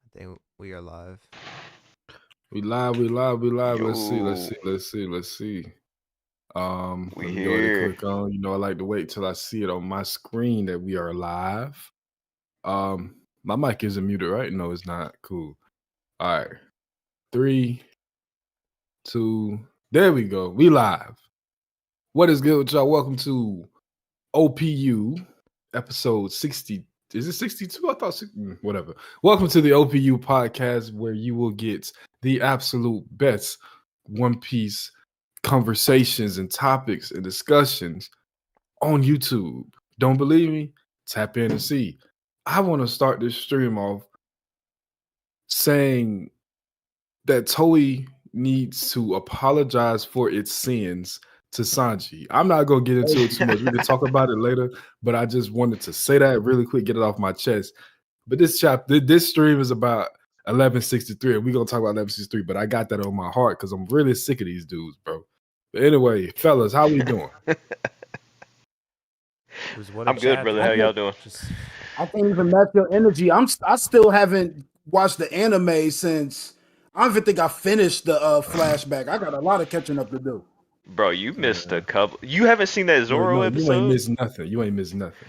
I think we are live. We live. Let's Yo. see. We Let me go ahead and here. click on. I like to wait till I see it on my screen that we are live. My mic isn't muted, right? No, it's not. Cool. All right. 3, 2, there we go. We live. What is good with y'all? Welcome to OPU episode 60. Is it 62? I thought whatever. Welcome to the OPU podcast, where you will get the absolute best One Piece conversations and topics and discussions on YouTube. Don't believe me? Tap in and see. I want to start this stream off saying that Toei needs to apologize for its sins to Sanji. I'm not going to get into it too much. We can talk about it later, but I just wanted to say that really quick, get it off my chest. But this stream is about 1163, and we're going to talk about 1163, but I got that on my heart because I'm really sick of these dudes, bro. But anyway, fellas, how we doing? I'm good, brother. How y'all doing? I can't even match your energy. I still haven't watched the anime since. I don't even think I finished the flashback. I got a lot of catching up to do. Bro, you missed a couple. You haven't seen that Zoro episode? You ain't missed nothing.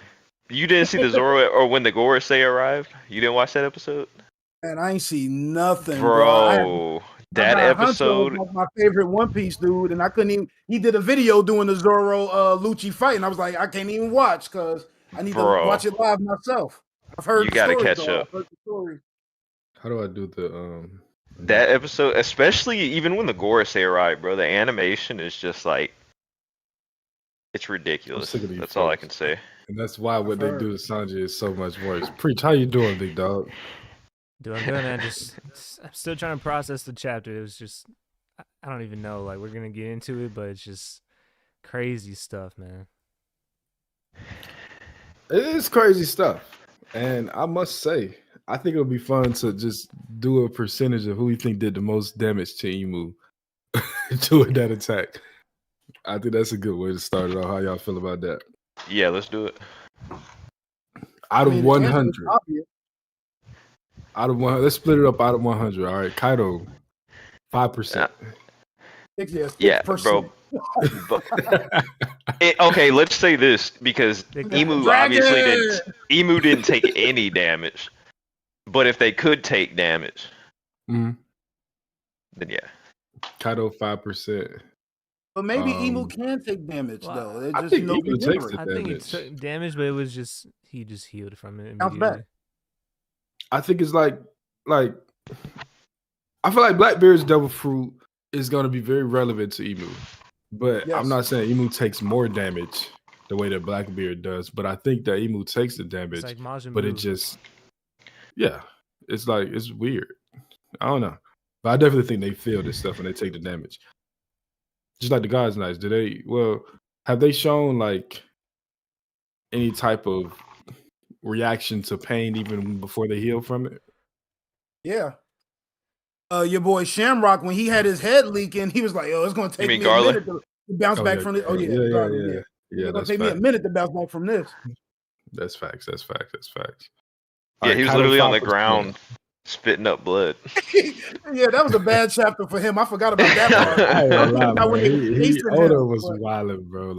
You didn't see the Zoro or when the Gorosei arrived? You didn't watch that episode? And I ain't seen nothing, bro. That episode was like my favorite One Piece dude, and I couldn't even. He did a video doing the Zoro Lucci fight, and I was like, I can't even watch because I need to watch it live myself. I've heard you gotta catch up. How do I do the that episode, especially even when the Gorosei arrived, bro? The animation is just like, it's ridiculous. That's all I can say. And that's why what they do to Sanji is so much worse. Preach, how you doing, big dog? Doing good, man. I'm still trying to process the chapter. It was just, I don't even know. Like, we're gonna get into it, but it's just crazy stuff, man. It is crazy stuff, and I must say, I think it would be fun to just do a percentage of who you think did the most damage to Imu during that attack. I think that's a good way to start it off. How y'all feel about that? Yeah, let's do it. Out of 100. Out of 100, let's split it up out of 100. All right, Kaido, 5%. Yeah, bro. Okay, let's say this because Emu didn't take any damage. But if they could take damage, then yeah. Kaido 5%. But maybe Emu can take damage though. I think Emu takes the damage. I think it took damage, but it was just he just healed from it immediately. Back. I think it's like I feel like Blackbeard's Devil Fruit is going to be very relevant to Emu, but yes. I'm not saying Emu takes more damage the way that Blackbeard does. But I think that Emu takes the damage, but it just. Yeah, it's weird. I don't know. But I definitely think they feel this stuff when they take the damage. Just like the God's Knights. Have they shown like any type of reaction to pain even before they heal from it? Yeah. Your boy Shamrock, when he had his head leaking, he was like, it's going to take me a minute to bounce back from this. Oh, yeah. Yeah, it's going to take me a minute to bounce back from this. That's facts. Yeah, he was literally on the ground spitting up blood. Yeah, that was a bad chapter for him. I forgot about that part. Oda was wildin', bro.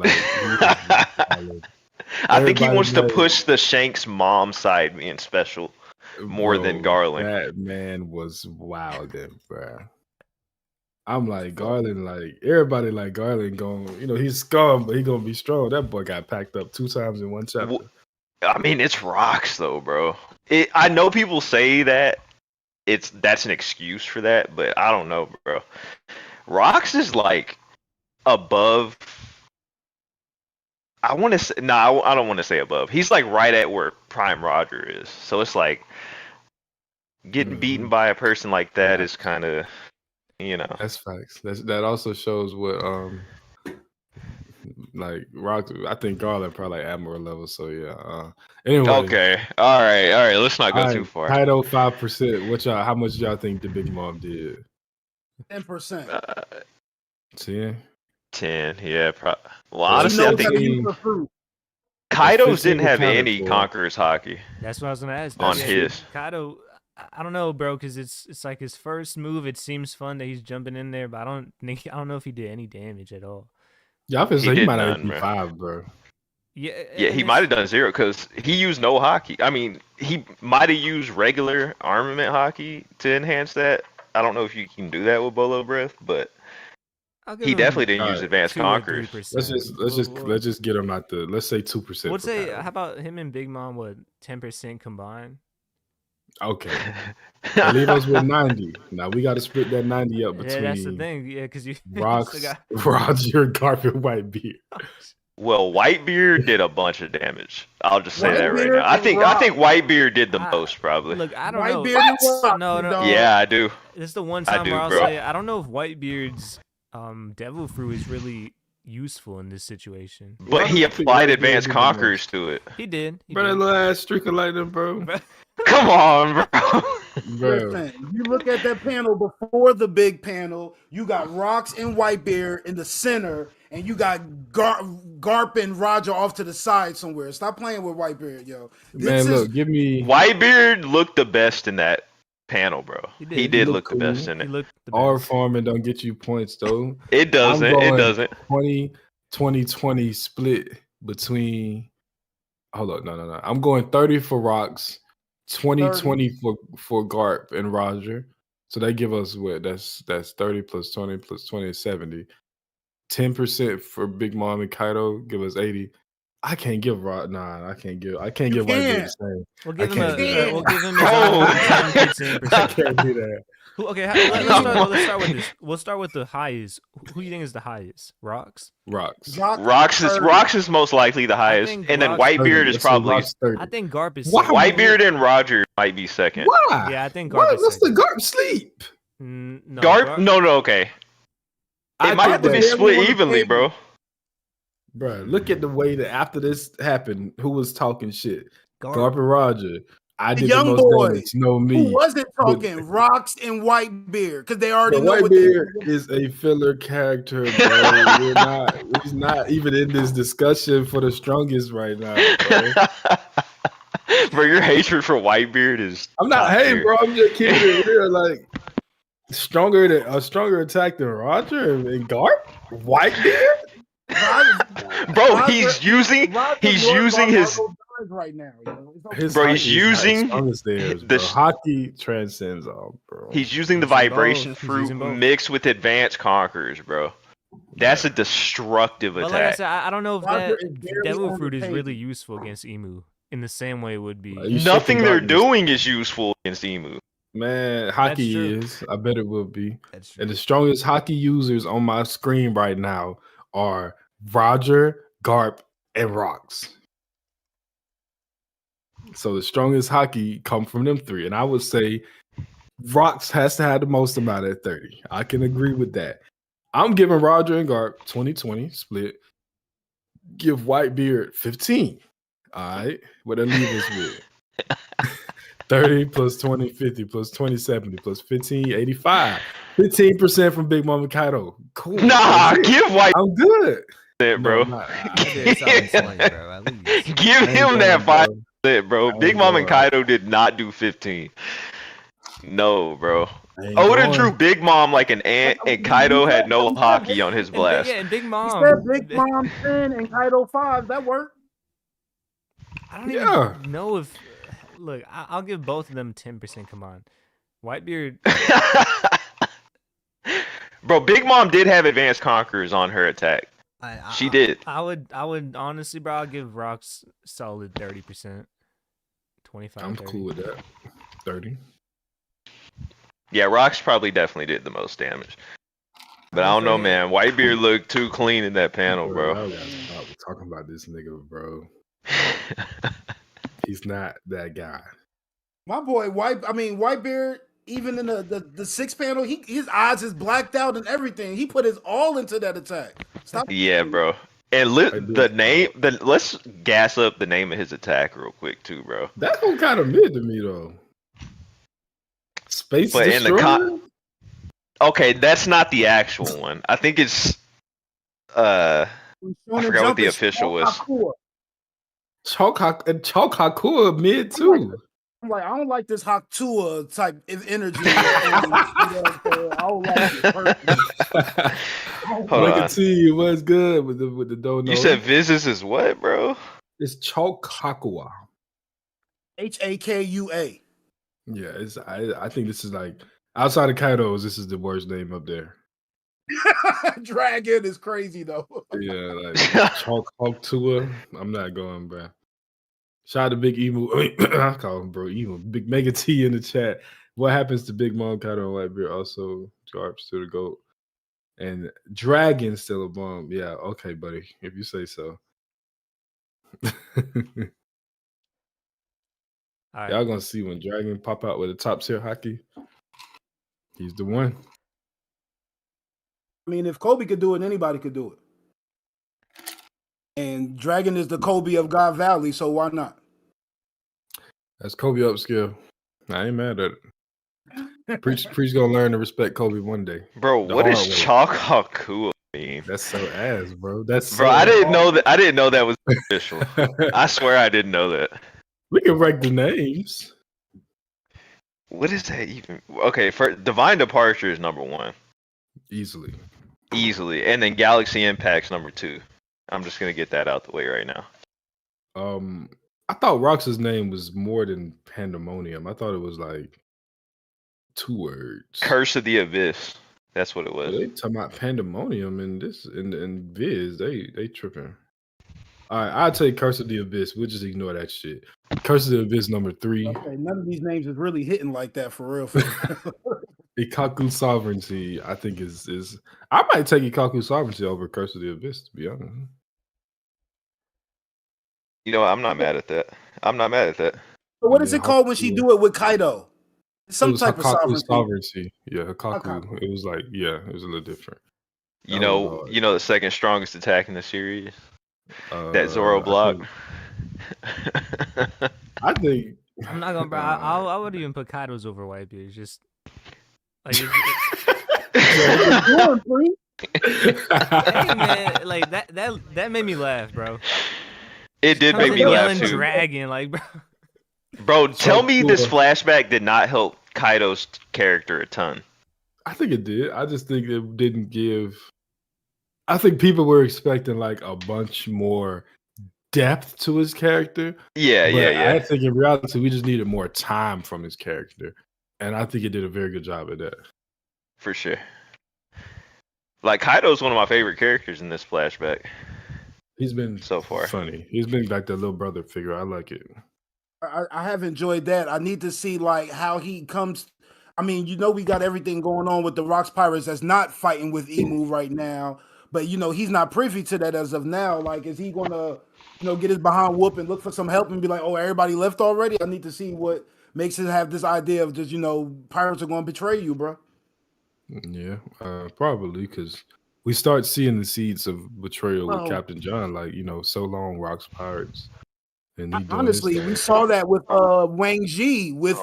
I think he wants to push the Shanks mom side being special more than Garland. That man was wildin', bro. I'm like, Garland, like, everybody like Garland going, he's scum, but he going to be strong. That boy got packed up 2 times in one chapter. I mean, it's rocks though, bro. I know people say that that's an excuse for that, but I don't know, bro. Rocks is like above. I want to say no. I don't want to say above. He's like right at where Prime Roger is. So it's like getting beaten by a person like that is kind of, That's facts. That also shows what like Rock. I think Garland probably like Admiral level. So yeah. Anyway. Okay. All right. Let's not go too far. Kaido 5%. How much y'all think the Big Mom did? 10%. 10. 10. Yeah. Well, honestly, I think Kaido's didn't have any Conqueror's Haki. That's what I was gonna ask. On his. Kaido, I don't know, bro, because it's like his first move. It seems fun that he's jumping in there, but I don't know if he did any damage at all. Yeah, I feel He like he did might have none, be bro. 5, bro. Yeah, Yeah, he might have done 0 because he used no hockey. I mean, he might have used regular armament hockey to enhance that. I don't know if you can do that with Bolo Breath, but I'll give he definitely him didn't use Alright. advanced 2 or conquerors. 3%. Let's just get him out the. Let's say 2%. We'll for say, Kyle. how about him and Big Mom? What 10% combined? Okay. That leave us with 90. Now we got to split that 90 up between. Yeah, that's the thing. Yeah, because you Rocks, still got... Roger, Garfield, Whitebeard. Well, Whitebeard did a bunch of damage. I'll just say that right Whitebeard now. I and think Rock. Whitebeard did the most probably. Look, I don't know. Whitebeard and Rock. No. dog. Yeah, I do. This is the one I time do, where I'll bro. say I don't know if Whitebeard's Devil Fruit is really useful in this situation. But he applied advanced conquerors to it. He did. Bro, that little ass streak of lightning, bro. Come on, bro. Listen, you look at that panel before the big panel, you got Rocks and Whitebeard in the center, and you got Garp and Roger off to the side somewhere. Stop playing with Whitebeard, yo. Man, look, give me. Whitebeard looked the best in that panel, bro. He did look the cool. best in it. R farming don't get you points though. It doesn't. It doesn't. 20 split between. Hold on, no. I'm going 30 for Rocks, 20 for Garp and Roger. So they give us what? That's 30 plus 20 plus 20 is 70. 10% for Big Mom and Kaido give us 80. I can't give I can't give Whitebeard the same. We'll give him Oh. 10%. I can't do that. Okay, let's start with this. We'll start with the highest. Who do you think is the highest? Rocks? Rocks is most likely the highest, and then Whitebeard is probably. I think Garp is. Whitebeard and Roger might be second. Why? Yeah, I think Garp is What's second. the Garp sleep? No, Garp? No, okay. It might have to be split evenly, bro. Bro, look at the way that after this happened, who was talking shit? Garp and Roger. I did the most damage. No, me. Who wasn't talking? Rocks and Whitebeard, because they already know Whitebeard is a filler character, bro. He's not even in this discussion for the strongest right now, bro. Bro, your hatred for Whitebeard is. I'm not hating, bro. I'm just keeping it real. Like a stronger attack than Roger and Garp? Whitebeard? Bro, he's using his right now. Bro, he's using the hockey transcends all, bro. He's using the vibration fruit mixed with advanced conquerors, bro. That's a destructive attack. Like I said, I don't know if that Devil Fruit is really useful against Emu in the same way it would be. Nothing they're doing is useful against Emu. Man, hockey is. I bet it will be. And the strongest hockey users on my screen right now are Roger, Garp, and Rocks. So the strongest hockey come from them three. And I would say Rocks has to have the most amount at 30. I can agree with that. I'm giving Roger and Garp 20-20 split. Give Whitebeard 15. All right. What that leave us with? 30 plus 20, 50 plus 20, 70 plus 15, 85. 15% from Big Mama Kaido. Cool. Nah, give White. I'm good. Bro. No, give him that 5%, bro. Big Mom and Kaido did not do 15. No, bro. Oda drew Big Mom like an ant, and Kaido had no hockey on his blast. Yeah, and Big Mom. He said Big Mom 10 and Kaido 5. That worked. I don't even know if. Look, I'll give both of them 10% combined. Whitebeard. Bro, Big Mom did have advanced conquerors on her attack. She did. I would honestly, bro, I'll give Rocks solid 30%. 25. I'm cool with that. 30. Yeah, Rocks probably definitely did the most damage. But I don't know, man. Whitebeard looked too clean in that panel, bro. I gotta stop talking about this nigga, bro. He's not that guy. My boy, Whitebeard, even in the six panel, his eyes is blacked out and everything. He put his all into that attack. Stop. Yeah, bro. And let's gas up the name of his attack real quick too, bro. That one kind of mid to me though. Space Destroyer? Okay, that's not the actual one. I think it's I forgot what the official was. Choke Hakua mid too. I'm like, I don't like this Haktua type of energy. You know what I'm saying? I don't like this person. Hold Like on. a T, what's good with the dono? You said Vizis is what, bro? It's Chalk Hakua. Hakua. Yeah, I think this is like outside of Kaido's, this is the worst name up there. Dragon is crazy though. Yeah, like Chalk Hakua. I'm not going, bro. Shout out to Big Emu. I mean, I call him bro Emu. Big Mega T in the chat. What happens to Big Mom, Kaido, and Whitebeard? Also, Jarps to the GOAT. And Dragon still a bomb. Yeah, okay, buddy. If you say so. All right. Y'all gonna see when Dragon pop out with a top tier hockey. He's the one. I mean, if Kobe could do it, anybody could do it. And Dragon is the Kobe of God Valley, so why not? That's Kobe upskill. I ain't mad at it. Preach gonna learn to respect Kobe one day. Bro, The what hard does way. Chalk Hakua mean? That's so ass, bro. That's Bro, so I didn't ass. know that. I didn't know that was official. I swear I didn't know that. We can rank the names. What is that even? Okay, for Divine Departure is number 1, Easily. and then Galaxy Impact's number 2. I'm just gonna get that out the way right now. I thought Rox's name was more than Pandemonium. I thought it was like 2 words. Curse of the Abyss. That's what it was. They talking about Pandemonium and this and Viz. They tripping. All right, I'll take Curse of the Abyss. We'll just ignore that shit. Curse of the Abyss number 3. Okay, none of these names is really hitting like that for real. For real. Ikaku Sovereignty, I think is I might take Ikaku Sovereignty over Curse of the Abyss, to be honest. You know what? I'm not mad at that. So what is it called when she do it with Kaido? Some It was type of Hikaku sovereignty. Yeah, Hikaku. Hikaku. It was like, yeah, it was a little different. You That was hard. know the second strongest attack in the series? That Zoro I block. I think I'm not gonna, bro. I would even put Kaido's over Whitebeard. It's just like, hey man, like that made me laugh, bro. It did make me laugh Yelling too. Dragon, like, bro. Bro, tell me this cool. flashback did not help Kaido's character a ton. I think it did. I just think it didn't give. I think people were expecting like a bunch more depth to his character. Yeah. I think in reality, we just needed more time from his character, and I think it did a very good job at that. For sure. Like, Kaido's one of my favorite characters in this flashback. He's been so far funny. He's been like the little brother figure. I like it. I have enjoyed that. I need to see like how he comes. I mean, we got everything going on with the Rocks Pirates that's not fighting with Emu right now, but he's not privy to that as of now. Like, is he gonna, get his behind whoop and look for some help and be like, oh, everybody left already? I need to see what makes it have this idea of just, pirates are gonna betray you, bro. Yeah, probably because we start seeing the seeds of betrayal with Captain John. Like, so long, Rocks Pirates. And honestly, we saw that with Wang Ji, with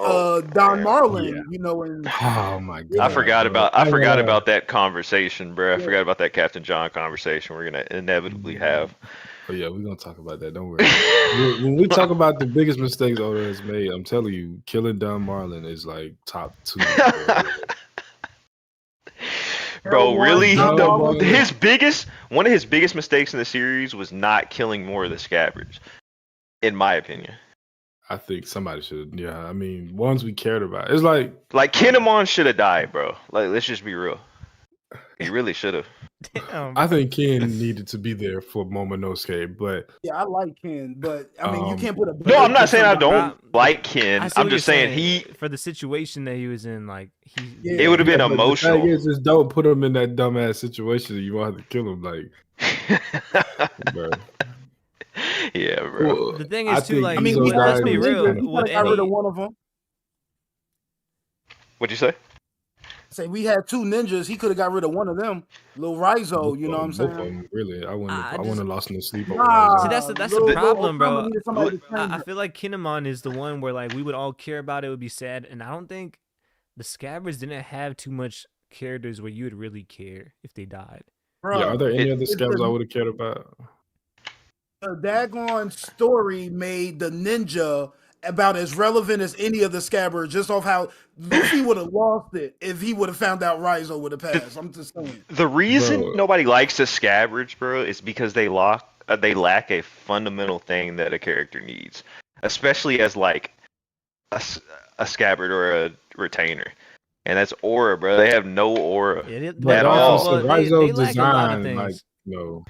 Don Marlin, yeah. and oh my god, I forgot about that conversation, bro. I forgot about that Captain John conversation we're gonna inevitably have. Oh yeah, we're gonna talk about that. Don't worry. When we talk about the biggest mistakes Oda has made, I'm telling you, killing Don Marlin is like top 2. Bro, really? One of his biggest mistakes in the series was not killing more of the Scabbards. In my opinion, I think somebody should. Yeah, I mean, ones we cared about. It's like Kinemon should have died, bro. Like, let's just be real. He really should have. I think Ken needed to be there for Momonosuke, but yeah, I like Ken, but I mean, you can't put a. No, I'm not saying I don't like Ken. I'm just saying he for the situation that he was in, like it would have been emotional. The thing is, just don't put him in that dumbass situation that you want to kill him. Like, bro. Yeah, bro. Well, the thing is, too, like, let's be real. He got rid of one of them. What'd you say? Say we had 2 ninjas. He could have got rid of one of them. Little Rizo, you know what I'm saying? Them, really, I wouldn't have lost no sleep over See, that's the problem, bro. I feel like Kinemon is the one where like we would all care about it, would be sad, and I don't think the Scabbards didn't have too much characters where you would really care if they died. Bro, yeah, are there any other Scabbards I would have cared about? The daggone story made the ninja about as relevant as any of the scabbards, just off how Luffy would have lost it if he would have found out Raizo would have passed. I'm just saying. The reason Bro. nobody likes the scabbards, bro, is because they lack a fundamental thing that a character needs, especially as like a scabbard or a retainer, and that's aura, bro. They have no aura at all. Raizo's lack a lot of design, like, things. no.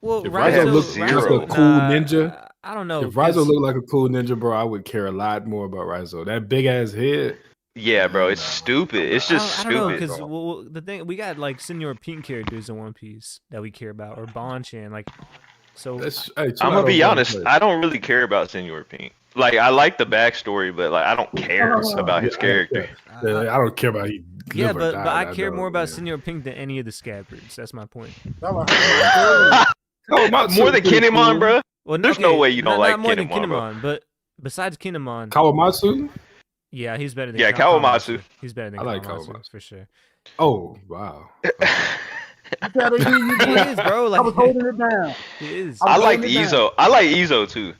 Well, If Raizo Raizo looked zero. like a cool ninja, I don't know. if Raizo looked like a cool ninja, bro, I would care a lot more about Raizo. That big ass head. Yeah, bro, it's stupid. It's just I don't know, stupid. because the thing, we got like Senior Pink characters in One Piece that we care about, or Bonchan, like. So I'm gonna be honest. I don't really care about Senor Pink. Like, I like the backstory, but like I don't care about his character. I don't care about he. Yeah, but I care more about Senior Pink than any of the scabbards. That's my point. More than Kinemon, bro. Well, there's no way you don't like more Kinemon, than Kinemon, bro. but besides Kinemon, Kawamatsu. Yeah, he's better than Kawamatsu. He's better than Kawamatsu for sure. Oh wow. He is, bro. Like, I was holding it down. He is. I like Izo. I like Izo too.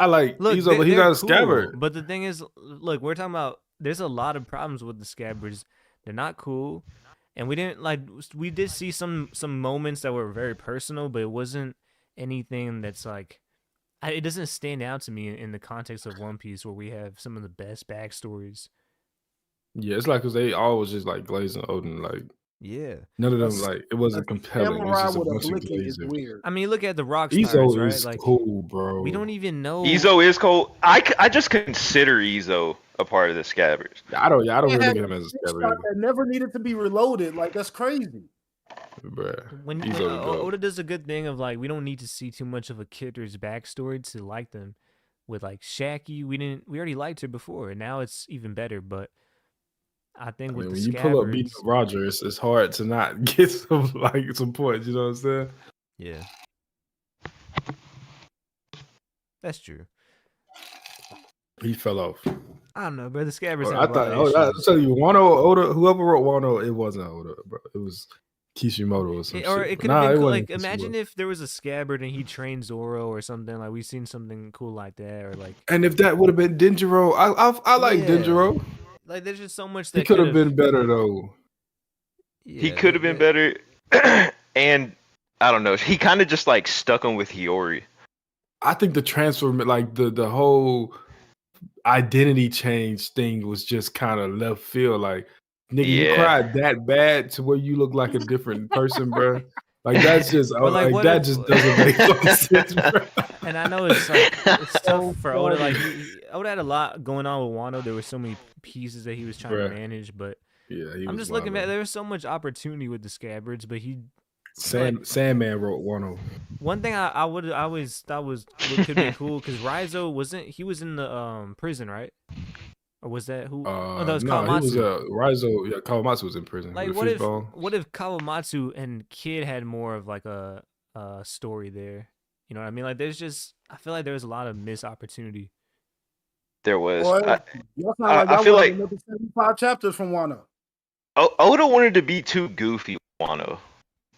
I like Izo, but he's not a scabbard. Cool. But the thing is, look, we're talking about. There's a lot of problems with the scabbards. They're not cool, and we didn't like. We did see some moments that were very personal, but it wasn't anything that's like. It doesn't stand out to me in the context of One Piece, where we have some of the best backstories. Yeah, it's like because they always just like glazing Odin, like. Yeah, none of them like it wasn't compelling. It was just a bunch of glazing. Weird. I mean, look at the rock stars, Izo right? is like, cool, bro. We don't even know. Izo is cool. I just consider Izo a part of the scabbards. I don't really look at him as a scabbard. That never needed to be reloaded. Like, that's crazy. Bruh. When Oda does a good thing of like, we don't need to see too much of a character's backstory to like them. With like Shaki, we already liked her before, and now it's even better. But I think with the when you pull up beat Roger, it's hard to not get some points. You know what I'm saying? Yeah, that's true. He fell off. I don't know, bro. The scabbards. I tell you, Oda, whoever wrote Wano, it wasn't Oda, bro. It was Kishimoto or something. Or it could have been like, imagine if there was a scabbard and he trained Zoro or something. Like, we've seen something cool like that, or like. And if that would have been Denjiro, I like Denjiro. Like, there's just so much that he could have been better though. Yeah, he could have been better, and I don't know. He kind of just like stuck him with Hiyori. I think the transfer, like the whole identity change thing, was just kind of left field. Like, nigga, you cried that bad to where you look like a different person, bro. Like, that's just just doesn't make fucking sense, bro. And I know it's tough for Oda. Like, Oda had a lot going on with Wano. There were so many pieces that he was trying to manage, but I'm just looking at there was so much opportunity with the scabbards, but Sandman wrote Wano. One thing I always thought was what could be cool, because Raizo he was in the prison, right? Or was that who? That was Kawamatsu. He was Raizo. Yeah, Kawamatsu was in prison. Like, what if Kawamatsu and Kid had more of like a story there? You know what I mean? Like, I feel like there's a lot of missed opportunity. There was. I feel like 75 chapters from Wano. Oda wanted to be too goofy. Wano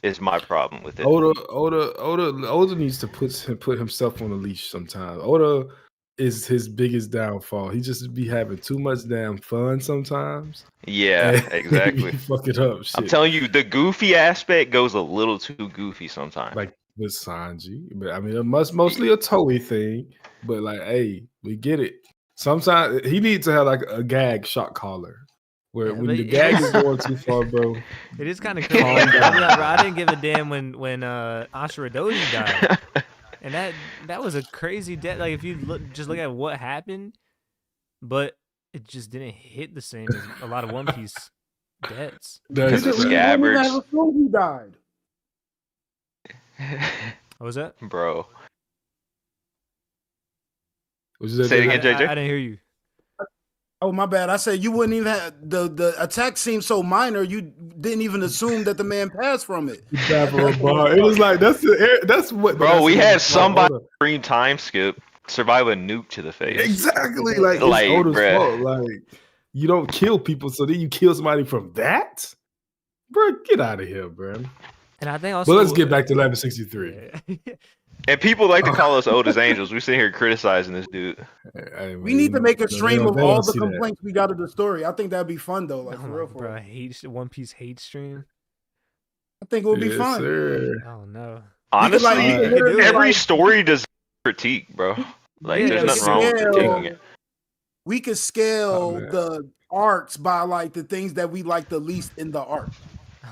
is my problem with it. Oda needs to put himself on a leash sometimes. Oda is his biggest downfall. He just be having too much damn fun sometimes. Yeah, exactly. Fuck it up. Shit. I'm telling you, the goofy aspect goes a little too goofy sometimes. Like with Sanji, but I mean, it mostly a Toei thing. But like, hey, we get it. Sometimes he needs to have like a gag shot collar. Where when the gag is going too far, bro. It is kind of crazy. I didn't give a damn when Ashura Doji died, and that was a crazy death. Like, if you look at what happened, but it just didn't hit the same as a lot of One Piece deaths. Because the scabbards. He died. What was that, bro? Say it again, JJ. I didn't hear you. Oh, my bad. I said you wouldn't even have the attack seemed so minor. You didn't even assume that the man passed from it. It was like that's what. Bro, we had somebody scream time skip, survive a nuke to the face. Exactly, like it's Oda's fault. Like, you don't kill people, so then you kill somebody from that, bro. Get out of here, bro. And I think also, but let's get back to 1163. And people like to call us old as angels. We sit here criticizing this dude. Hey, We need to make a stream of they all don't the see that. complaints we got of the story. I think that'd be fun though, like for real. Bro, One Piece hate stream. I think it would be Yes, fun. sir. Oh no. Honestly, you could do it. every story does critique, bro. Like, Yeah, there's nothing wrong with critiquing it. We could scale the arcs by like the things that we like the least in the arc.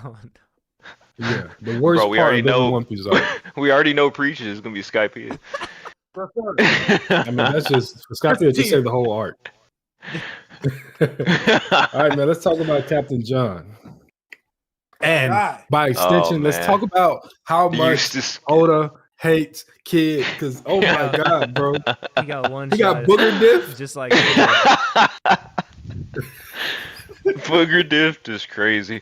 Oh, no. Yeah, the worst Bro, we part already of know. One Piece arc. We already know Preacher is gonna be Skype. I mean, that's just Skype. Just say the whole arc. All right, man. Let's talk about Captain John. And by extension, let's talk about how much Oda hates Kid. Because my God, bro, he got one. He got booger diff, just like booger diff is crazy.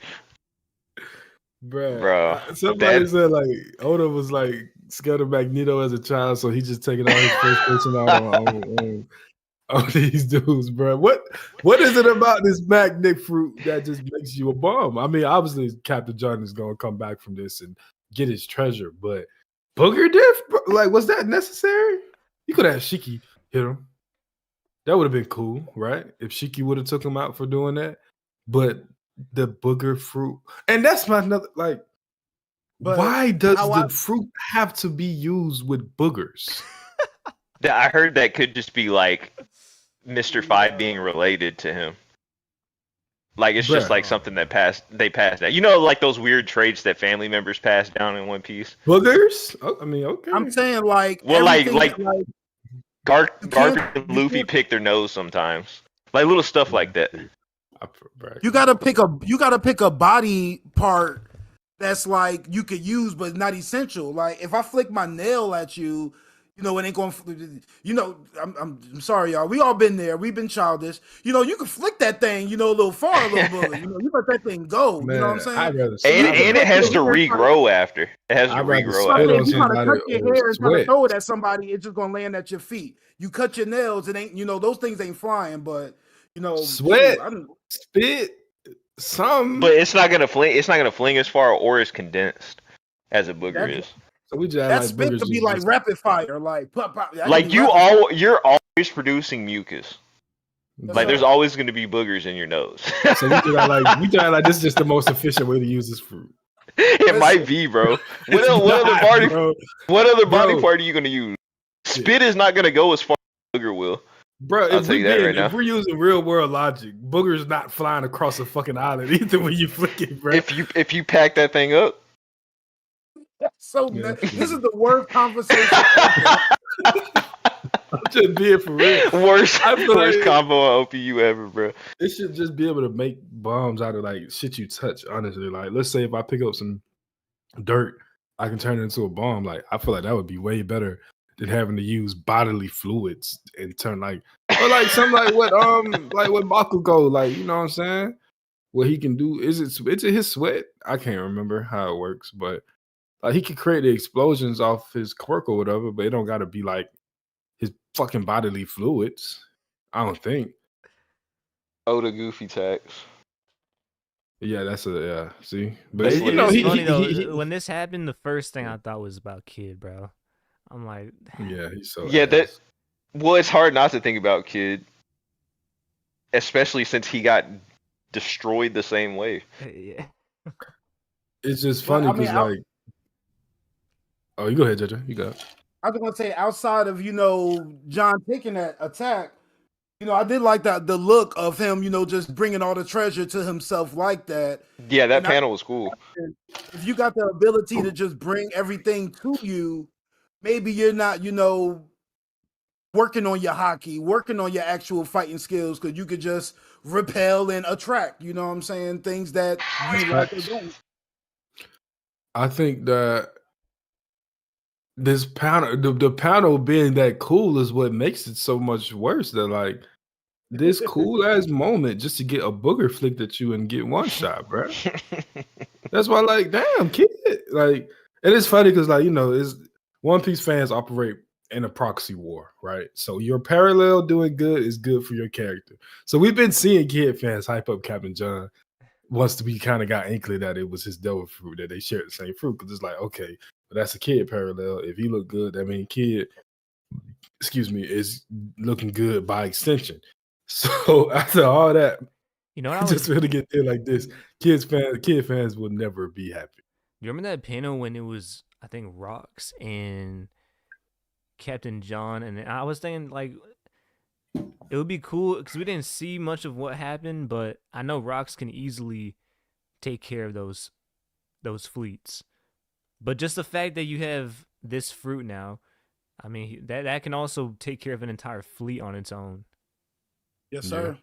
Bro. Somebody said like Oda was like scared of Magneto as a child, so he just taking all his frustration out on these dudes, bro. What is it about this magnet fruit that just makes you a bum? I mean, obviously Captain John is gonna come back from this and get his treasure, but booger diff, bro, like, was that necessary? You could have Shiki hit him. That would have been cool, right? If Shiki would have took him out for doing that, but the booger fruit, and that's my another like. But why does the fruit have to be used with boogers? I heard that could just be like Mr. Five being related to him. Like, it's just like something that they passed down. You know, like those weird traits that family members pass down in One Piece. Boogers? Oh, I mean, okay. I'm saying like, well, like Garp and Luffy pick their nose sometimes, like little stuff like that. You gotta pick a body part that's like you could use but not essential. Like if I flick my nail at you, you know, it ain't going. You know, I'm sorry, y'all. We all been there. We've been childish. You know, you can flick that thing, you know, a little far, a little bullet. You know, you let that thing go. Man, you know what I'm saying? And it has to regrow after. It has to regrow after. If you gotta cut your hair and try to throw it at somebody, it's just gonna land at your feet. You cut your nails, it ain't. You know, those things ain't flying, but you know, sweat, spit. Some, but it's not gonna fling. It's not gonna fling as far or as condensed as a booger is. So we just that spit could be like rapid fire, like pop, pop. Like you're always producing mucus. Like there's always going to be boogers in your nose. So we do like this is just the most efficient way to use this fruit. It might be, bro. What other body part are you going to use? Spit is not going to go as far as booger will. Bro, if we're using real world logic, booger's not flying across a fucking island either when you flick it, bro. If you pack that thing up. So this is the worst conversation. I'm just being for real. Worst combo on OPU ever, bro. It should just be able to make bombs out of like shit you touch. Honestly, like let's say if I pick up some dirt, I can turn it into a bomb. Like I feel like that would be way better than having to use bodily fluids and turn like something like what Bakugo, like, you know what I'm saying? What he can do is it's his sweat. I can't remember how it works, but like he can create the explosions off his quirk or whatever, but it don't gotta be like his fucking bodily fluids. I don't think. The goofy tax. Yeah, see, but you know, funny though. When this happened, the first thing I thought was about Kid, bro. I'm like, yeah, he's so ass. Well, it's hard not to think about Kid, especially since he got destroyed the same way. Yeah. It's just funny because oh, you go ahead, JJ. You go. I was gonna say, outside of John taking that attack, I did like the look of him, just bringing all the treasure to himself like that. Yeah, that panel was cool. If you got the ability to just bring everything to you, maybe you're not, working on your hockey, working on your actual fighting skills, because you could just repel and attract. You know what I'm saying? Things that you like to do. I think that this panel, the panel being that cool is what makes it so much worse. That like this cool ass moment just to get a booger flicked at you and get one shot, bro. That's why, like, damn, kid. Like, and it's funny because, like, is One Piece fans operate in a proxy war, right? So your parallel doing good is good for your character. So we've been seeing Kid fans hype up Captain John once we kind of got inkling that it was his devil fruit, that they shared the same fruit, because it's like, okay, But that's a kid parallel. If he look good, that means kid, is looking good by extension. So after all that, You know what I just was? really get there like this. Kid fans will never be happy. You remember that panel when it was, I think, Rocks and Captain John, and I was thinking like it would be cool because we didn't see much of what happened, but I know Rocks can easily take care of those fleets. But just the fact that you have this fruit now, I mean, that can also take care of an entire fleet on its own. Yes, sir. Yeah.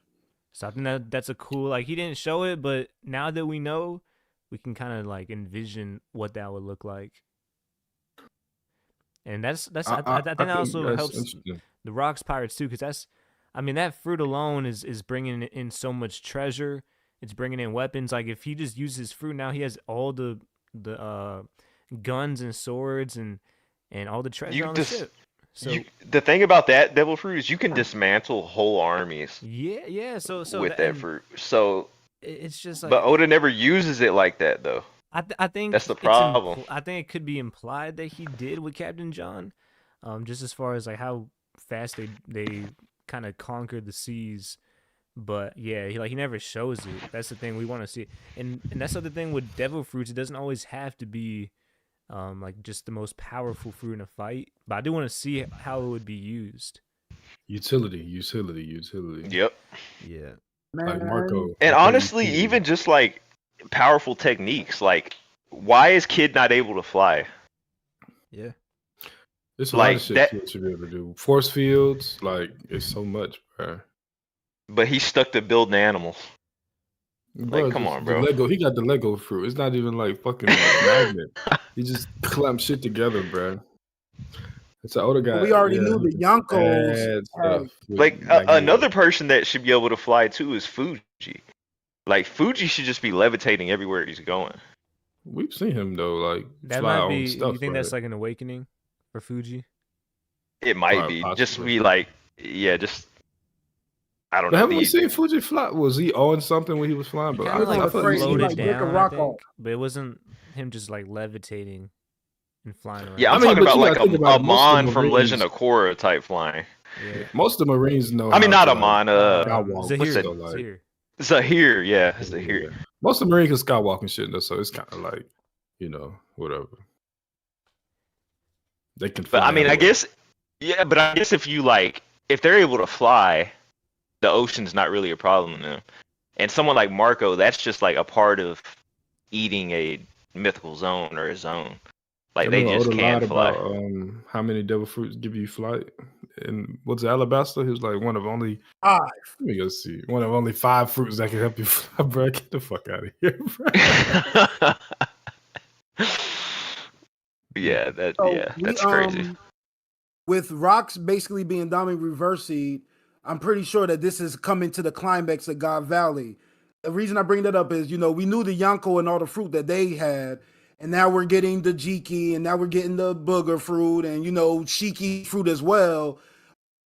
So I think that's a cool, like, he didn't show it, but now that we know, we can kind of like envision what that would look like. And I think that also helps the Rocks Pirates too, because that fruit alone is bringing in so much treasure. It's bringing in weapons. Like if he just uses fruit now, he has all the guns and swords and all the treasure on the ship. So the thing about that devil fruit is you can dismantle whole armies. Yeah. So with that fruit, so it's just like. But Oda never uses it like that though. I think that's the problem. I think it could be implied that he did with Captain John, just as far as like how fast they kind of conquered the seas. But yeah, he never shows it. That's the thing we want to see, and that's the other thing with devil fruits. It doesn't always have to be like just the most powerful fruit in a fight, but I do want to see how it would be used. Utility. Yep. Yeah. Like Marco. And honestly, even just like powerful techniques, like why is Kid not able to fly? Yeah. There's a lot of shit Kid should be able to do. Force fields, like it's so much, bro. But he's stuck to building animals. Bro, like, come on, bro. He got the Lego fruit. It's not even like fucking magnet. He just clamps shit together, bro. It's an older guy. We already knew the Yonkos. Like another person that should be able to fly too is Fuji. Like Fuji should just be levitating everywhere he's going. We've seen him though, like that fly might be. On stuff, you think that's like an awakening for Fuji? It might be. Possibly. Just be like, yeah, just. I don't know. Haven't we seen Fuji fly? Was he on something when he was flying? But I like floated down, I think, but it wasn't him just like levitating and flying around. Yeah, I'm talking about like a Mon from Legend of Korra type flying. Yeah. Most of the Marines know. I mean, not a Mon. Zahir, yeah, Zahir. Yeah. Most of the Marines can skywalk and shit, though, so it's kind of like, whatever. They can fly. But I mean, I guess if they're able to fly, the ocean's not really a problem to them. And someone like Marco, that's just like a part of eating a mythical zone or a zone. Like they just can't fly. About, how many devil fruits give you flight? And what's Alabasta? He was like one of only 5. Let me go see. One of only 5 fruits that can help you fly, bro. Get the fuck out of here, bro. Yeah, that's crazy. With Rocks basically being dominant reverse seed, I'm pretty sure that this is coming to the climax of God Valley. The reason I bring that up is, we knew the Yonko and all the fruit that they had, and now we're getting the Jiki, and now we're getting the booger fruit, and, Shiki fruit as well.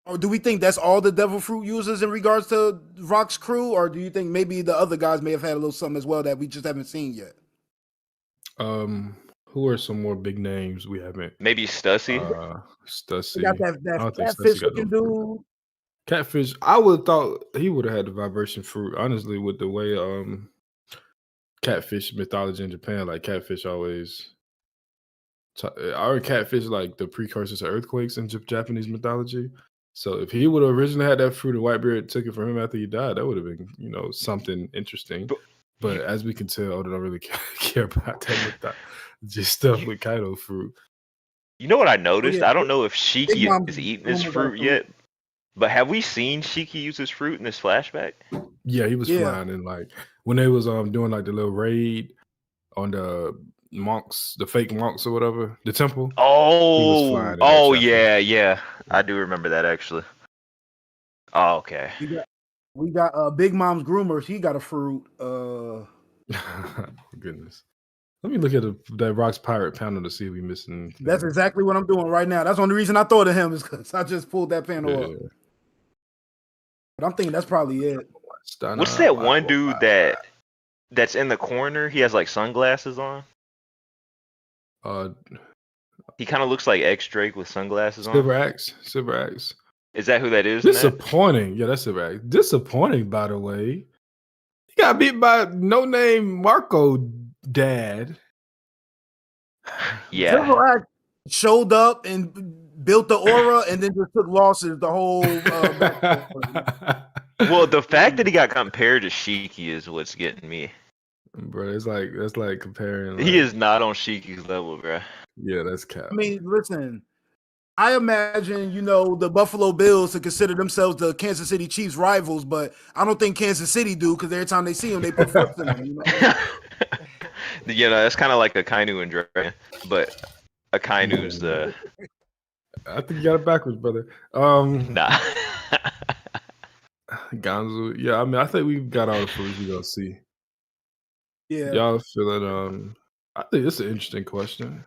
Or do we think that's all the devil fruit uses in regards to Rock's crew, or do you think maybe the other guys may have had a little something as well that we just haven't seen yet? Who are some more big names we haven't? Maybe Stussy. Stussy. We got that catfish looking dude. Catfish, I would have thought he would have had the vibration fruit, honestly, with the way catfish mythology in Japan, like catfish always our catfish like the precursors to earthquakes in Japanese mythology. So if he would have originally had that fruit and Whitebeard took it from him after he died, that would have been, something interesting. But as we can tell, I don't really care about that just stuff with Kaido fruit. You know what I noticed? I don't know if Shiki is eating this fruit yet. But have we seen Shiki use his fruit in this flashback? Yeah, he was flying and like when they was doing like the little raid on the monks, the fake monks or whatever, the temple. Oh, yeah. I do remember that actually. Oh, okay. We got Big Mom's groomers. He got a fruit. Goodness. Let me look at that Rocks Pirate panel to see if we missing. That's exactly what I'm doing right now. That's the only reason I thought of him is because I just pulled that panel up. But I'm thinking that's probably it. What's that one dude that's in the corner? He has like sunglasses on. He kind of looks like X Drake with sunglasses on. Silver Axe. Is that who that is? in that? Disappointing. Yeah, that's Silver Axe. Disappointing, by the way. He got beat by no name Marco dad. Yeah. Triple X showed up and built the aura, and then just took losses the whole. Well, the fact that he got compared to Shiki is what's getting me. Bro, that's like comparing. He is not on Shiki's level, bro. Yeah, that's cap. I mean, listen. I imagine, the Buffalo Bills to consider themselves the Kansas City Chiefs rivals, but I don't think Kansas City do because every time they see them, they put flips in them. That's kind of like Akainu and Dragon, but Akainu's the. I think you got it backwards, brother. Nah. Gonzo. Yeah, I mean, I think we've got all the foods we gonna see. Yeah. Y'all feeling? I think it's an interesting question.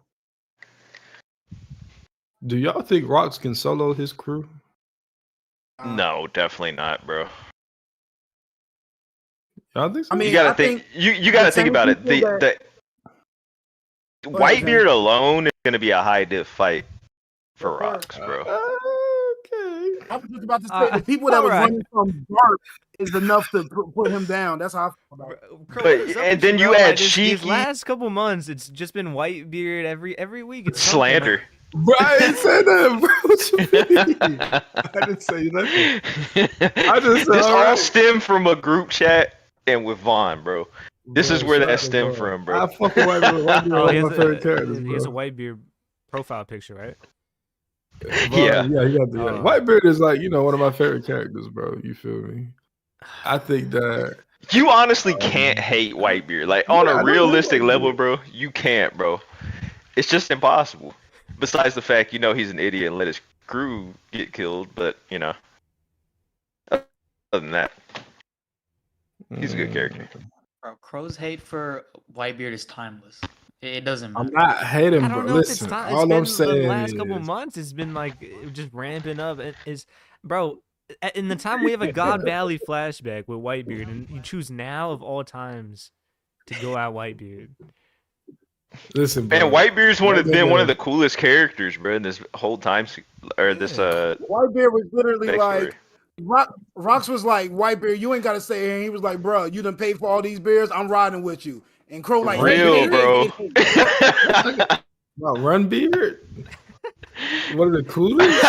Do y'all think Rocks can solo his crew? No, definitely not, bro. Y'all think so? I mean, You gotta think. You gotta think about it. The Whitebeard alone is gonna be a high diff fight for Rocks, bro. Okay. I was just about to say the people that was running from Dark is enough to put him down. That's how I feel about it. But and then you add Shiki. These last couple months, it's just been Whitebeard every week. It's slander. Bro, I didn't say that, bro. What you mean? I didn't say nothing. I just said this all stemmed from a group chat and with Vaughn, bro. This is where that stemmed from, bro. I fuck with Whitebeard. One of my favorite characters, bro. He has a Whitebeard profile picture, right? Yeah, he got the Whitebeard is like one of my favorite characters, bro. You feel me? I think that you honestly can't hate Whitebeard, like on a realistic level, bro. You can't, bro. It's just impossible. Besides the fact he's an idiot and let his crew get killed, but other than that, he's a good character. Bro, Crow's hate for Whitebeard is timeless. It doesn't matter. I'm not hating, I bro. don't know Listen, if it's all I'm saying the last couple months it's been like just ramping up. Bro, in the time we have a God Valley flashback with Whitebeard, and you choose now of all times to go at Whitebeard. Listen, bro. And Whitebeard's been one of the coolest characters, bro, in this whole time Whitebeard was literally backstory. like Rocks was like, Whitebeard, you ain't gotta stay here. And he was like, bro, you done paid for all these beers, I'm riding with you. And Krow like real, bro. Wow, Runbeard? One of the coolest?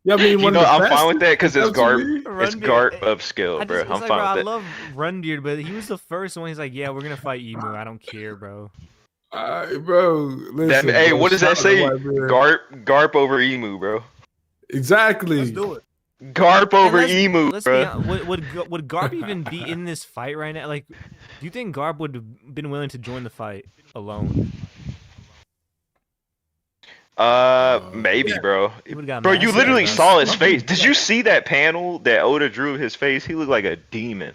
Yeah, I mean, I'm fine with that because it's Runbeard Garp upscale, bro. I'm fine with I that. love Runbeard, but he was the first one. He's like, yeah, we're gonna fight Emu. I don't care, bro. Alright, bro. Listen, Hey, bro, what does that say? Whitebeard. Garp over Emu, bro. Exactly. Let's do it. Garp over Emu, let's bro. be honest, would Garp even be in this fight right now? Like, do you think Garp would have been willing to join the fight alone? Maybe, bro. Got Bro, you massive literally guns. saw his face. Did you see that panel that Oda drew of his face? He looked like a demon.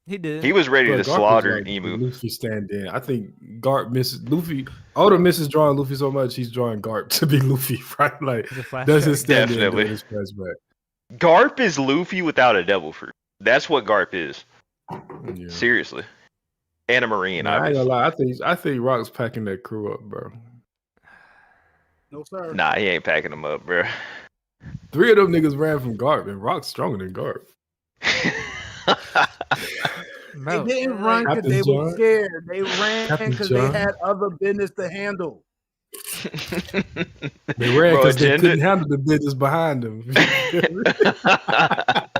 He did. He was ready to Garp slaughter is like Emu. Luffy stand in. I think Garp misses Luffy. Oda misses drawing Luffy so much he's drawing Garp to be Luffy, right? Like that's his stand in. Definitely. His flashback. Garp is Luffy without a devil fruit. That's what Garp is. Yeah. Seriously. And a marine, I ain't gonna obviously. lie. I think Rock's packing that crew up, bro. No, sir. Nah, he ain't packing them up, bro. 3 of them niggas ran from Garp, and Rock's stronger than Garp. Bro, They didn't run because they were scared. They ran because they had other business to handle. They ran because they couldn't handle the business behind them.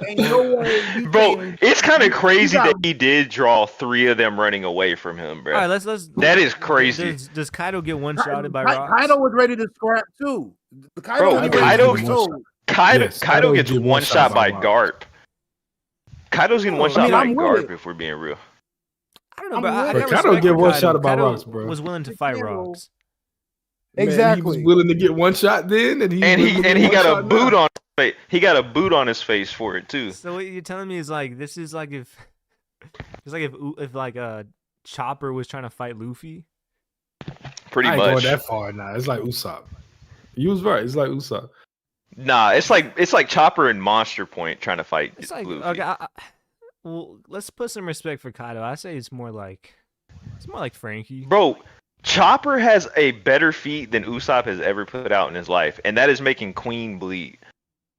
Ain't no way Bro, it's kind of crazy that he did draw 3 of them running away from him, bro. All right, let's. That is crazy. Does Kaido get one shotted by Rocks? Kaido was ready to scrap too. Bro, Kaido gets one shot by Garp. Kaido's getting one shot by Garp, if we're being real. I don't know, bro. I Kaido get one shot by Rocks, bro. Was willing to fight Rocks. Exactly. Man, he was willing to get one shot then, and he got a boot on his face. He got a boot on his face for it too. So what you're telling me is like this is like if Chopper was trying to fight Luffy. Pretty I ain't much. going that far now. It's like Usopp. You was right. It's like Usopp. Nah, it's like Chopper and Monster Point trying to fight Luffy. Okay, well, let's put some respect for Kaido. I say it's more like Frankie. Bro, Chopper has a better feat than Usopp has ever put out in his life, and that is making Queen bleed.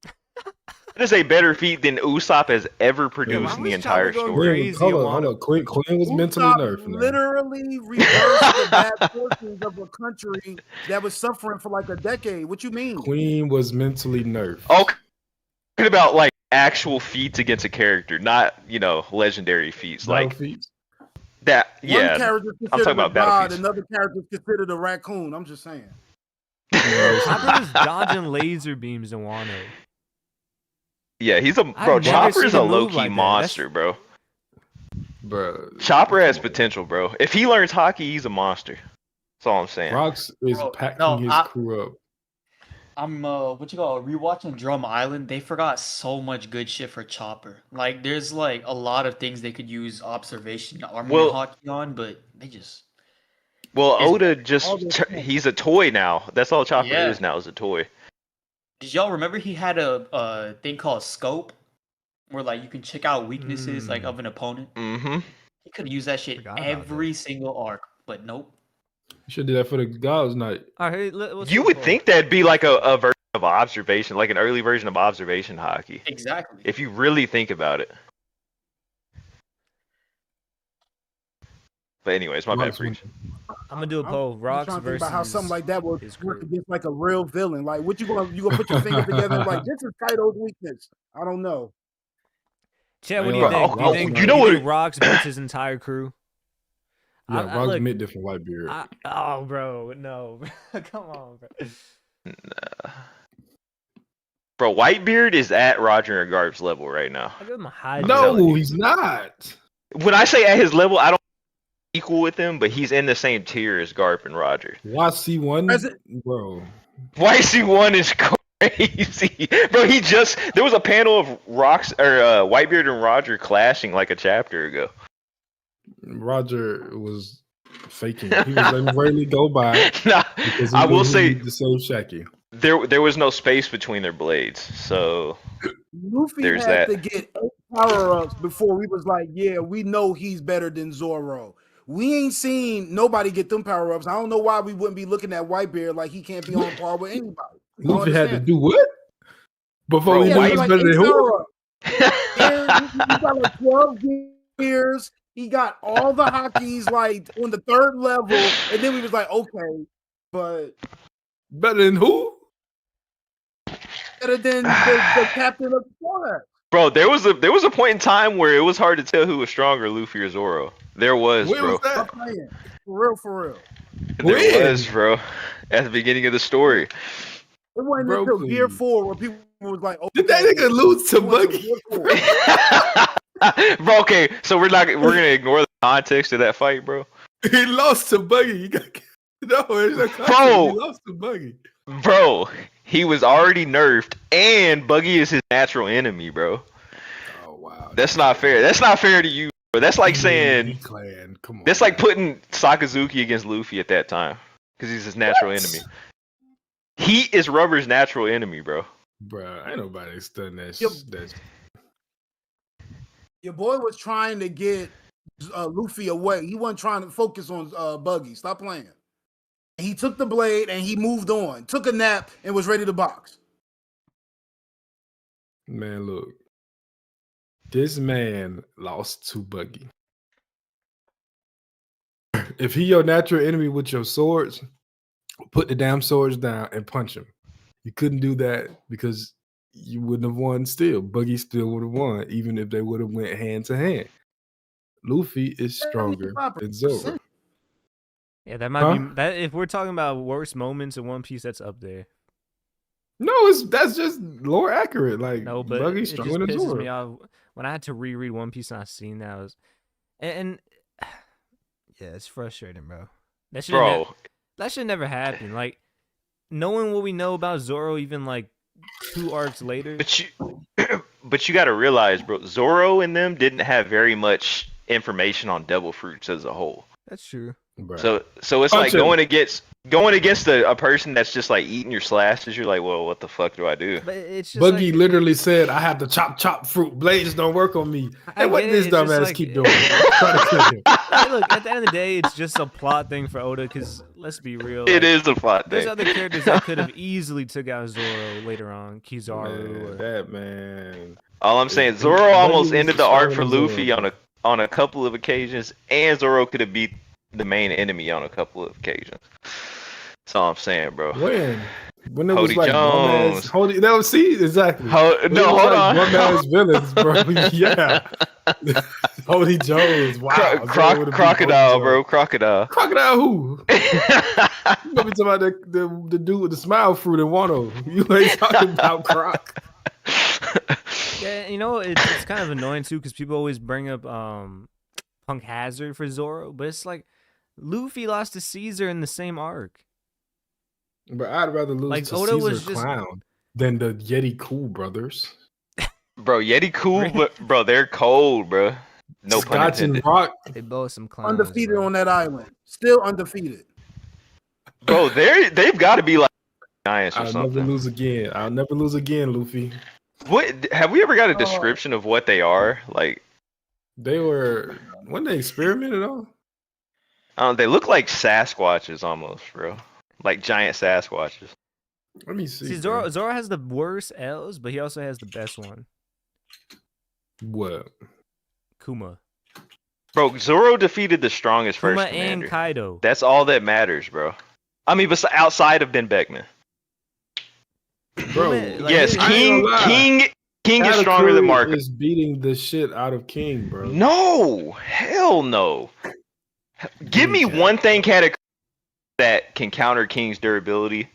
That is a better feat than Usopp has ever produced in the entire story. Hold on. Queen was mentally Usopp nerfed. literally reversed the bad fortunes of a country that was suffering for like a decade. What you mean? Queen was mentally nerfed. Oh, talking about like actual feats against a character, not legendary feats like feats. that. One Yeah, character I'm talking about a battle god, feats. another character is considered a raccoon. I'm just saying. Chopper was dodging laser beams in Wano. Yeah, he's a I've bro. never Chopper is seen a him low move key like that. monster, bro. Bro, Chopper has potential, bro. If he learns hockey, he's a monster. That's all I'm saying. Rox is packing his crew up. I'm rewatching Drum Island. They forgot so much good shit for Chopper. Like there's like a lot of things they could use observation armament hockey on, but they just. Well, Oda he's a toy now. That's all Chopper is now, is a toy. Did y'all remember he had a thing called scope, where like you can check out weaknesses like of an opponent? Mm-hmm. He could use that shit every single arc, but nope. You should do that for the God's Night. All right, you would think that'd be like a version of observation, like an early version of observation hockey. Exactly. If you really think about it. But anyways, my bad, Preach. I'm gonna do a poll. Rocks I'm trying to think versus about how something like that would work against like a real villain. Like, what you gonna put your finger together and like this is Kaido's weakness? I don't know. Chad, what do you think? Do you think Rocks beats his entire crew? Yeah, Rocks mid different Whitebeard. Oh, bro, no, come on, bro. Nah. Bro, Whitebeard is at Roger and Garp's level right now. I give him a high. No, he's not. When I say at his level, I don't equal with him, but he's in the same tier as Garp and Roger. YC1, bro. YC1 is crazy, bro. There was a panel of Rocks or Whitebeard and Roger clashing like a chapter ago. Roger was faking. He was letting Rayleigh go by. Nah, I will say to save Shaggy. There was no space between their blades, so Luffy there's had that. to get 8 power-ups before we was like, yeah, we know he's better than Zoro. We ain't seen nobody get them power-ups. I don't know why we wouldn't be looking at Whitebeard like he can't be on par with anybody. Luffy had to do what? Before he knew he was better than who? Yeah, he got like 12 years. He got all the hockeys like on the 3rd level, and then we was like, okay, but better than who? Better than the captain of the squad. Bro, there was a point in time where it was hard to tell who was stronger, Luffy or Zoro. There was, Where bro. was that? For real. There was, bro. At the beginning of the story. It wasn't until Gear 4 where people was like, okay, did that nigga lose to Buggy? Bro, okay, so we're gonna ignore the context of that fight, bro. He lost to Buggy. No, it's a context. Bro, he lost to Buggy. Bro, he was already nerfed, and Buggy is his natural enemy, bro. Oh wow, that's not fair. That's not fair to you, bro. That's like saying, come on. That's like putting Sakazuki against Luffy at that time, because he's his natural enemy. He is Rubber's natural enemy, bro. Bro, ain't nobody studying that. Your boy was trying to get Luffy away. He wasn't trying to focus on Buggy. Stop playing. He took the blade and he moved on. Took a nap and was ready to box. Man, look. This man lost to Buggy. If he your natural enemy with your swords, put the damn swords down and punch him. You couldn't do that because you wouldn't have won still. Buggy still would have won, even if they would have went hand to hand. Luffy is stronger than Zoro. Yeah, that might be that. If we're talking about worst moments in One Piece, that's up there. No, that's just lore accurate. Like, no, but Buggy's it just stronger than pisses Zoro. me off when I had to reread One Piece and I seen that. And yeah, it's frustrating, bro. That should never happen. Like, knowing what we know about Zoro, even like 2 arcs later. But you got to realize, bro, Zoro and them didn't have very much information on devil fruits as a whole. That's true. Bro. So it's like going against a person that's just like eating your slashes. You're like, well, what the fuck do I do? But it's just Buggy literally said, "I have to chop fruit. Blades don't work on me." And what this dumbass keep doing? Hey, look, at the end of the day, it's just a plot thing for Oda. Because let's be real, It is a plot there's thing. other characters that could have easily took out Zoro later on, Kizaru. Man, Or... that man. All I'm saying, Zoro Buddy almost was ended the arc for destroying Luffy Zoro, on a couple of occasions, and Zoro could have beat the main enemy on a couple of occasions. That's all I'm saying, bro. When it was Hody like Jones. no, see, exactly. Hold on. Bum ass villains, bro. Yeah. Hody Jones. Wow. Crocodile, bro. Crocodile. Crocodile who? You gonna be talking about the dude with the smile fruit in Wano. You ain't talking about Croc. Yeah, you know, it's kind of annoying too because people always bring up Punk Hazard for Zoro, but it's like Luffy lost to Caesar in the same arc. But I'd rather lose Like, to Oda Caesar was just- Clown than the Yeti Cool brothers. Bro, Yeti cool, but bro, they're cold, bro. No pun Scotch intended. and Rock. They both some clowns. Undefeated bro. on that island. Still undefeated. Bro, they've got to be like giants or I'll something. never lose again. I'll never lose again, Luffy. What have we ever got a description of what they are? Like, They were when they experimented on. they look like Sasquatches almost, bro. Like giant Sasquatches. Let me see. See, Zoro has the worst L's, but he also has the best one. What? Kuma. Bro, Zoro defeated the strongest Kuma first and commander. Kaido. That's all that matters, bro. I mean, outside of Ben Beckman. Bro, Like, Yes, I ain't gonna lie. King is stronger than Katakuri Marco. is beating the shit out of King, bro. No, hell no. Give me Cat. one thing Katakuri that can counter King's durability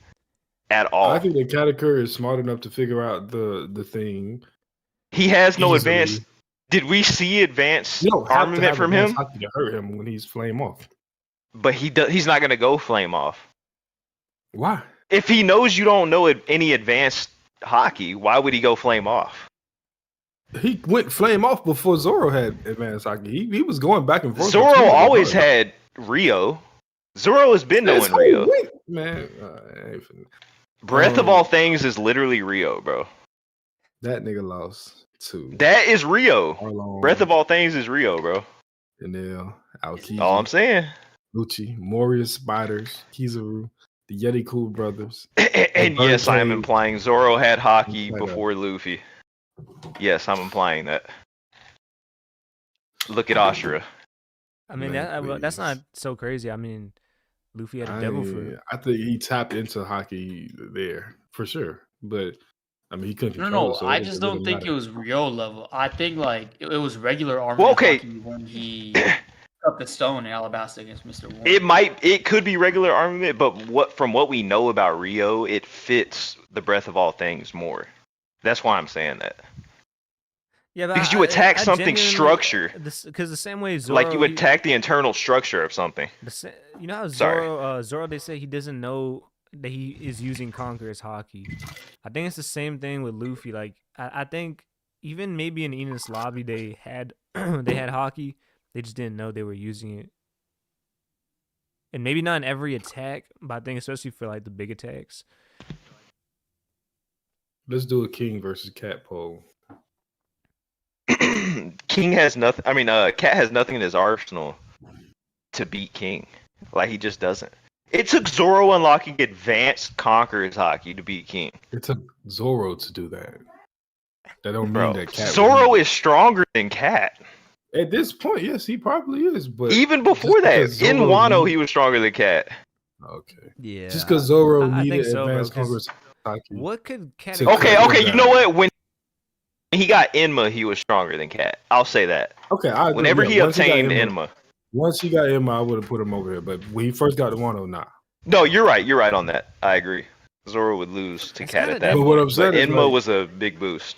at all. I think that Katakuri is smart enough to figure out the thing. He has no easily. advanced. Did we see advanced You don't have to armament have from advanced him? hockey to hurt him when he's flame off. But he's not gonna go flame off. Why? If he knows you don't know any advanced hockey, why would he go flame off? He went flame off before Zoro had advanced hockey. He was going back and forth. Zoro between always them. had Rio. Zoro has been That's knowing Rio. Man, Breath of all things is literally Rio, bro. that nigga lost too. That is Rio. Arlong, Breath of all things is Rio, bro. Enel, Aokiji, All I'm saying. Lucci, Moria Spiders, Kizaru, the Yeti Cool brothers. And yes, I am Birthday- implying Zoro had hockey Like that. before Luffy. Yes, I'm implying that. Look at Ashura. I mean, Man, that's please. not so crazy. I mean, Luffy had a devil fruit. I think he tapped into hockey there for sure, but I mean he couldn't No, control no, it, so I it just doesn't don't think matter. it was Rio level. I think like it was regular armor Well, okay. when he cut the stone in Alabasta against Mr. Warren. It could be regular armament, but from what we know about Rio, it fits the breath of all things more. That's why I'm saying that. Yeah, but Because you attack something genuinely- structure. Because the same way Zoro, Like you attack the internal structure of something. you know how Sorry. Zoro, they say he doesn't know that he is using Conqueror's hockey. I think it's the same thing with Luffy. Like I think even maybe in Enos Lobby they had they had hockey. They just didn't know they were using it. And maybe not in every attack, but I think especially for like the big attacks. Let's do a King versus Cat poll. King has nothing. I mean, Cat has nothing in his arsenal to beat King. Like he just doesn't. It took Zoro unlocking advanced Conqueror's hockey to beat King. It took Zoro to do that. That don't Bro, mean that Cat. Zoro is stronger than Cat. At this point, yes, he probably is. But Even before that, because in Zoro Wano, need- he was stronger than Cat. Okay. Yeah. Just because Zoro I think needed so, bro, advanced 'cause Conqueror's hockey. What could Cat? To Okay, cut okay, him you know down. what? When he got Enma, he was stronger than Cat. I'll say that. Okay, I agree. Whenever Yeah, he once got obtained Emma- Enma. Once he got Emma, I would have put him over here. But when he first got the Wano, nah. No, you're right. You're right on that. I agree. Zoro would lose to It's Cat kinda at that But point. what I'm saying is, Enma like- was a big boost.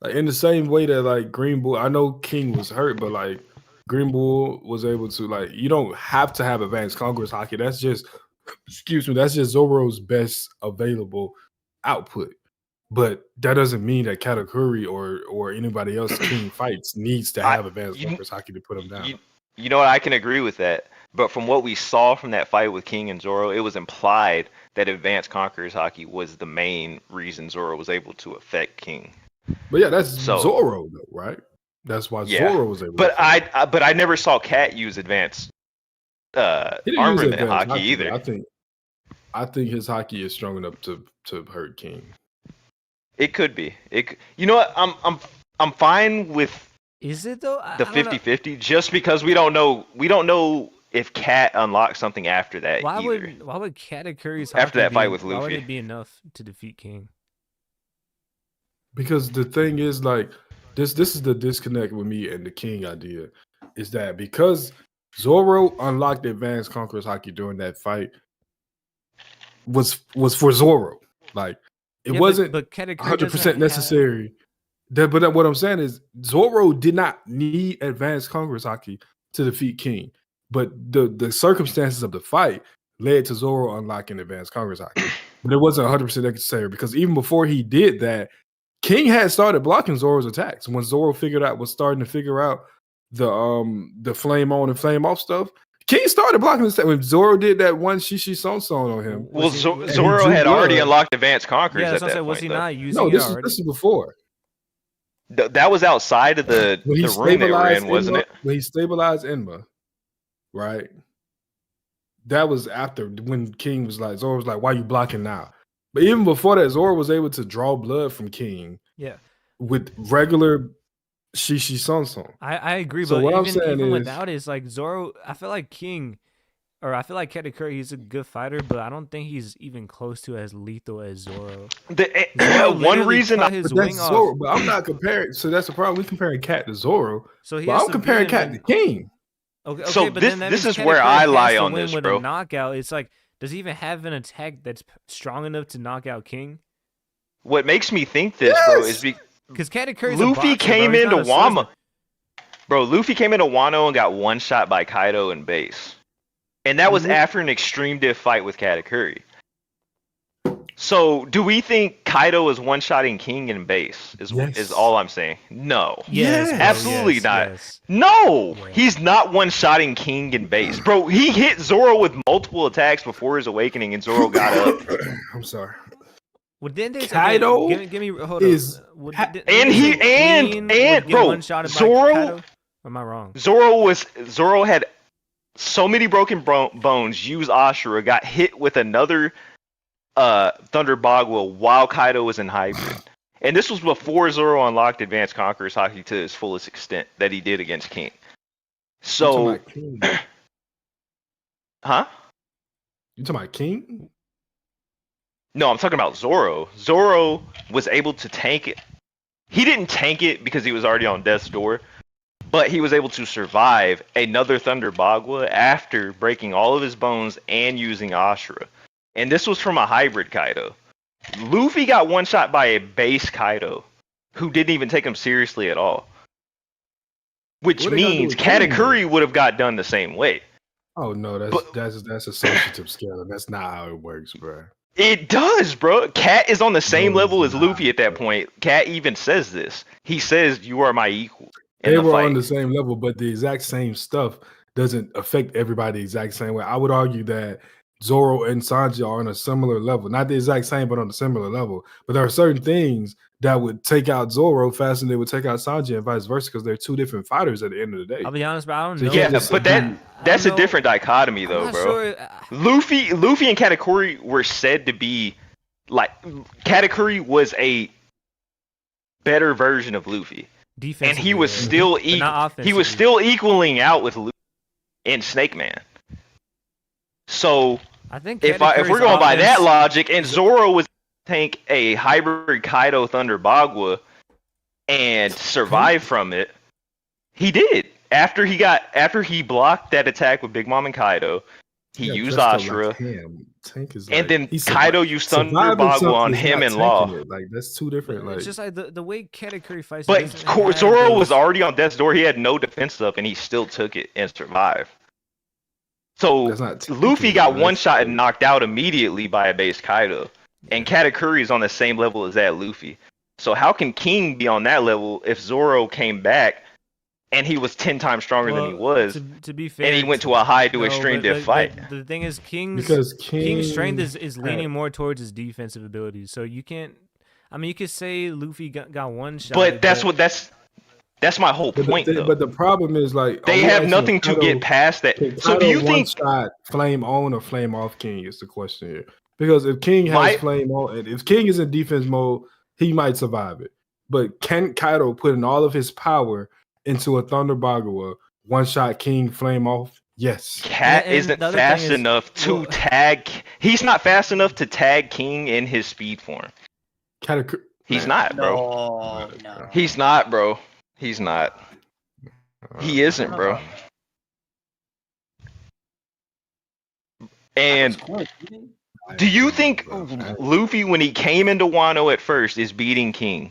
Like, in the same way that like Green Bull, I know King was hurt, but like Green Bull was able to like you don't have to have advanced Conqueror's hockey. That's just that's just Zoro's best available output. But that doesn't mean that Katakuri or anybody else King fights needs to have advanced Conqueror's hockey to put him down. You know what? I can agree with that. But from what we saw from that fight with King and Zoro, it was implied that advanced Conqueror's hockey was the main reason Zoro was able to affect King. But yeah, that's So- Zoro though, right? That's why Yeah. Zoro was able. But to I never saw Cat use advanced armament in Haki either. I think his Haki is strong enough to hurt King. It could be. You know what? I'm fine with. Is it though? The 50-50, just because we don't know if Cat unlocks something after that either. Why would Katakuri's after that fight with Luffy? Why would Luffy? it be enough to defeat King? Because the thing is, like, this is the disconnect with me and the King idea, is that because Zoro unlocked the advanced Conqueror's Haki during that fight was for Zoro. Like, it wasn't 100% necessary. But what I'm saying is Zoro did not need advanced Conqueror's Haki to defeat King. But the circumstances of the fight led to Zoro unlocking advanced Conqueror's Haki. But it wasn't 100% necessary, because even before he did that, King had started blocking Zoro's attacks. When Zoro was starting to figure out the flame on and flame off stuff, King started blocking his attack. When Zoro did that one Shishi Son on him. Well, Zoro had already unlocked advanced conquerors at that point. Was he not using no, it already? This is before. That was outside of the room they were in, wasn't it? When he stabilized Enma, right? That was after, when King was like, Zoro was like, why are you blocking now? But even before that, Zoro was able to draw blood from King. Yeah. With regular Shishi Son. I agree, So but what even without it, it's like Zoro, I feel like King, or I feel like Katakuri, he's a good fighter, but I don't think he's even close to as lethal as Zoro. One reason but I'm not comparing. So that's the problem. We comparing Cat to Zoro. So I'm comparing Cat to King. Okay, so but this is where I lie on this, bro. A knockout. It's like, does he even have an attack that's strong enough to knock out King? What makes me think this, bro, is because Katakuri's Luffy came into Wano. Bro, Luffy came into Wano and got one shot by Kaido in base. And that was after an extreme diff fight with Katakuri. So, do we think Kaido is one-shotting King in base? Is all I'm saying. No. Yes, absolutely not. Yes. No! Yeah. He's not one-shotting King in base. Bro, he hit Zoro with multiple attacks before his awakening, and Zoro got up. I'm sorry. Well, didn't Kaido give me hold is bro, Zoro. Or am I wrong? Zoro had so many broken bones. Used Ashura, got hit with another Thunder Bagua while Kaido was in hybrid, and this was before Zoro unlocked Advanced Conqueror's Haki to its fullest extent that he did against King. So, huh? You talking about King? No, I'm talking about Zoro. Zoro was able to tank it. He didn't tank it because he was already on death's door, but he was able to survive another Thunder Bagua after breaking all of his bones and using Ashura. And this was from a hybrid Kaido. Luffy got one shot by a base Kaido, who didn't even take him seriously at all. Which means Katakuri would have got done the same way. Oh no, that's associative scaling. That's not how it works, bro. It does, bro. Cat is on the same level as Luffy at that point. Cat even says this. He says, "You are my equal." They were on the same level, but the exact same stuff doesn't affect everybody the exact same way. I would argue that Zoro and Sanji are on a similar level. Not the exact same, but on a similar level. But there are certain things that would take out Zoro faster than they would take out Sanji and vice versa, because they're two different fighters at the end of the day. I'll be honest, but I don't know. Yeah, but that's a different dichotomy, though, bro. Sure. Luffy and Katakuri were said to be, like, Katakuri was a better version of Luffy. And he was still equaling out with Luffy and Snake Man. So I think if we're going by that logic, and Zoro was tank a hybrid Kaido Thunder Bagua and survive from it, he did. After he blocked that attack with Big Mom and Kaido, he used Ashura, and then Kaido used Thunder Bagua on him and Law. Like, that's two different. Like, it's just like the way Katakuri fights. But Zoro was already on death's door. He had no defense up, and he still took it and survived. So Luffy got one shot and knocked out immediately by a base Kaido, and Katakuri is on the same level as that Luffy. So how can King be on that level if Zoro came back and he was 10 times stronger than he was? To be fair, and he went to a high to extreme diff fight. The thing is, King's strength is leaning more towards his defensive abilities. So you can't. I mean, you could say Luffy got one shot, but that's That's my whole point, though. But the problem is, like, they have nothing to get past that. So do you think shot flame on or flame off King is the question here? Because if King has flame on, if King is in defense mode, he might survive it. But can Kaido put in all of his power into a Thunder Bagua, one shot King flame off? Yes. Cat isn't fast enough to tag. He's not fast enough to tag King in his speed form. He's not, bro. No. He's not, bro. He's not. He isn't, bro. And do you think Luffy, when he came into Wano at first, is beating King?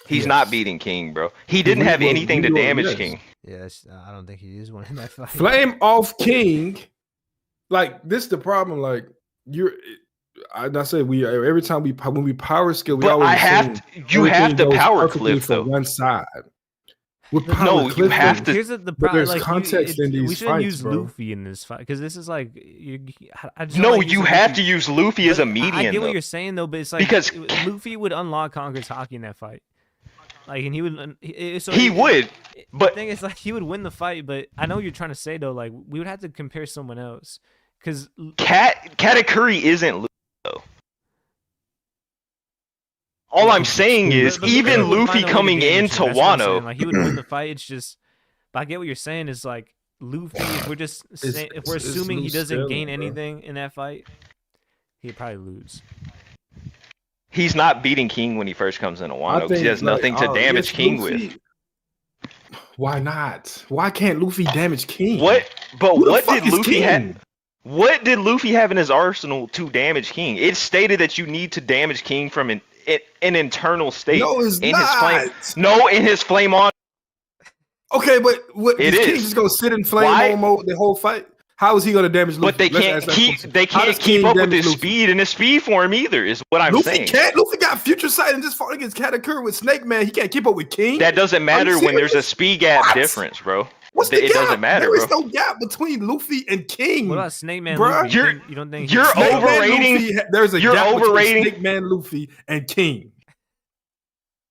He's not beating King, bro. He didn't have anything to damage King. Yes, I don't think he is winning that fight. Flame off King, like this is the problem. Like I say every time when we power skill, we always you have to power clip though. One side. No, you have to. Here's the problem. There's like, context in these we shouldn't fights, use bro. Luffy in this fight because this is like you have to use Luffy as a median. I get what you're saying though, but it's like because Luffy would unlock Conqueror's Haki in that fight. Like, and he would. He would, but the thing is, like, he would win the fight. But I know what you're trying to say though. Like, we would have to compare someone else because Katakuri isn't Luffy though. All I'm saying is, even Luffy coming into Wano, like, he would win the fight. It's just, but I get what you're saying. Is like Luffy. If we're assuming he doesn't gain anything in that fight, he'd probably lose. He's not beating King when he first comes into Wano because he has nothing to damage King with. Why not? Why can't Luffy damage King? What did Luffy have? What did Luffy have in his arsenal to damage King? It stated that you need to damage King from an internal state. No, it's not. In his flame on. Okay, but what is King just gonna sit in flame on mode the whole fight? How is he gonna damage Luffy? But they can't keep up with his speed and his speed form either, is what I'm saying. Luffy got future sight and just fought against Katakuri with Snake Man. He can't keep up with King. That doesn't matter when there's a speed gap difference, bro. What's the gap? Doesn't matter, There is no gap between Luffy and King. What about Snake Man? Bro? Luffy? You don't think you're overrating? There's a gap between Snake Man, Luffy, and King.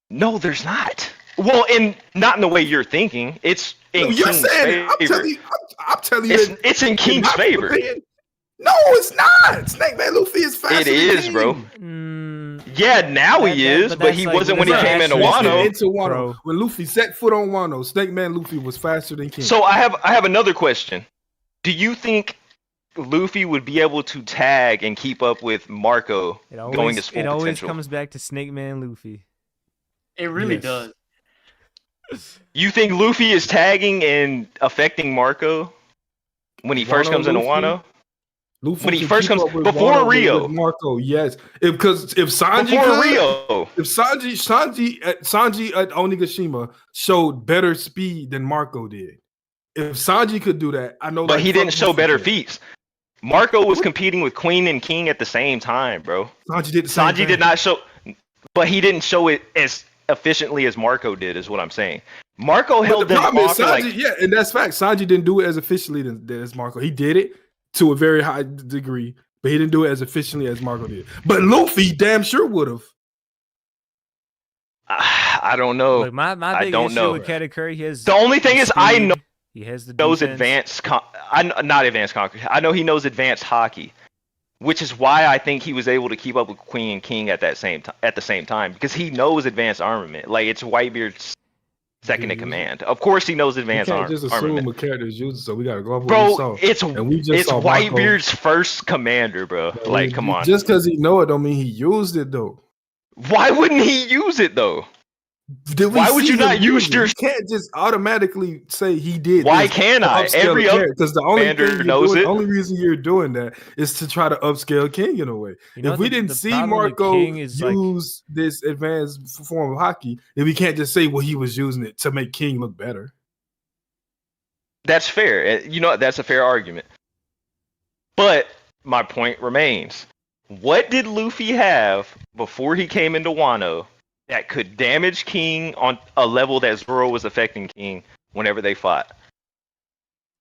No, there's not. Well, not in the way you're thinking. It's in King's favor. I'm telling you, it's in King's favor. No, it's not. Snake Man Luffy is faster. It is, bro. Yeah, now he is, but he wasn't when he came into Wano. When Luffy set foot on Wano, Snake Man Luffy was faster than King. So I have another question. Do you think Luffy would be able to tag and keep up with Marco going to full potential? It always comes back to Snake Man Luffy. It really does. You think Luffy is tagging and affecting Marco when he first comes into Wano? Luffy when he first comes before Rio, Marco, yes. If Sanji before Rio, if Sanji at Onigashima showed better speed than Marco did. If Sanji could do that, I know. But he didn't show better feats. Marco was competing with Queen and King at the same time, bro. Sanji did not show, but he didn't show it as efficiently as Marco did, is what I'm saying. Marco held them off. And that's fact. Sanji didn't do it as efficiently as Marco. He did it to a very high degree, but he didn't do it as efficiently as Marco did. But Luffy damn sure would have. I don't know. Look, my big issue with Katakuri, he has the only thing is I know he has the knows advanced. Not advanced conquer. I know he knows advanced hockey, which is why I think he was able to keep up with Queen and King at the same time because he knows advanced armament. Like it's Whitebeard's second in command. Of course, he knows advanced armament. Just assume a character is used, so we gotta go up with bro. It's Whitebeard's first commander, bro. Like, come on. Just because he know it don't mean he used it though. Why wouldn't he use it though? Why would you not use your? You can't just automatically say he did. Why can't I? Every other because the only thing knows it. The only reason you're doing that is to try to upscale King in a way. If we didn't see Marco use this advanced form of hockey, then we can't just say, well, he was using it to make King look better. That's fair. You know, that's a fair argument. But my point remains. What did Luffy have before he came into Wano that could damage King on a level that Zoro was affecting King whenever they fought?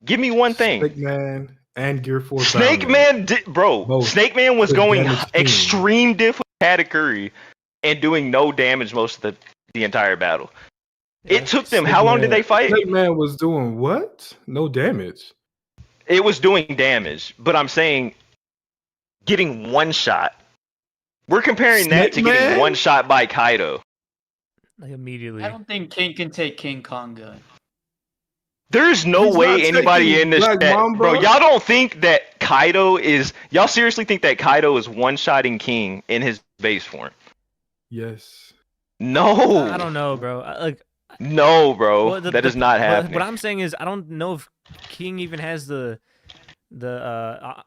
Give me one thing. Snake Man and Gear 4. Snake Man, Snake Man was going extreme diff with Katakuri and doing no damage most of the the entire battle. It took them. How long did they fight? That man was doing what? No damage. It was doing damage, but I'm saying getting one shot. We're comparing that to getting one shot by Kaido. Like immediately. I don't think King can take King Kong gun. There's no way anybody in this chat, bro. Y'all don't think that Kaido is? Y'all seriously think that Kaido is one-shotting King in his base form? Yes. No. I don't know, bro. No, bro. That is not happening. What I'm saying is, I don't know if King even has the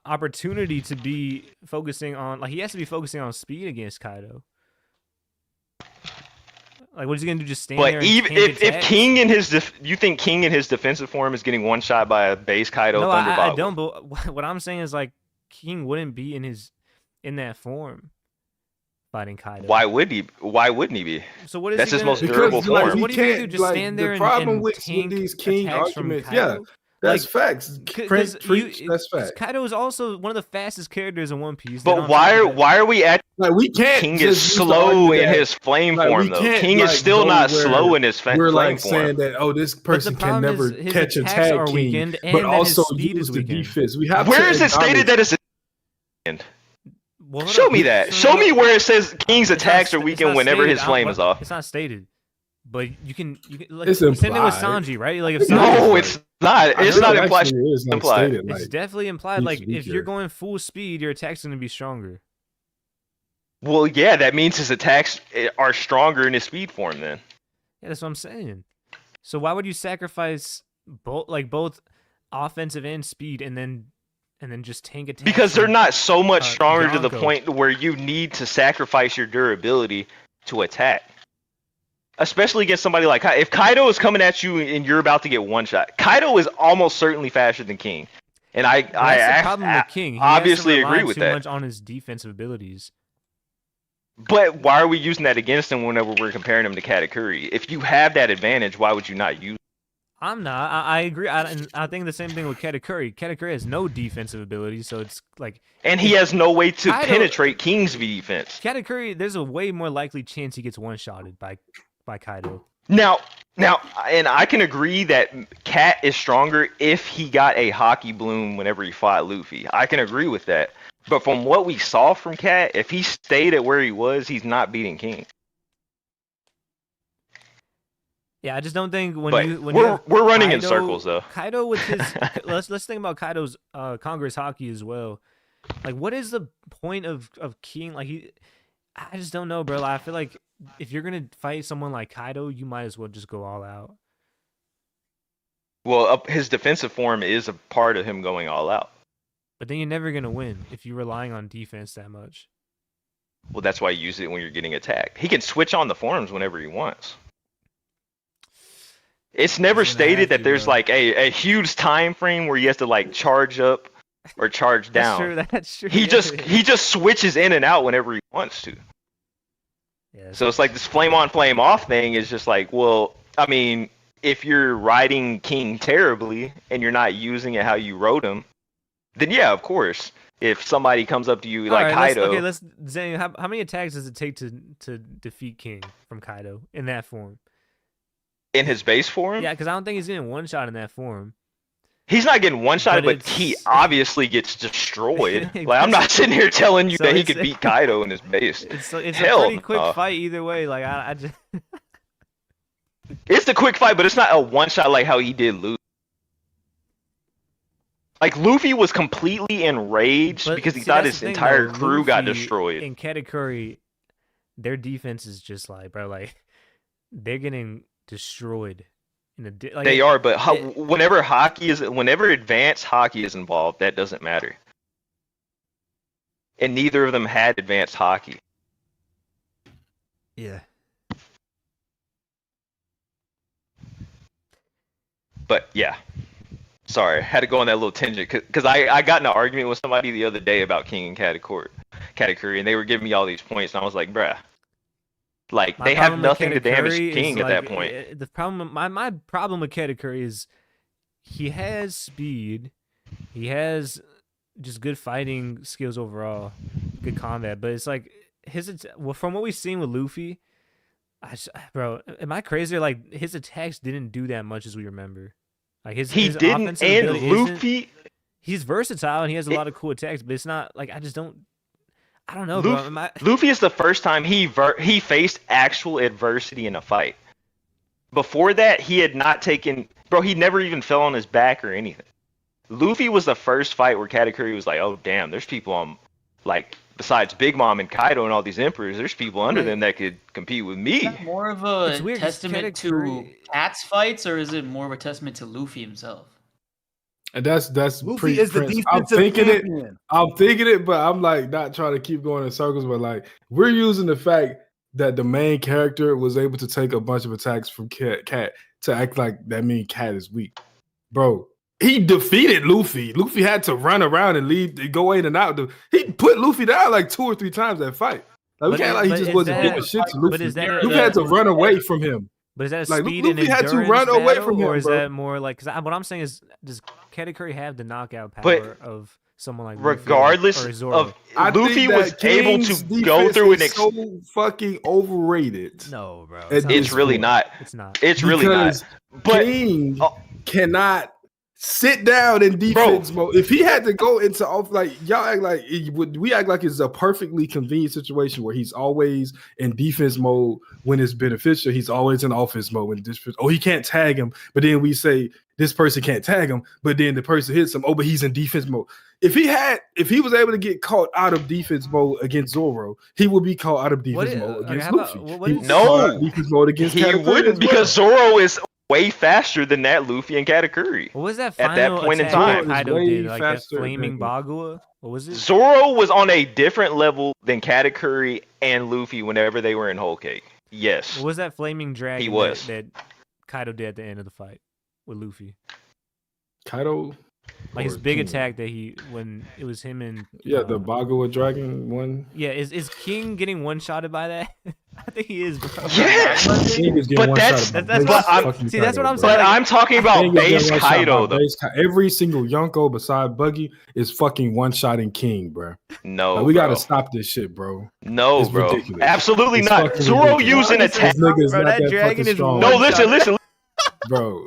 opportunity to be focusing on, like, he has to be focusing on speed against Kaido. Like, what is he gonna do? Just stand there? But even if King in his you think King in his defensive form is getting one shot by a base Kaido? No, I don't. But what I'm saying is, like, King wouldn't be in that form fighting Kaido. Why would he? Why wouldn't he be? So what is that's his most durable form? What are you gonna do? Just stand there and problem with tank these King arguments? Yeah. That's facts. That's facts. Kaido is also one of the fastest characters in One Piece. But why are we at? Like, we can't. King is slow in his flame form, though. King is still not slow in his flame form. We're like saying that, this person can never catch a tag King, but also use the defense. We have. Where is it stated that it's weakened? Show me that. Show me where it says King's attacks are weakened whenever his flame is off. It's not stated. But you can like, it's same thing with Sanji, right? Like, if Sanji, no, it's not. It's not implied. It's definitely implied. Like, if you're going full speed, your attack's gonna be stronger. Well, yeah, that means his attacks are stronger in his speed form. Then. Yeah, that's what I'm saying. So why would you sacrifice both offensive and speed, and then just tank attacks? Because they're not so much stronger to the point where you need to sacrifice your durability to attack. Especially against somebody like Kaido. If Kaido is coming at you and you're about to get one shot, Kaido is almost certainly faster than King. And that's the problem with King. He obviously agree with too that. Much on his defensive abilities. But why are we using that against him whenever we're comparing him to Katakuri? If you have that advantage, why would you not use it? I'm not. I agree. I think the same thing with Katakuri. Katakuri has no defensive ability, so it's like... And he has no way to penetrate King's defense. Katakuri, there's a way more likely chance he gets one-shotted by Kaido. Now, and I can agree that Cat is stronger if he got a Haki Bloom whenever he fought Luffy. I can agree with that. But from what we saw from Cat, if he stayed at where he was, he's not beating King. Yeah, I just don't think we're running Kaido, in circles though. Kaido with his let's think about Kaido's Congress Haki as well. Like, what is the point of King? Like, I just don't know, bro. I feel like if you're gonna fight someone like Kaido, you might as well just go all out. Well, his defensive form is a part of him going all out. But then you're never gonna win if you're relying on defense that much. Well, that's why you use it when you're getting attacked. He can switch on the forms whenever he wants. It's never stated that there's like a huge time frame where he has to like charge up or charge down. That's true. He just switches in and out whenever he wants to. Yeah, so it's like this flame on, flame off thing is just like, well, I mean, if you're riding King terribly and you're not using it how you rode him, then yeah, of course. If somebody comes up to you like Kaido, Zane, how many attacks does it take to defeat King from Kaido in that form? In his base form? Yeah, because I don't think he's getting one shot in that form. He's not getting one shot, but he obviously gets destroyed. Like, I'm not sitting here telling you that he could beat Kaido in his base. It's a pretty quick fight either way. Like, I just... It's a quick fight, but it's not a one shot like how he did Luffy. Like, Luffy was completely enraged because he thought his entire crew got destroyed. In Katakuri, their defense is just like, bro, like, they're getting destroyed. Like, they are, but whenever advanced Haki is involved, that doesn't matter. And neither of them had advanced Haki. Yeah. But yeah, sorry, I had to go on that little tangent because I got in an argument with somebody the other day about King and Katakuri, and they were giving me all these points, and I was like, bruh. Like, they have nothing to damage King at that point. The problem, my problem with Katakuri is he has speed, he has just good fighting skills overall, good combat. But it's like from what we've seen with Luffy, Bro, am I crazy? Or like his attacks didn't do that much as we remember. Like his didn't, offensive and ability Luffy. He's versatile and he has a lot of cool attacks, but it's not like I don't know, bro. Luffy is the first time he faced actual adversity in a fight. Before that, he had not taken. Bro, he never even fell on his back or anything. Luffy was the first fight where Katakuri was like, "Oh damn, there's people on, like besides Big Mom and Kaido and all these emperors, there's people under them that could compete with me." Is that more of a testament to Cat's fights, or is it more of a testament to Luffy himself? And that's Luffy is the defensive I'm thinking champion. I'm thinking it, but I'm like not trying to keep going in circles. But like we're using the fact that the main character was able to take a bunch of attacks from Cat to act like that means Cat is weak, bro. He defeated Luffy. Luffy had to run around and go in and out. He put Luffy down like 2 or 3 times that fight. Like we can't like he just wasn't giving shit to Luffy. Luffy had to run away from him. But is that a like speed Luffy and had to run away from him, or is bro. that more like? Because what I'm saying is, does Katakuri have the knockout power of someone like regardless Luffy or Zoro? of Luffy was able to go through an so fucking overrated. No, bro, it's really not. It's not. It's really not. But King cannot sit down in defense mode. If he had to go into like y'all act like we act like it's a perfectly convenient situation where he's always in defense mode when it's beneficial. He's always in offense mode when this. Oh, he can't tag him, but then we say this person can't tag him, but then the person hits him. Oh, but he's in defense mode. If he was able to get caught out of defense mode against Zoro, he would be caught out of defense mode against Luffy. No, defense mode against he wouldn't because Zoro is way faster than that Luffy and Katakuri. What was that at that point in time? Kaido did like that flaming Bagua. What was it? Zoro was on a different level than Katakuri and Luffy whenever they were in Whole Cake. Yes. What was that flaming dragon he was. that Kaido did at the end of the fight with Luffy? Kaido? Like his big attack that when it was him and the Bagua dragon one. Yeah, is King getting one-shotted by that? I think he is, bro. Yes, but that's what I'm saying. But I'm talking about base Kaido though. Every single Yonko beside Buggy is fucking one-shotting King, bro. No, like, we gotta stop this shit, bro. No, it's bro, ridiculous. absolutely it's not. Zoro using attack. Bro, that dragon is no. Listen, bro.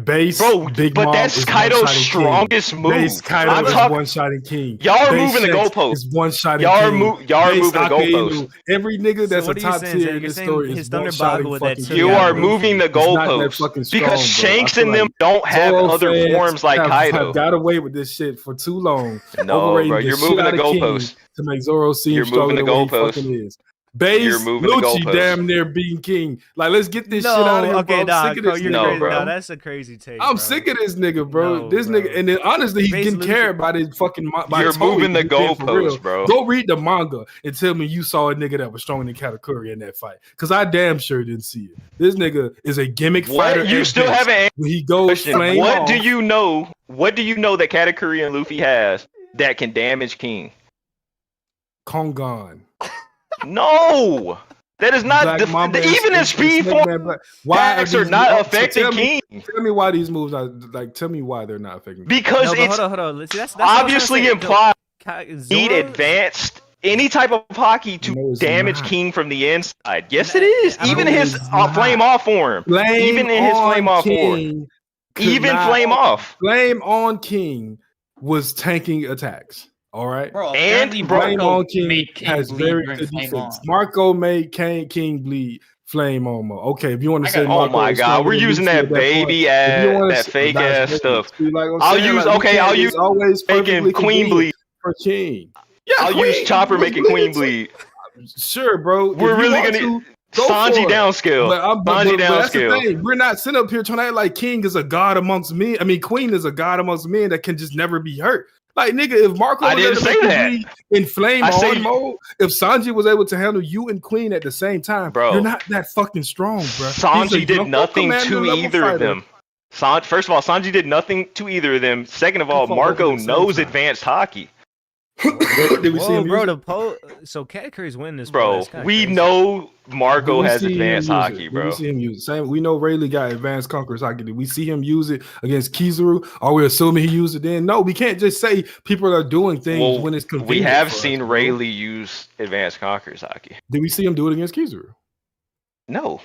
Base, Big but Mom that's Kaido's strongest move. Base Kaido is one-shotting King. Y'all are moving the goalpost. Is one-shotting Y'all are King. Moving the goalpost. Every nigga that's a top tier in this story is one-shotting fucking King. You are moving the goalpost because Shanks and them don't have other forms like Kaido. I've got away with this shit for too long. No, bro, you're moving the goalpost to make Zoro seem stronger than what he fucking is. Base Lucci damn near being King. Like, let's get this shit out of here, bro. I'm sick of this nigga, bro. No, that's a crazy take. I'm sick of this nigga, bro. This nigga, and then honestly, he's getting carried by this fucking. You're moving the goalpost, bro. Go read the manga and tell me you saw a nigga that was stronger than Katakuri in that fight, because I damn sure didn't see it. This nigga is a gimmick fighter. You still haven't. He goes flame. What do you know? What do you know that Katakuri and Luffy has that can damage King? Kongan. No. That is not even in Speed 4 attacks are not affecting King. Tell me why these moves are like. Tell me why they're not affecting. Because it's hold on. See, that's obviously implied. Need advanced any type of hockey to damage King from the inside. Yes, it is. Even his flame off form. Even in his flame off form. Even flame off. Flame on King was tanking attacks. All right, bro, and Flame on King has very good defense. Marco made King bleed Flame on mode. Okay, if you want to say, oh my god, we're using that baby ass, that fake ass stuff. I'll use always making Queen bleed for King. Yeah, I'll use Chopper making Queen bleed. Sure, bro. We're really gonna Sanji downscale. Sanji downscale. We're not sitting up here trying to act like King is a god amongst men. I mean, Queen is a god amongst men that can just never be hurt. Like, nigga, if Marco was able to in flame on mode, if Sanji was able to handle you and Queen at the same time, bro, you're not that fucking strong, bro. Sanji did nothing to either of them. First of all, Sanji did nothing to either of them. Second of all, Marco knows advanced hockey. Did we see him so Katakuri's winning this. Bro, we know Marco has advanced hockey, bro. We see him use it. Same. We know Rayleigh got advanced conquerors hockey. Did we see him use it against Kizaru? Are we assuming he used it then? No, we can't just say people are doing things when it's convenient. We have seen Rayleigh use advanced conquerors hockey. Did we see him do it against Kizaru? No.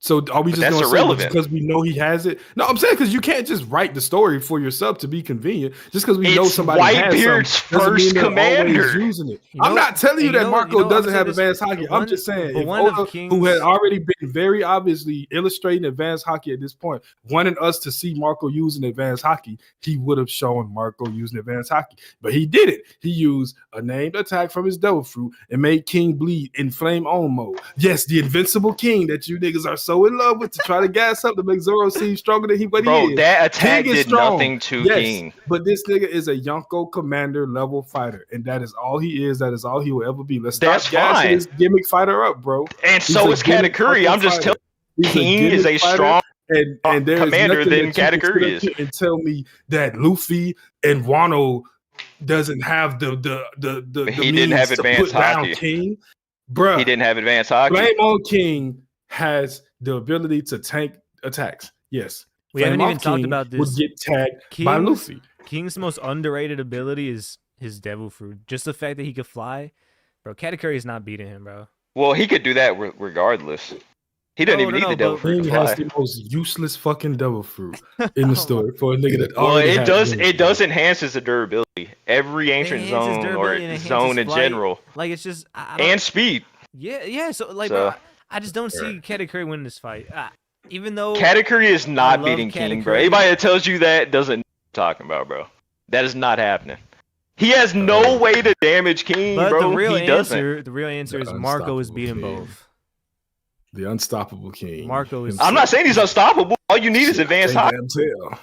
So are we But just that's going to say irrelevant. because we know he has it? No, I'm saying because you can't just write the story for yourself to be convenient. Just because we know It's somebody has Whitebeard's some doesn't mean first they're commander. always using it. You know- I'm not telling you and that Marco I'm doesn't gonna have say this, advanced hockey. I'm one- just saying but if one of Oda, who King's- had already been very obviously illustrating advanced hockey at this point, wanted us to see Marco using advanced hockey, he would have shown Marco using advanced hockey. But he did it. He used a named attack from his devil fruit and made King bleed in flame on mode. Yes, the invincible King that you niggas are so in love with to try to gas up to make Zoro seem stronger than he is. That attack King is did strong. nothing to Yes, King. but this nigga is a Yonko commander level fighter, and that is all he is. That is all he will ever be. Let's That's stop gassing fine. this gimmick fighter up, bro. And He's so a is gimmick Katakuri. I'm fucking just telling fighter. He's King is gimmick a fighter, strong and there's commander nothing than that you can Katakuri sit up is. here and tell me that Luffy and Wano doesn't have the He didn't have means to advanced put down hockey. King, bruh. He didn't have advanced hockey. Flame on King has the ability to tank attacks. Yes. We haven't Flame even off talked King about this. would get tagged by Luffy. King's most underrated ability is his devil fruit. Just the fact that he could fly, bro. Katakuri is not beating him, bro. Well, he could do that regardless. He doesn't No, even no, need no, the devil but- fruit King to has fly. the most useless fucking devil fruit in the story for a nigga that Well, already it had does. devil It fruit. does enhance his durability. Every ancient enhances zone or durability and zone enhances in flight. general, Like it's just I don't- and speed. yeah. So like, So- bro, I just don't see Katakuri winning this fight. Even though Katakuri is I not love beating King, bro. Katakuri. Anybody that tells you that doesn't know what I'm talking about, bro. That is not happening. He has no way to damage King, but bro. the real He doesn't. answer, is Marco is unstoppable beating King. both. The unstoppable King. Marco is- I'm not saying he's unstoppable. All you need is advanced hockey. Can't tell.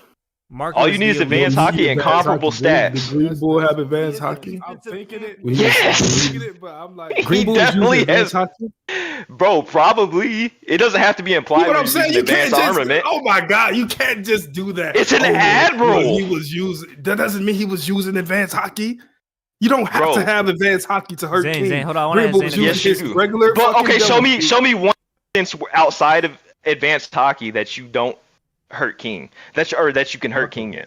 Marco All you need is the advanced elite- hockey and comparable stats. Does Green Bull have advanced hockey? I'm thinking it. Yes! But I'm like, He Green Bull definitely advanced has- hockey. Bro, probably. It doesn't have to be You implied know what when I'm you're saying? using You can't advanced just. armament. Oh my god, you can't just do that. It's an well, admiral. He was using. That doesn't mean he was using advanced hockey. You don't have Bro. to have advanced hocky to hurt Zane, King. Zane, hold on, I wanna Green ask Bull Zane was a using question. his Yes, you do. regular. But fucking okay, devil fruit. show me one instance outside of advanced hockey that you don't hurt King. That you can hurt King in.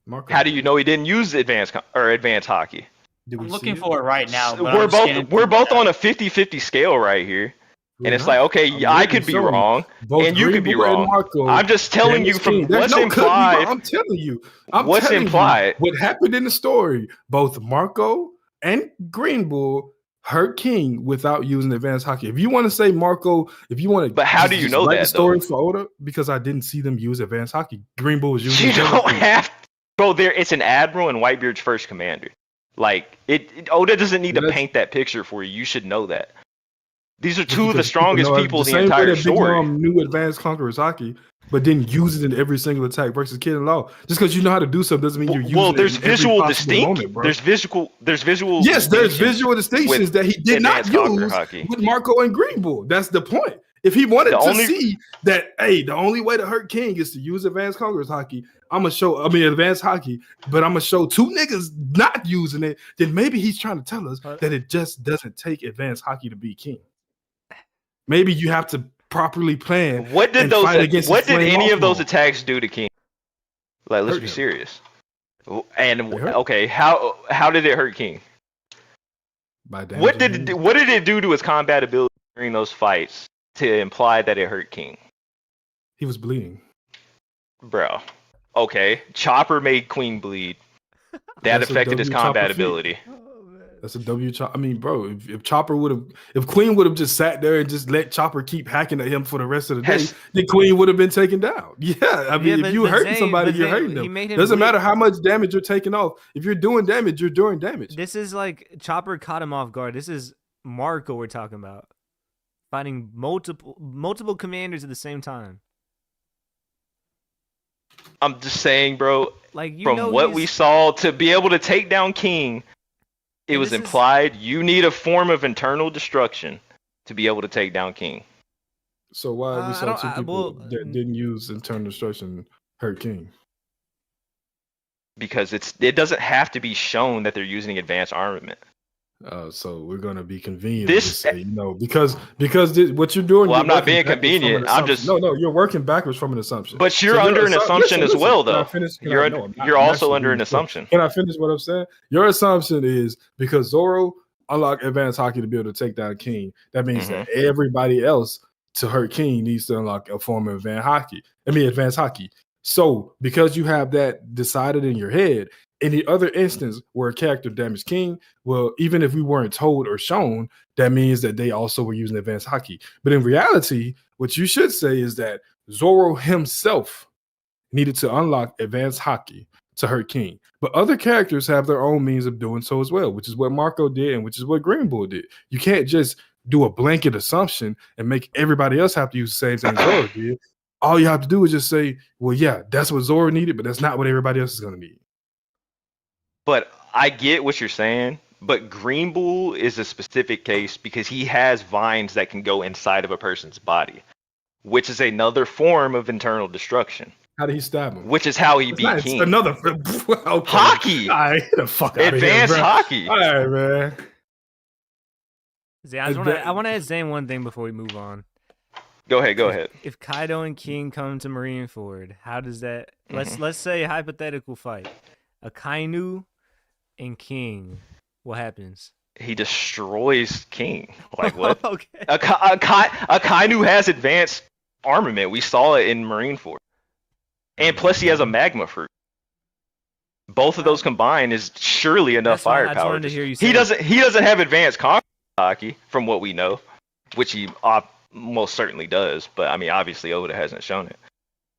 Marco, How do you know he didn't use advanced hockey? did we I'm see looking it? for it right now. But We're I'm just getting both into that. on a 50-50 scale right here. We're And it's not. like, okay, I'm I literally could be showing you. wrong, Both and you could be Green Bull and wrong. Marco I'm just telling you damaged from King. There's what's no could be wrong. implied. I'm telling you. What's telling you implied? what happened in the story. Both Marco and Green Bull hurt King without using advanced hockey. If you want to say Marco, if you want to, But how do you know write that, the story though? for Oda? Because I didn't see them use advanced hockey. Green Bull was using. You devil don't fruit. have, bro. It's an admiral and Whitebeard's first commander. Like Oda doesn't need to That's- paint that picture for you. You should know that. These are Just two of the because strongest know people in the same way entire that Big story. Mom knew advanced conquerors hockey, but didn't use it in every single attack versus Kid and Law. Just because you know how to do something doesn't mean you're using Well, it. there's in every visual possible distinct. moment, bro. There's visual. Yes, there's distinctions visual distinctions with that he did not advanced conqueror use hockey. with Marco and Green Bull. That's the point. If he wanted The to only- see that, hey, the only way to hurt King is to use advanced conquerors hockey, advanced hockey, but I'm gonna show two niggas not using it, then maybe he's trying to tell us that it just doesn't take advanced hockey to beat King. Maybe you have to properly plan. What did and those? fight against What his did flame any off of those mode. attacks do to King? Like, let's Hurt be him. serious. And They hurt. okay, how did it hurt King? By What damaging did him? what did it do to his combat ability during those fights to imply that it hurt King, He was bleeding. bro? Okay, Chopper made Queen bleed. That That's a affected his W Chopper combat feat. ability. That's a W. I mean, bro, if Chopper would have, if Queen would have just sat there and just let Chopper keep hacking at him for the rest of the day, Has- then Queen would have been taken down. Yeah, I mean, but- if you but hurting Zane- somebody, but you're Zane, hurting he them. made him Doesn't bleed. matter how much damage you're taking off. If you're doing damage, you're doing damage. This is like Chopper caught him off guard. This is Marco we're talking about. Fighting multiple commanders at the same time. I'm just saying, bro. Like you From know what we he's- saw, to be able to take down King, it And was this is- implied you need a form of internal destruction to be able to take down King. So why I we saw don't- two people well, that didn't use internal destruction hurt King? Because it doesn't have to be shown that they're using advanced armament. So we're gonna be convenient. This- This say, because what you're doing. Well, you're I'm not working being backwards from an convenient. I'm assumption. just- no. You're working backwards from an assumption. But you're So under an assu- assumption as well, Can I though. finish? Can You're I- no, I'm not. you're I'm also actually under an doing this. assumption. Can I finish what I'm saying? Your assumption is because Zoro unlock advanced hockey to be able to take down King, that means that everybody else to hurt King needs to unlock a form of advanced hockey. So because you have that decided in your head, in the other instance where a character damaged King, well, even if we weren't told or shown, that means that they also were using advanced hockey. But in reality, what you should say is that Zoro himself needed to unlock advanced hockey to hurt King. But other characters have their own means of doing so as well, which is what Marco did and which is what Green Bull did. You can't just do a blanket assumption and make everybody else have to use the same thing Zoro did. All you have to do is just say, well, yeah, that's what Zoro needed, but that's not what everybody else is going to need. But I get what you're saying, but Green Bull is a specific case because he has vines that can go inside of a person's body, which is another form of internal destruction. How did he stab him? Which is how he beat King. Another hockey. All right, get the fuck out Advanced of here, hockey. All right, man. Zane, I want to ask Zane one thing before we move on. Go ahead. If Kaido and King come to Marineford, how does that? Let's say hypothetical fight. Akainu and King, what happens? He destroys King. Like what? Okay. Akainu has advanced armament. We saw it in Marineford. And plus he has a magma fruit. Both of those combined is surely enough firepower. He doesn't have advanced hockey from what we know, which he most certainly does, but I mean obviously Oda hasn't shown it.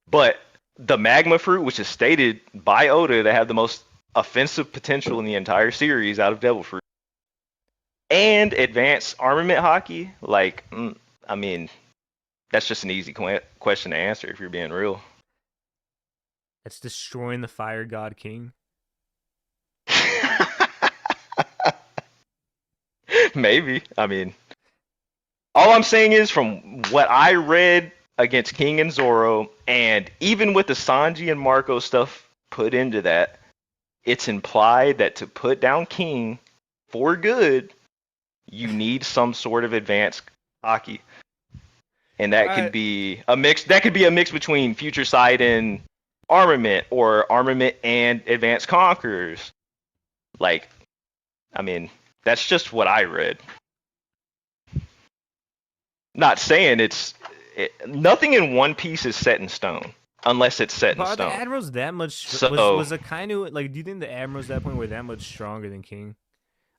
But the magma fruit, which is stated by Oda to have the most offensive potential in the entire series out of Devil Fruit, and advanced armament hockey, like I mean, that's just an easy question to answer if you're being real. That's destroying the fire god King. Maybe. I mean, all I'm saying is from what I read against King and Zoro, and even with the Sanji and Marco stuff put into that, it's implied that to put down King for good, you need some sort of advanced hockey. And that could be a mix. That could be a mix between Future Sight and armament, or armament and advanced conquerors. Like, I mean, that's just what I read. Not saying nothing in One Piece is set in stone unless it's set in stone. Are the admirals that much? Was Akainu, like? Do you think the admirals at that point were that much stronger than King?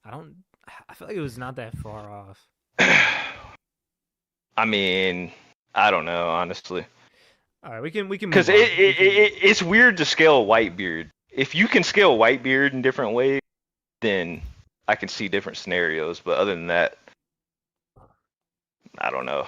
I feel like it was not that far off. I mean, I don't know, honestly. All right, we can because it's weird to scale Whitebeard. If you can scale Whitebeard in different ways, then I can see different scenarios. But other than that, I don't know.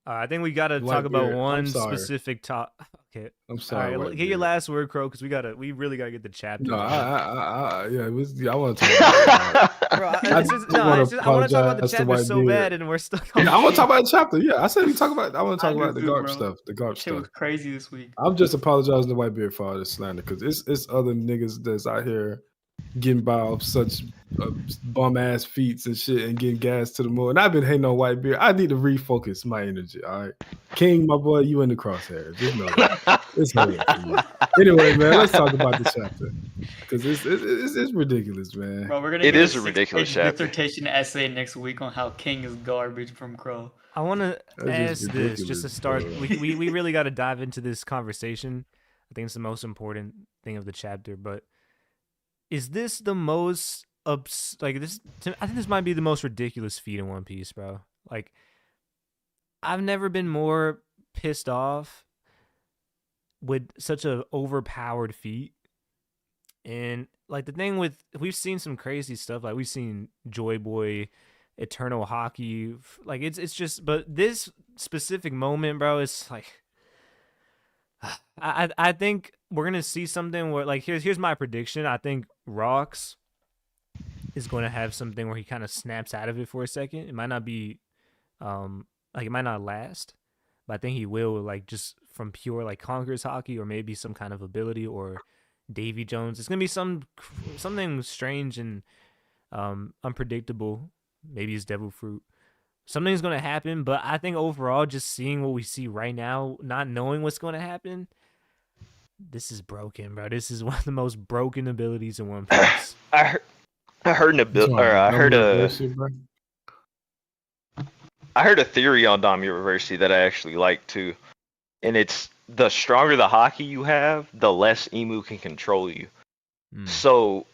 I think we gotta talk about one specific top. Okay, I'm sorry. All right, get your last word, Krow, because we really gotta get the chapter. No, I want to talk about it. I want to talk about the chapter so bad, and we're stuck. I want to talk about the chapter. Yeah, I said we talk about. I want to talk about the Garp stuff. The Garp stuff. Shit was crazy this week. I'm just apologizing to Whitebeard for all this slander because it's other niggas that's out here getting by off such bum ass feats and shit and getting gas to the moon. And I've been hating on Whitebeard. I need to refocus my energy. All right, King, my boy, you in the crosshairs. Just know that. It's hurting for you. Anyway, man, let's talk about the chapter because it's ridiculous, man. Bro, we're gonna it is a ridiculous chapter. Dissertation essay next week on how King is garbage from Krow. I want to ask this just to start. We really got to dive into this conversation. I think it's the most important thing of the chapter, but. Is this the most I think this might be the most ridiculous feat in One Piece, bro. Like, I've never been more pissed off with such a overpowered feat. And like the thing with, we've seen some crazy stuff. Like we've seen Joy Boy, Eternal Hockey. Like it's just, but this specific moment, bro, it's like. I think we're gonna see something where, like, here's my prediction. I think Rocks is going to have something where he kind of snaps out of it for a second. It might not be, it might not last, but I think he will, like, just from pure like Conqueror's hockey, or maybe some kind of ability, or Davy Jones. It's gonna be something strange and unpredictable. Maybe it's Devil Fruit. Something's going to happen, but I think overall, just seeing what we see right now, not knowing what's going to happen, this is broken, bro. This is one of the most broken abilities in One Piece. I heard an You talking about dummy reversal, bro? I heard a theory on Dami Reversi that I actually like too, and it's the stronger the hockey you have, the less Emu can control you. So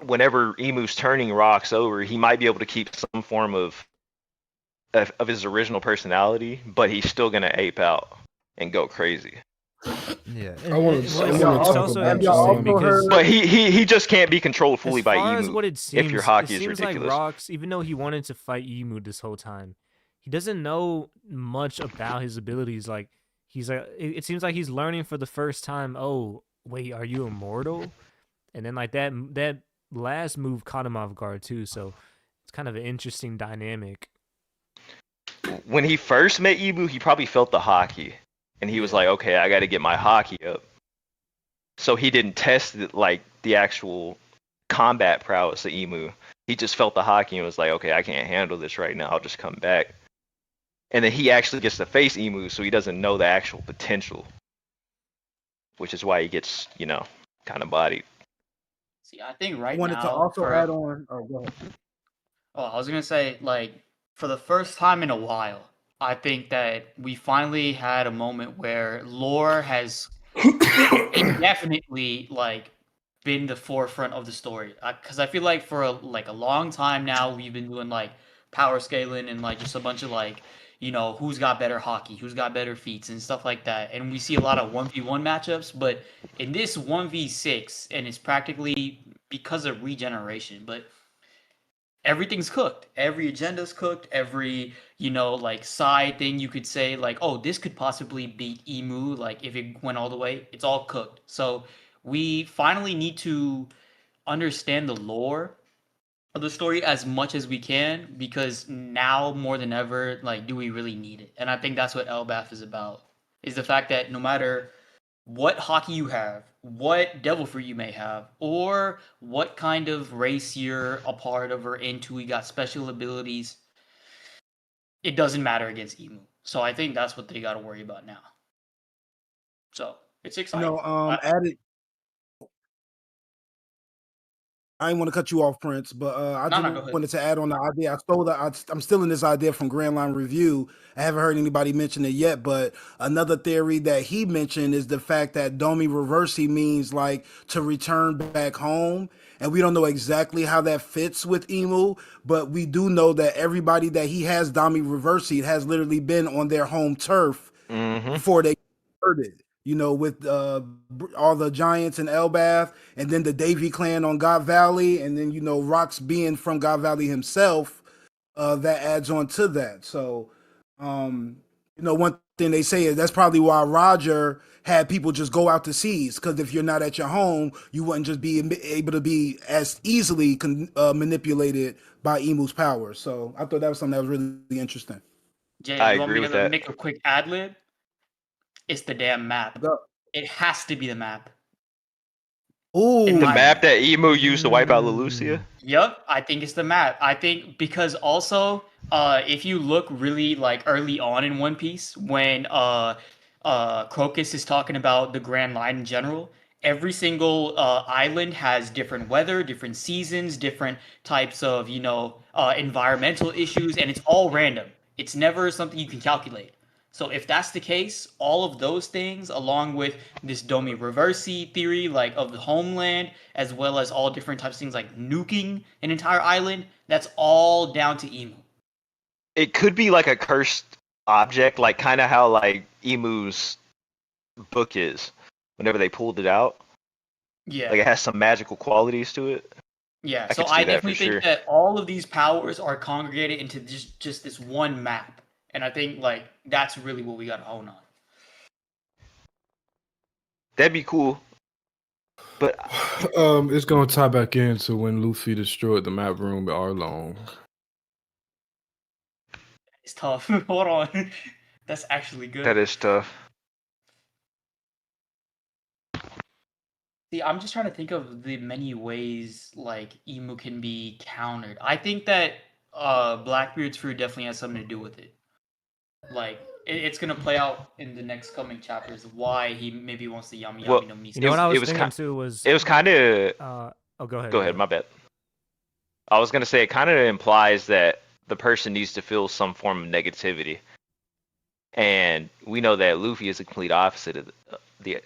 whenever Emu's turning rocks over, he might be able to keep some form of his original personality, but he's still gonna ape out and go crazy. Yeah, it's also interesting because, but he just can't be controlled fully by As Emu. what it seems, if your hockey it is seems ridiculous. like Rox, even though he wanted to fight Emu this whole time, he doesn't know much about his abilities. Like he's like, it seems like he's learning for the first time. Oh, wait, are you immortal? And then like that last move caught him off guard too. So it's kind of an interesting dynamic. When he first met Emu, he probably felt the hockey, and he was like, "Okay, I got to get my hockey up." So he didn't test like the actual combat prowess of Emu. He just felt the hockey and was like, "Okay, I can't handle this right now. I'll just come back." And then he actually gets to face Emu, so he doesn't know the actual potential, which is why he gets, kind of bodied. See, I think right I wanted now. to also add on. Oh, go ahead. Oh, I was gonna say, like, for the first time in a while, I think that we finally had a moment where lore has definitely like been the forefront of the story. Because I feel like for a long time now, we've been doing like power scaling and like just a bunch of like, who's got better hockey, who's got better feats and stuff like that. And we see a lot of 1v1 matchups, but in this 1v6, and it's practically because of regeneration, but everything's cooked. Every agenda's cooked. Every, like side thing you could say, like, oh, this could possibly beat Emu, like if it went all the way, it's all cooked. So we finally need to understand the lore of the story as much as we can, because now more than ever, like, do we really need it? And I think that's what Elbath is about, is the fact that no matter what hockey you have, what devil fruit you may have, or what kind of race you're a part of or into, we got special abilities, it doesn't matter against Emu. So I think that's what they got to worry about now. So it's exciting. Added. I didn't want to cut you off, Prince, but I just wanted to add on the idea. I stole that. I'm stealing this idea from Grand Line Review. I haven't heard anybody mention it yet, but another theory that he mentioned is the fact that Domi Reversi means like to return back home. And we don't know exactly how that fits with Emu, but we do know that everybody that he has Domi Reversi has literally been on their home turf before they converted. With all the giants in Elbath, and then the Davy clan on God Valley, and then Rox being from God Valley himself, that adds on to that. So, one thing they say is that's probably why Roger had people just go out to seas, because if you're not at your home, you wouldn't just be able to be as easily manipulated by Emu's power. So I thought that was something that was really interesting. Jay, you want me to make a quick ad lib? It's the damn map. It has to be the map. Ooh. The map that Emu used to wipe out Lelucia? Yep, I think it's the map. I think because also, if you look really like early on in One Piece, when Crocus is talking about the Grand Line in general, every single island has different weather, different seasons, different types of, environmental issues, and it's all random. It's never something you can calculate. So if that's the case, all of those things, along with this Domi Reversi theory, like of the homeland, as well as all different types of things like nuking an entire island, that's all down to Emu. It could be like a cursed object, like kind of how like Emu's book is, whenever they pulled it out. Yeah. Like it has some magical qualities to it. Yeah, so I definitely think that all of these powers are congregated into just this one map. And I think, like, that's really what we got to hone on. That'd be cool. But it's gonna tie back into when Luffy destroyed the map room at Arlong. It's tough. Hold on. That's actually good. That is tough. See, I'm just trying to think of the many ways, like, Emu can be countered. I think that Blackbeard's fruit definitely has something to do with it. Like, it's gonna play out in the next coming chapters why he maybe wants the Yami no Misa. You know what I was thinking too was it was kind of. go ahead. Go ahead, my bad. I was gonna say it kind of implies that the person needs to feel some form of negativity, and we know that Luffy is the complete opposite of the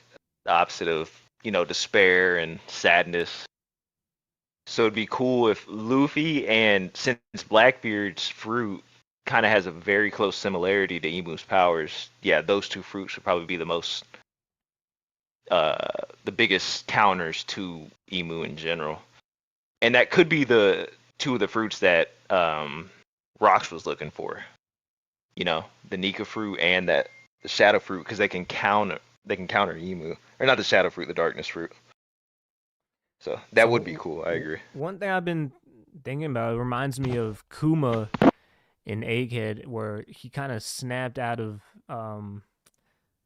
opposite of despair and sadness. So it'd be cool if Luffy, and since Blackbeard's fruit kind of has a very close similarity to Emu's powers, yeah, those two fruits would probably be the biggest counters to Emu in general. And that could be the two of the fruits that Rox was looking for. The Nika fruit and the shadow fruit, because they can counter Emu. Or not the shadow fruit, the darkness fruit. So that would be cool. I agree. One thing I've been thinking about, it reminds me of Kuma in Egghead, where he kind of snapped out of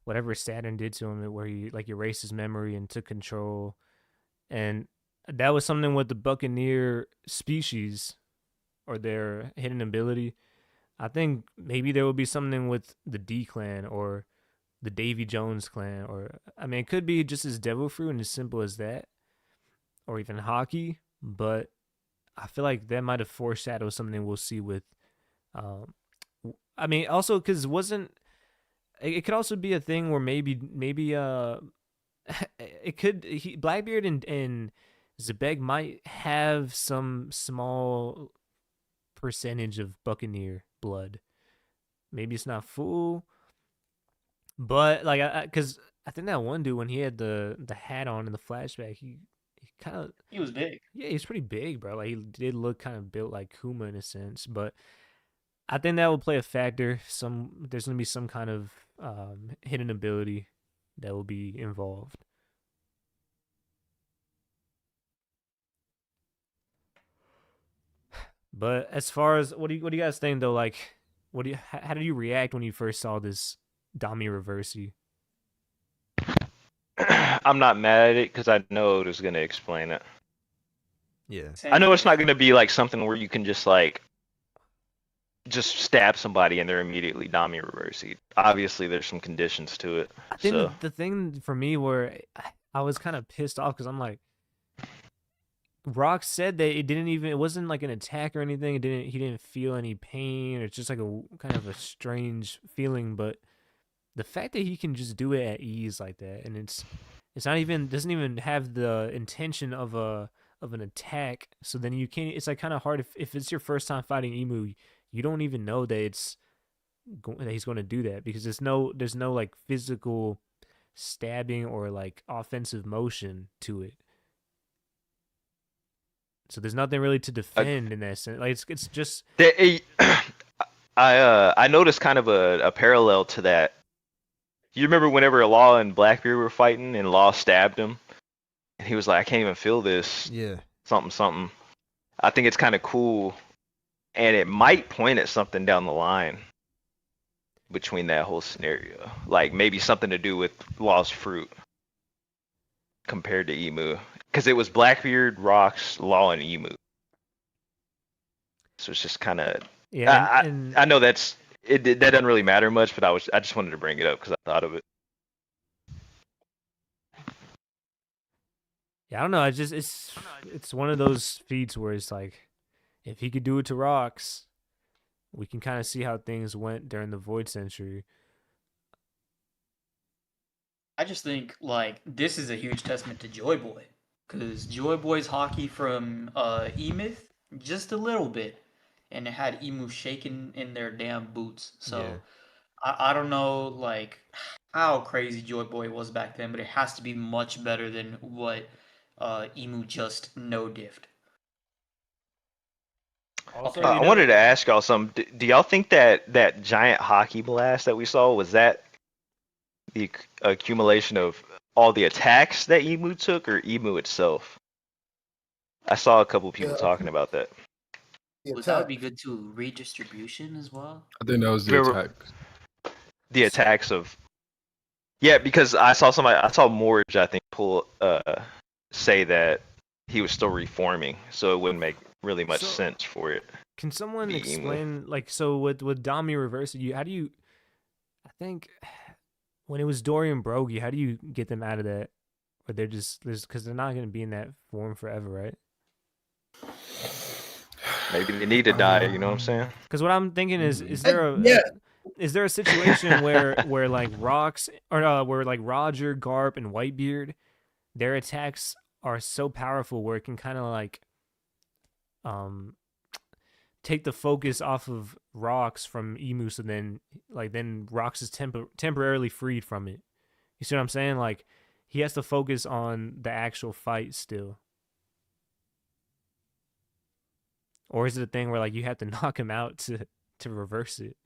whatever Saturn did to him, where he like erased his memory and took control. And that was something with the Buccaneer species or their hidden ability. I think maybe there will be something with the D clan or the Davy Jones clan, or I mean, it could be just as devil fruit and as simple as that, or even hockey. But I feel like that might have foreshadowed something we'll see with. I mean, also because it could also be a thing where maybe it could Blackbeard and Zebeg might have some small percentage of Buccaneer blood. Maybe it's not full, but like because I think that one dude, when he had the hat on in the flashback, he kind of He was big. Yeah, he's pretty big, bro. Like he did look kind of built like Kuma in a sense, but I think that will play a factor. There's gonna be some kind of hidden ability that will be involved. But as far as what do you guys think though? Like, how did you react when you first saw this Dami Reversi? I'm not mad at it because I know it was gonna explain it. Yeah. I know it's not gonna be like something where you can just stab somebody and they're immediately Dami Reversi. Obviously, there's some conditions to it. I think the thing for me where I was kind of pissed off because I'm like, Rock said that it wasn't like an attack or anything. He didn't feel any pain. It's just like a kind of a strange feeling. But the fact that he can just do it at ease like that, and it's not even, doesn't even have the intention of an attack. So then you can't. It's like kind of hard if it's your first time fighting Emu. You don't even know that that he's going to do that because there's no like physical stabbing or like offensive motion to it. So there's nothing really to defend in that sense. Like it's just. I noticed kind of a parallel to that. You remember whenever Law and Blackbeard were fighting and Law stabbed him, and he was like, "I can't even feel this." Yeah. Something. I think it's kind of cool, and it might point at something down the line between that whole scenario, like maybe something to do with Law's fruit compared to Emu. Because it was Blackbeard, Rocks, Law, and Emu. So it's just kind of. Yeah, I know that doesn't really matter much, but I just wanted to bring it up because I thought of it. Yeah, I don't know. It's one of those feats where it's like, if he could do it to Rocks, we can kind of see how things went during the Void Century. I just think like this is a huge testament to Joy Boy. Because Joy Boy's hockey from E-Myth, just a little bit. And it had Emu shaking in their damn boots. So Yeah. I don't know like how crazy Joy Boy was back then, but it has to be much better than what Emu just no-diffed. Also, I wanted to ask y'all something. Do y'all think that giant hockey blast that we saw, was that the accumulation of all the attacks that Emu took, or Emu itself? I saw a couple people talking about that. Would that be good to redistribution as well? I think that was the attack. The attacks of. Yeah, because I saw Morge, I think, say that he was still reforming, so it wouldn't make really much sense for it. Can someone explain, like, so with Dami Reversi, how do you, I think, when it was Dory and Brogy, how do you get them out of that? Or they're just, because they're not going to be in that form forever, right? Maybe they need to die. You know what I'm saying? Because what I'm thinking is there a situation where like Rocks or where like Roger, Garp, and Whitebeard, their attacks are so powerful where it can kind of like take the focus off of Rocks from Emu, so then Rocks is temporarily freed from it. You see what I'm saying? Like he has to focus on the actual fight still. Or is it a thing where like you have to knock him out to reverse it?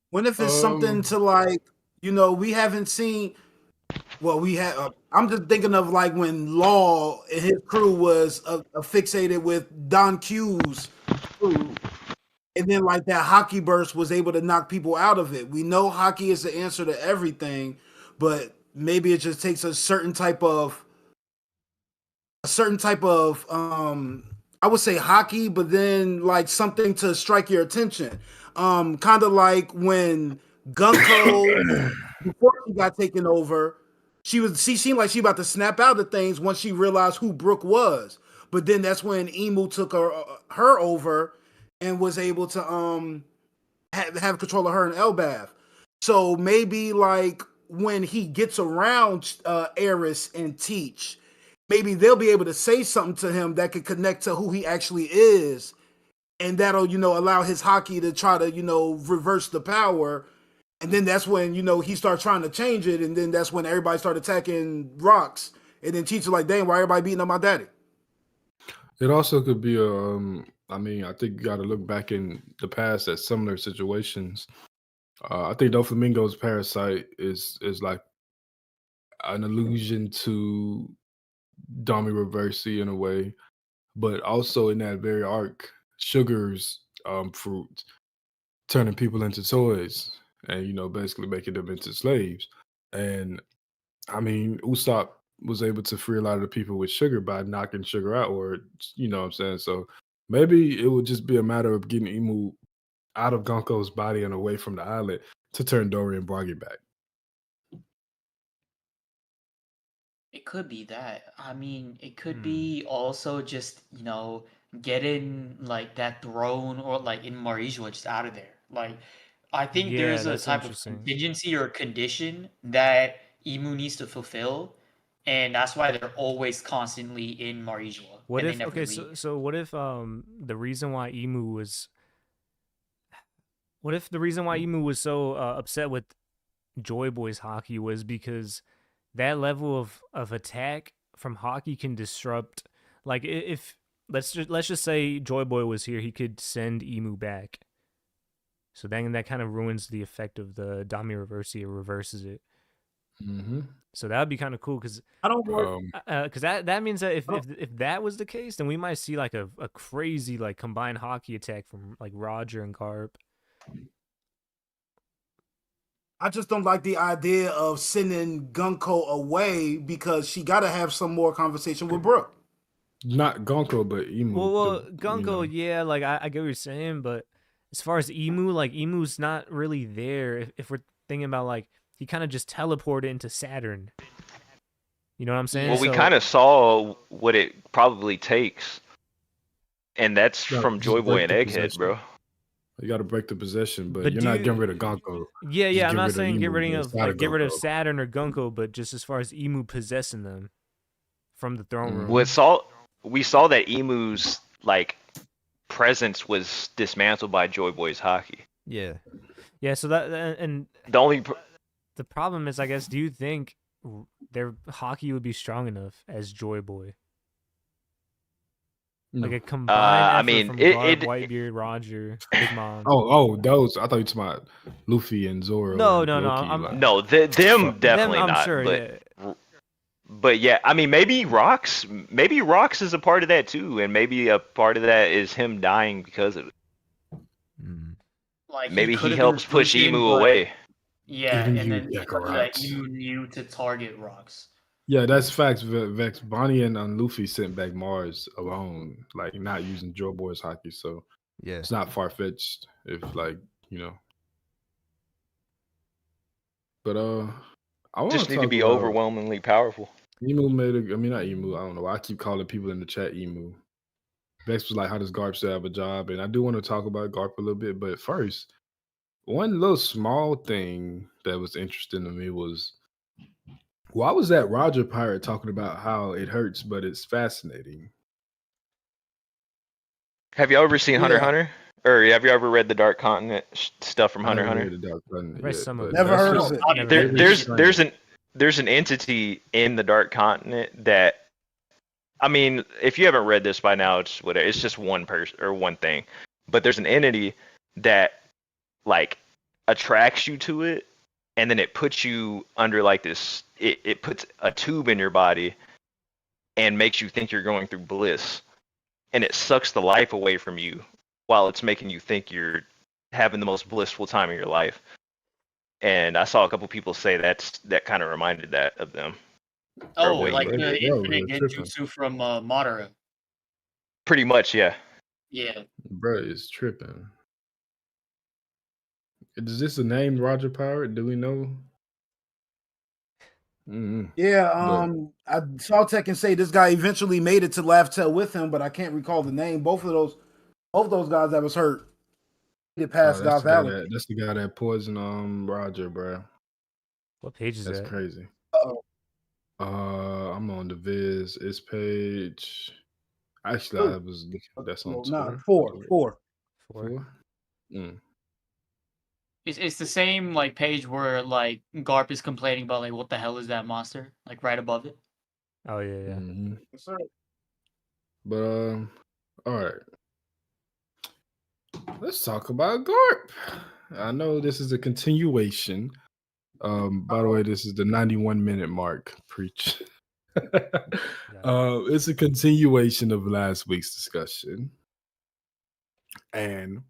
What if it's something to like, we haven't seen. Well, we had. I'm just thinking of like when Law and his crew was fixated with Don Q's crew, and then like that hockey burst was able to knock people out of it. We know hockey is the answer to everything, but maybe it just takes a certain type of I would say hockey, but then like something to strike your attention. Kind of like when Gunko before she got taken over, she seemed like she about to snap out of things once she realized who Brooke was. But then that's when Emu took her over and was able to have control of her and Elbath. So maybe like when he gets around Eris and Teach, maybe they'll be able to say something to him that could connect to who he actually is, and that'll allow his hockey to try to reverse the power. And then that's when he starts trying to change it, and then that's when everybody started attacking Rocks, and then Teach is like, "Dang, why everybody beating up my daddy?" It also could be I mean, I think you got to look back in the past at similar situations. I think Doflamingo's parasite is like an allusion to Dami Reversi in a way, but also in that very arc, Sugar's fruit turning people into toys and basically making them into slaves. And I mean, Usopp was able to free a lot of the people with Sugar by knocking Sugar out, or what I'm saying. So maybe it would just be a matter of getting Emu out of Gonko's body and away from the island to turn Dory and Bragi back. It could be that. I mean, it could be also just, getting like that throne or like in Marisha just out of there. Like, I think Yeah, there's a that's type of interesting. contingency or condition that Emu needs to fulfill, and that's why they're always constantly in Marisha. What and if they never leave. so what if the reason why Emu was what if the reason why Emu was so upset with Joy Boy's hockey was because that level of attack from hockey can disrupt, like if let's just say Joy Boy was here, he could send Emu back. So then that kind of ruins the effect of the Dami Reversi, or reverses it. Mm-hmm. So that would be kind of cool because I don't work. because that means that if that was the case, then we might see like a crazy like combined hockey attack from like Roger and Garp. I just don't like the idea of sending Gunko away because she got to have some more conversation with Brooke. Not Gonko, but Emu. Well, Gunko, yeah, like I get what you're saying, but as far as Emu, like Emu's not really there. If we're thinking about like he kind of just teleported into Saturn. You know what I'm saying? Well, we kind of saw what it probably takes, and that's from Joy Boy and Egghead, bro. You got to break the possession, but you're not getting rid of Gonko. Yeah. I'm not saying get rid of Saturn or Gunko, but just as far as Emu possessing them from the throne room. We saw that Emu's like presence was dismantled by Joy Boy's hockey. Yeah. So that and the problem is, I guess, do you think their hockey would be strong enough as Joy Boy? No. Like a combined effort from Garp, Whitebeard, Roger, Big Mom. Oh, those. I thought you were talking about Luffy and Zoro. No. Them definitely I'm not. Sure, but yeah, I mean, maybe Rocks is a part of that too, and maybe a part of that is him dying because of it. Like maybe he helps push Emu away. Yeah, and then Emu knew to target Rocks. Yeah, that's facts, Vex. Bonnie and Luffy sent back Mars alone, like not using Joe Boy's hockey, so yeah, it's not far fetched if But I just need to be overwhelmingly powerful. Emu not Emu. I don't know. I keep calling people in the chat Emu. Vex was like, "How does Garp still have a job?" And I do want to talk about Garp a little bit, but first, one little small thing that was interesting to me was why was that Roger Pirate talking about how it hurts, but it's fascinating? Have you ever seen Hunter x Yeah. Hunter? Or have you ever read the Dark Continent stuff from I Hunter x haven't Hunter? read the Dark Planet Read yet, some of but it. Never that's heard just of it. Never There, read it. there's an entity in the Dark Continent that, I mean, if you haven't read this by now, it's whatever. It's just one person or one thing, but there's an entity that like attracts you to it, and then it puts you under like this. It puts a tube in your body and makes you think you're going through bliss, and it sucks the life away from you while it's making you think you're having the most blissful time of your life. And I saw a couple people say that kind of reminded that of them. Oh, what like you the did. infinite Bro, tripping. genjutsu from Madara. Pretty much, yeah. Yeah. Bro, it's tripping. Is this a name Roger Pirate? Do we know? Yeah, But I saw Tekken say this guy eventually made it to Laugh Tale with him, but I can't recall the name. Both of those guys that was hurt made it past that's God the guy Valley. that's the guy that poisoned Roger, bro. What page is That's that? crazy. Uh-oh. I'm on the Viz. It's page. Actually, I was looking. That's on No, not Twitter. four. Four. Four. Mm. It's the same like page where like Garp is complaining about like what the hell is that monster? Like right above it. Oh yeah. Mm-hmm. Yes, sir. But all right. Let's talk about Garp. I know this is a continuation. By the way, this is the 91-minute mark. Preach. It's a continuation of last week's discussion. And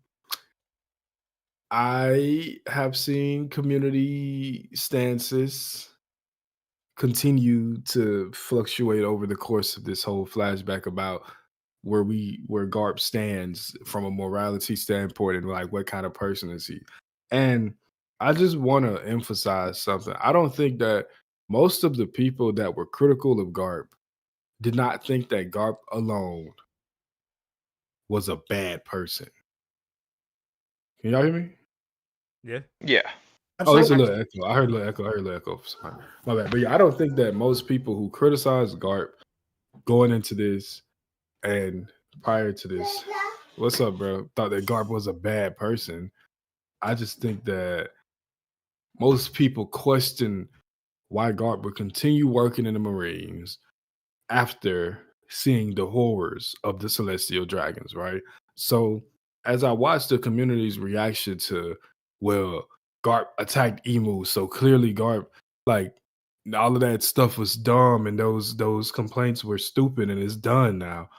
I have seen community stances continue to fluctuate over the course of this whole flashback about where Garp stands from a morality standpoint and like what kind of person is he. And I just want to emphasize something. I don't think that most of the people that were critical of Garp did not think that Garp alone was a bad person. Can y'all hear me? Yeah. Yeah. Oh, there's a little echo. I heard a little echo. Sorry. My bad. But yeah, I don't think that most people who criticize Garp going into this and prior to this, what's up, bro? Thought that Garp was a bad person. I just think that most people question why Garp would continue working in the Marines after seeing the horrors of the Celestial Dragons, right? So as I watched the community's reaction to, well, Garp attacked Emu, so clearly Garp, like, all of that stuff was dumb and those complaints were stupid and it's done now.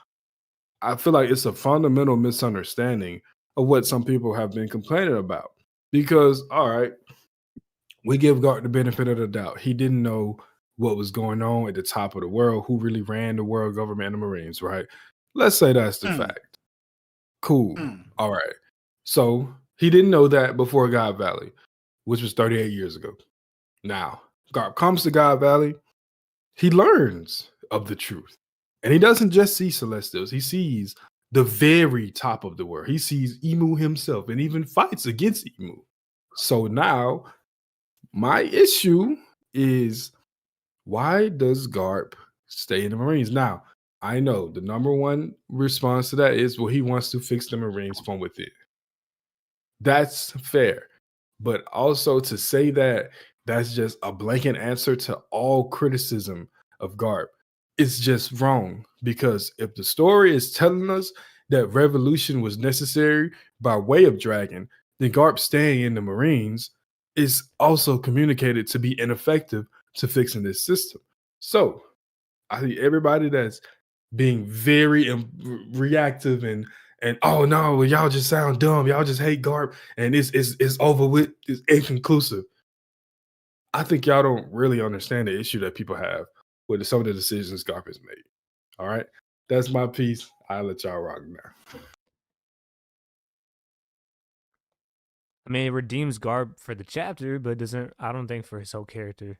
I feel like it's a fundamental misunderstanding of what some people have been complaining about. Because, all right, we give Garp the benefit of the doubt. He didn't know what was going on at the top of the world, who really ran the world government and the Marines, right? Let's say that's the fact. Cool. All right. So he didn't know that before God Valley, which was 38 years ago. Now, Garp comes to God Valley. He learns of the truth. And he doesn't just see Celestials. He sees the very top of the world. He sees Emu himself and even fights against Emu. So now my issue is, why does Garp stay in the Marines? Now, I know the number one response to that is, well, he wants to fix the Marines from within. That's fair. But also to say that that's just a blanket answer to all criticism of Garp, it's just wrong. Because if the story is telling us that revolution was necessary by way of Dragon, then Garp staying in the Marines is also communicated to be ineffective to fixing this system. So I think everybody that's being very reactive and oh no, well, y'all just sound dumb, y'all just hate Garp, and it's over with, it's inconclusive. I think y'all don't really understand the issue that people have with some of the decisions Garp has made. All right, that's my piece. I'll let y'all rock now. I mean, it redeems Garp for the chapter, but doesn't. I don't think for his whole character.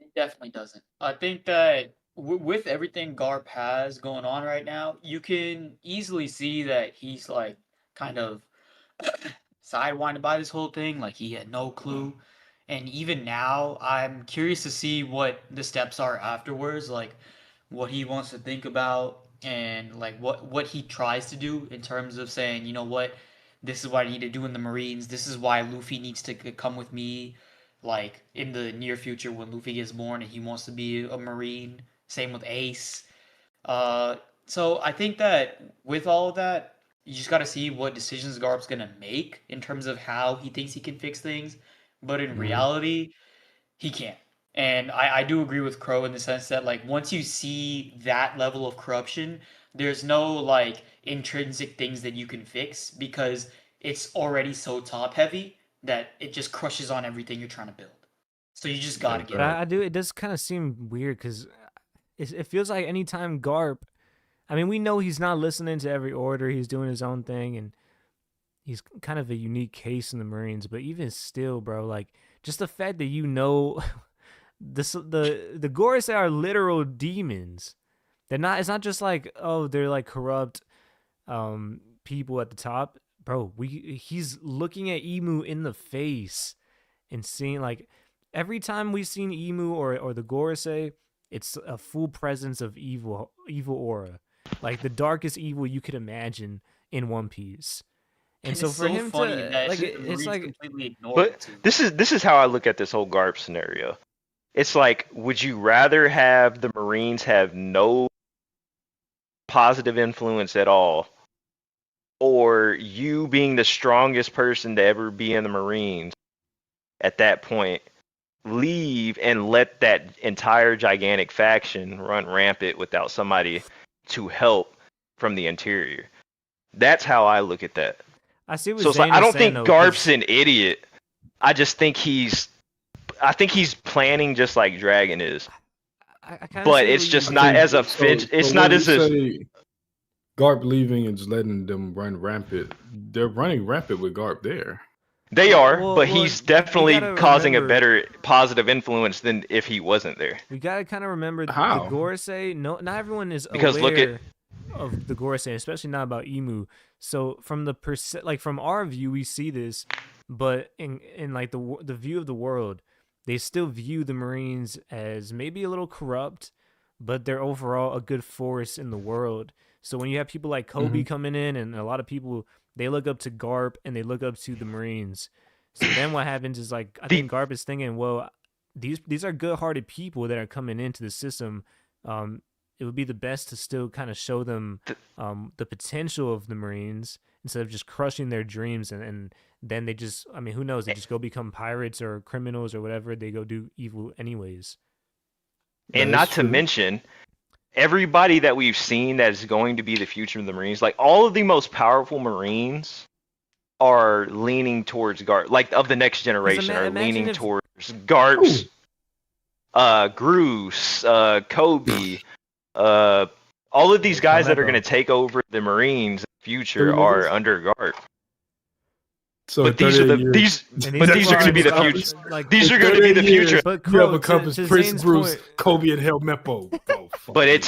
It definitely doesn't. I think that with everything Garp has going on right now, you can easily see that he's like kind of sidewinded by this whole thing. Like he had no clue. And even now, I'm curious to see what the steps are afterwards, like what he wants to think about and like what he tries to do in terms of saying, you know what, this is what I need to do in the Marines. This is why Luffy needs to come with me, like in the near future when Luffy gets born and he wants to be a Marine. Same with Ace. Uh, so I think that with all of that, you just got to see what decisions Garp's gonna make in terms of how he thinks he can fix things. But in Mhm. reality, he can't. And I do agree with Crow in the sense that like once you see that level of corruption, there's no like intrinsic things that you can fix because it's already so top heavy that it just crushes on everything you're trying to build. So you just gotta get But rid Exactly. of I it. do. It does kind of seem weird because it feels like anytime Garp. I mean, we know he's not listening to every order. He's doing his own thing, and he's kind of a unique case in the Marines. But even still, bro, like just the fact that the Gorosei are literal demons. They're not. It's not just like, oh, they're like corrupt people at the top, bro. He's looking at Emu in the face and seeing like every time we've seen Emu or the Gorosei, it's a full presence of evil aura, like the darkest evil you could imagine in One Piece. And And so it's for so him funny to that like, the it's Marines like, completely ignored it But too. this is how I look at this whole Garp scenario. It's like, would you rather have the Marines have no positive influence at all, or you being the strongest person to ever be in the Marines at that point, leave and let that entire gigantic faction run rampant without somebody to help from the interior? That's how I look at that. I see what So it's like, Zane I is don't saying think though, Garp's because an idiot. I just think he's planning just like Dragon is. I kind of But see it's what you just I not mean. think as a so. finch. So It's not when you as a. say Garp leaving and just letting them run rampant, they're running rampant with Garp there. They Well, are, well, but well, he's we definitely gotta causing a remember. better positive influence than if he wasn't there. We gotta kind of remember the How? Gorosei. No, not everyone is Because look at aware of the Gorosei, especially not about Emu. So from the like from our view, we see this, but in like the view of the world, they still view the Marines as maybe a little corrupt, but they're overall a good force in the world. So when you have people like Kobe Hmm. coming in, and a lot of people, they look up to Garp and they look up to the Marines. So then what happens is like I the think Garp is thinking, well, these are good-hearted people that are coming into the system. It would be the best to still kind of show them the potential of the Marines instead of just crushing their dreams, and then they just, I mean, who knows, they just go become pirates or criminals or whatever, they go do evil anyways. and That is not to true. mention everybody that we've seen that is going to be the future of the Marines. Like all of the most powerful Marines are leaning towards Garp. Like of the next Because generation are imagine leaning if towards Oh, Garp's, Groose, Kobe, uh, all of these guys that are going to Helmeppo. take over the Marines in the future 30 are niggas. under Garp. So in But these are 38 the years, these and these but are these are going to prime be the stars, future. like, These in are going to be 38 the years, future. but you have Crow, encompassed to Prince Zane's Bruce, point, Kobe, and Hell Meppo. Oh, fuck But you. it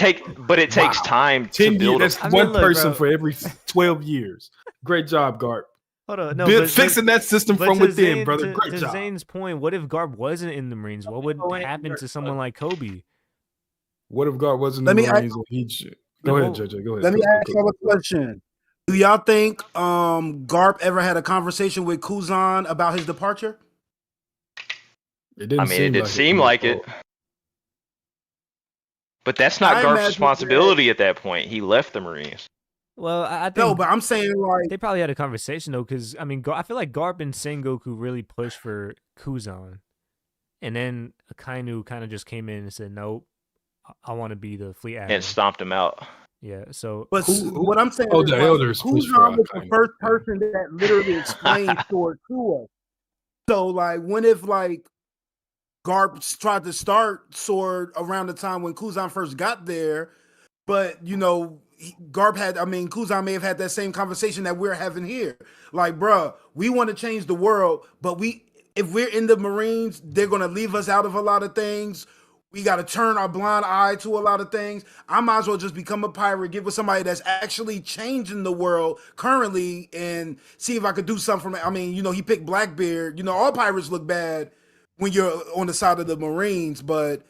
takes Wow. time to 10 years. build a. That's I mean, one look, person bro, for every 12 years. Great job, Garp. hold on, no, Fixing that system but from within, brother. Great to job. Zane's point, what if Garp wasn't in the Marines? What would Go ahead and happen to someone like Kobe? What if Garp wasn't Let in the me ask, Marines and he should? Yeah, Go ahead, well, JJ. Go ahead. let me Go, go, ask go. y'all a question. Do y'all think Garp ever had a conversation with Kuzan about his departure? It I didn't mean, it seem did like it seem from the like it, quote. but that's not I Garf's imagine that responsibility at that point. He left the Marines. well, I no, think but I'm saying like they probably had a conversation though, because I mean, I feel like Garp and Sengoku really pushed for Kuzan, and then Akainu kind of just came in and said, "Nope, I want to be the fleet And admiral." stomped him out. Yeah, so but Who? what I'm saying Oh, is the like elders pushed for Kuzan was the Akainu. first Yeah. person that literally explained Sword to us. So like when if like Garp tried to start Sword around the time when Kuzan first got there, but you know, Garp had, I mean, Kuzan may have had that same conversation that we're having here. Like, bruh, we want to change the world, but if we're in the Marines, they're gonna leave us out of a lot of things. We got to turn our blind eye to a lot of things. I might as well just become a pirate, get with somebody that's actually changing the world currently, and see if I could do something from it. I mean, he picked Blackbeard. All pirates look bad when you're on the side of the Marines, but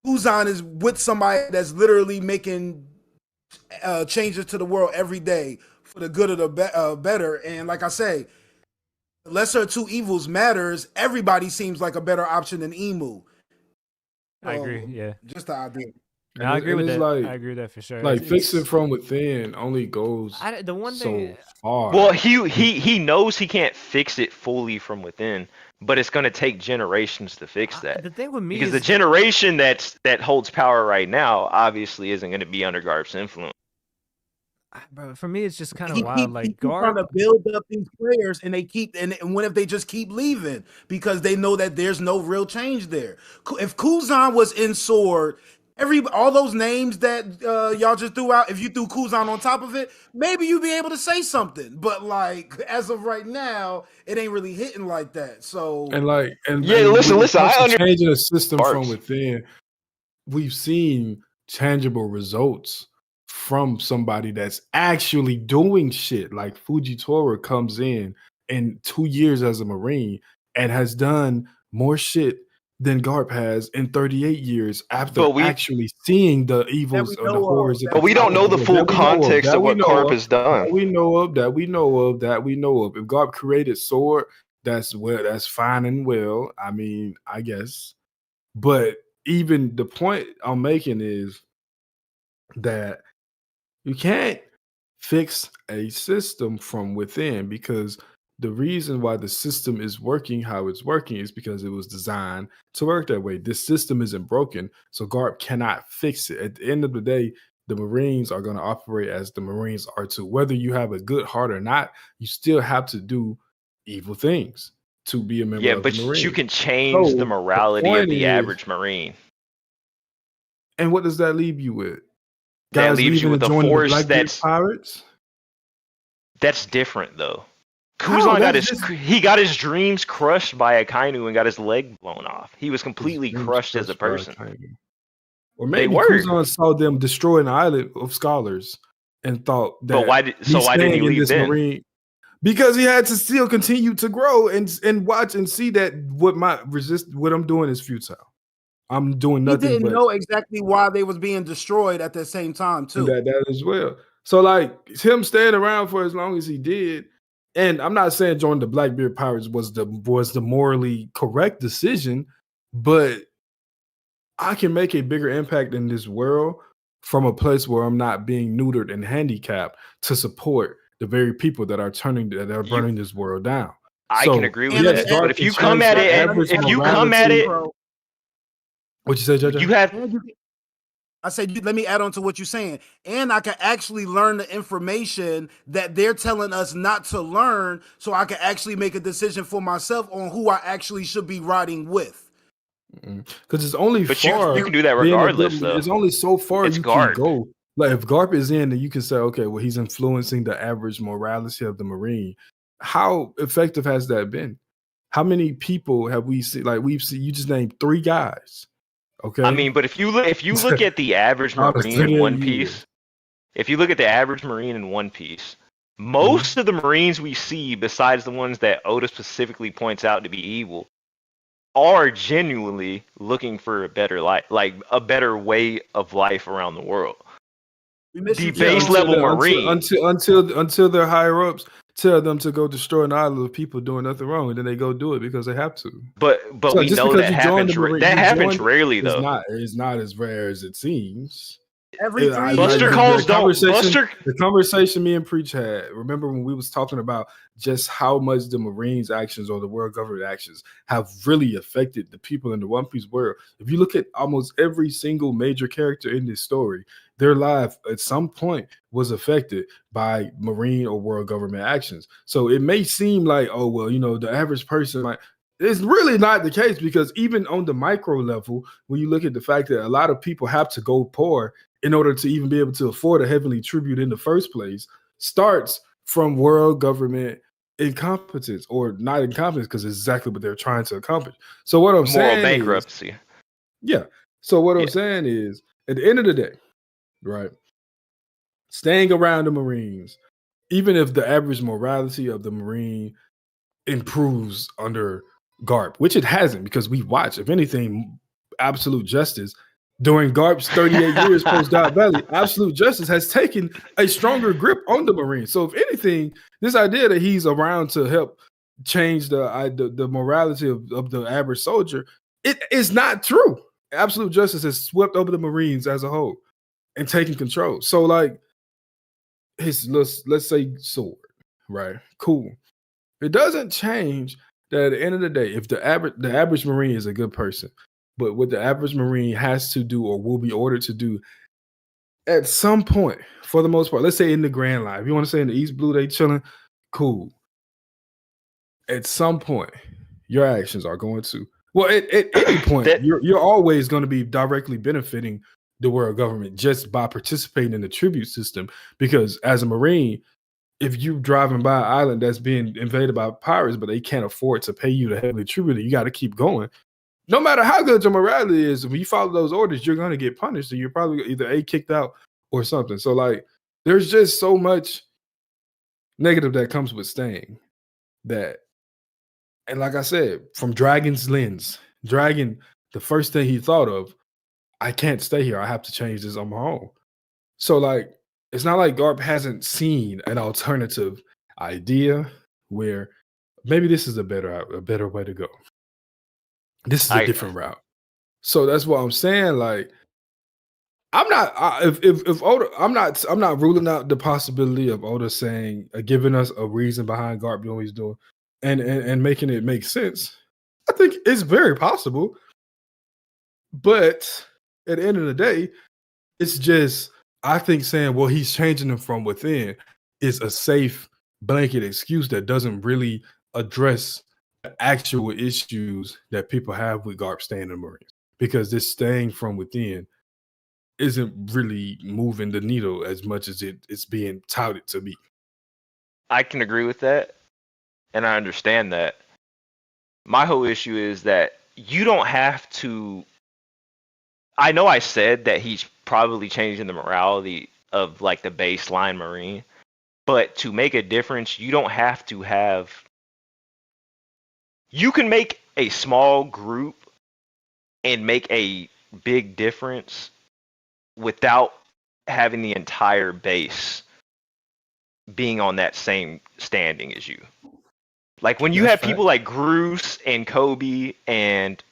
Kuzan is with somebody that's literally making changes to the world every day for the good of the better. And like I say, the lesser of two evils matters. Everybody seems like a better option than Emu. I agree. Yeah, just the idea. No, I agree with that. I agree with that for sure. Like fixing from within only goes the one so thing. far. Well, he knows he can't fix it fully from within, but it's going to take generations to fix that. The thing with me because is the generation that holds power right now obviously isn't going to be under Garp's influence. Bro, for me, it's just kind of wild. Like Garp trying to build up these players, and they keep and what if they just keep leaving because they know that there's no real change there? If Kuzan was in Sword, all those names that y'all just threw out, if you threw Kuzan on top of it, maybe you'd be able to say something. But like as of right now, it ain't really hitting like that. So listen, I understand changing a system from within. We've seen tangible results from somebody that's actually doing shit. Like Fujitora comes in 2 years as a Marine and has done more shit than Garp has in 38 years after actually seeing the evils of the horrors. But we don't know the full context of what Garp has done. We know of. If Garp created Sword, that's fine and well. I mean, I guess. But even the point I'm making is that you can't fix a system from within, because the reason why the system is working how it's working is because it was designed to work that way. This system isn't broken, so Garp cannot fix it. At the end of the day, the Marines are going to operate as the Marines are too. Whether you have a good heart or not, you still have to do evil things to be a member of the Marines. Yeah, but you can change the morality of the average Marine. And what does that leave you with? That leaves you with a force pirates. That's different though. Kuzan he got his dreams crushed by Akainu and got his leg blown off. He was completely crushed as a person. Or maybe Kuzan saw them destroy an island of scholars and thought that. But why didn't he leave then? Marine, because he had to still continue to grow and watch and see that what I'm doing is futile. I'm doing nothing. He didn't know exactly why they was being destroyed at the same time too. That as well. So like him staying around for as long as he did, and I'm not saying joining the Blackbeard Pirates was the morally correct decision, but I can make a bigger impact in this world from a place where I'm not being neutered and handicapped to support the very people that are burning this world down. I can agree with that. But if you come at it, what you say, JJ? I said, let me add on to what you're saying. And I can actually learn the information that they're telling us not to learn, so I can actually make a decision for myself on who I actually should be riding with. Because it's only far. You can do that regardless, though. It's only so far you can go. Like if Garp is in, then you can say, okay, well, he's influencing the average morality of the Marine. How effective has that been? How many people have we seen? Like we've seen, you just named 3 guys. Okay. I mean, but if you look at the average Marine in One Piece, most of the Marines we see, besides the ones that Oda specifically points out to be evil, are genuinely looking for a better life, like a better way of life around the world. The base level Marine until their higher ups tell them to go destroy an island of people doing nothing wrong, and then they go do it because they have to. But so we know that happens. That happens rarely, though. It's not as rare as it seems. The conversation me and Preach had. Remember when we was talking about just how much the Marines' actions or the world government actions have really affected the people in the One Piece world. If you look at almost every single major character in this story, their life at some point was affected by Marine or world government actions. So it may seem like, oh, well, the average person might. It's really not the case, because even on the micro level, when you look at the fact that a lot of people have to go poor in order to even be able to afford a heavenly tribute in the first place, starts from world government incompetence, or not incompetence, because it's exactly what they're trying to accomplish. So what I'm saying is moral bankruptcy. Yeah. So what I'm saying is, at the end of the day, right, staying around the Marines, even if the average morality of the Marine improves under Garp, which it hasn't, because we watch, if anything, absolute justice during Garp's 38 years post Dot Valley, absolute justice has taken a stronger grip on the Marines. So if anything, this idea that he's around to help change the morality of the average soldier, it is not true. Absolute justice has swept over the Marines as a whole and taken control. So like his let's say sword, right? Cool. It doesn't change that at the end of the day, if the average Marine is a good person, but what the average Marine has to do or will be ordered to do at some point, for the most part, let's say in the Grand Line, if you want to say in the East Blue, they chilling, cool. At some point, your actions are going to, well, at any point, you're always going to be directly benefiting the world government just by participating in the tribute system. Because as a Marine, if you're driving by an island that's being invaded by pirates, but they can't afford to pay you to heavily tribute, you got to keep going. No matter how good your morality is, if you follow those orders, you're going to get punished, and you're probably either kicked out or something. So like, there's just so much negative that comes with staying that. And like I said, from Dragon's lens, Dragon, the first thing he thought of, I can't stay here. I have to change this on my own. So like, it's not like Garp hasn't seen an alternative idea where maybe this is a better way to go. This is a different route. So that's what I'm saying. Like, I'm not if Oda, I'm not ruling out the possibility of Oda saying giving us a reason behind Garp doing what he's doing and making it make sense. I think it's very possible. But at the end of the day, it's just, I think saying, well, he's changing them from within is a safe blanket excuse that doesn't really address the actual issues that people have with Garp staying in the Marines. Because this staying from within isn't really moving the needle as much as it's being touted to be. I can agree with that, and I understand that. My whole issue is that you don't have to. I know I said that he's probably changing the morality of like the baseline Marine, but to make a difference, you don't have to have. You can make a small group and make a big difference without having the entire base being on that same standing as you. Like when you have people like Groose and Kobe and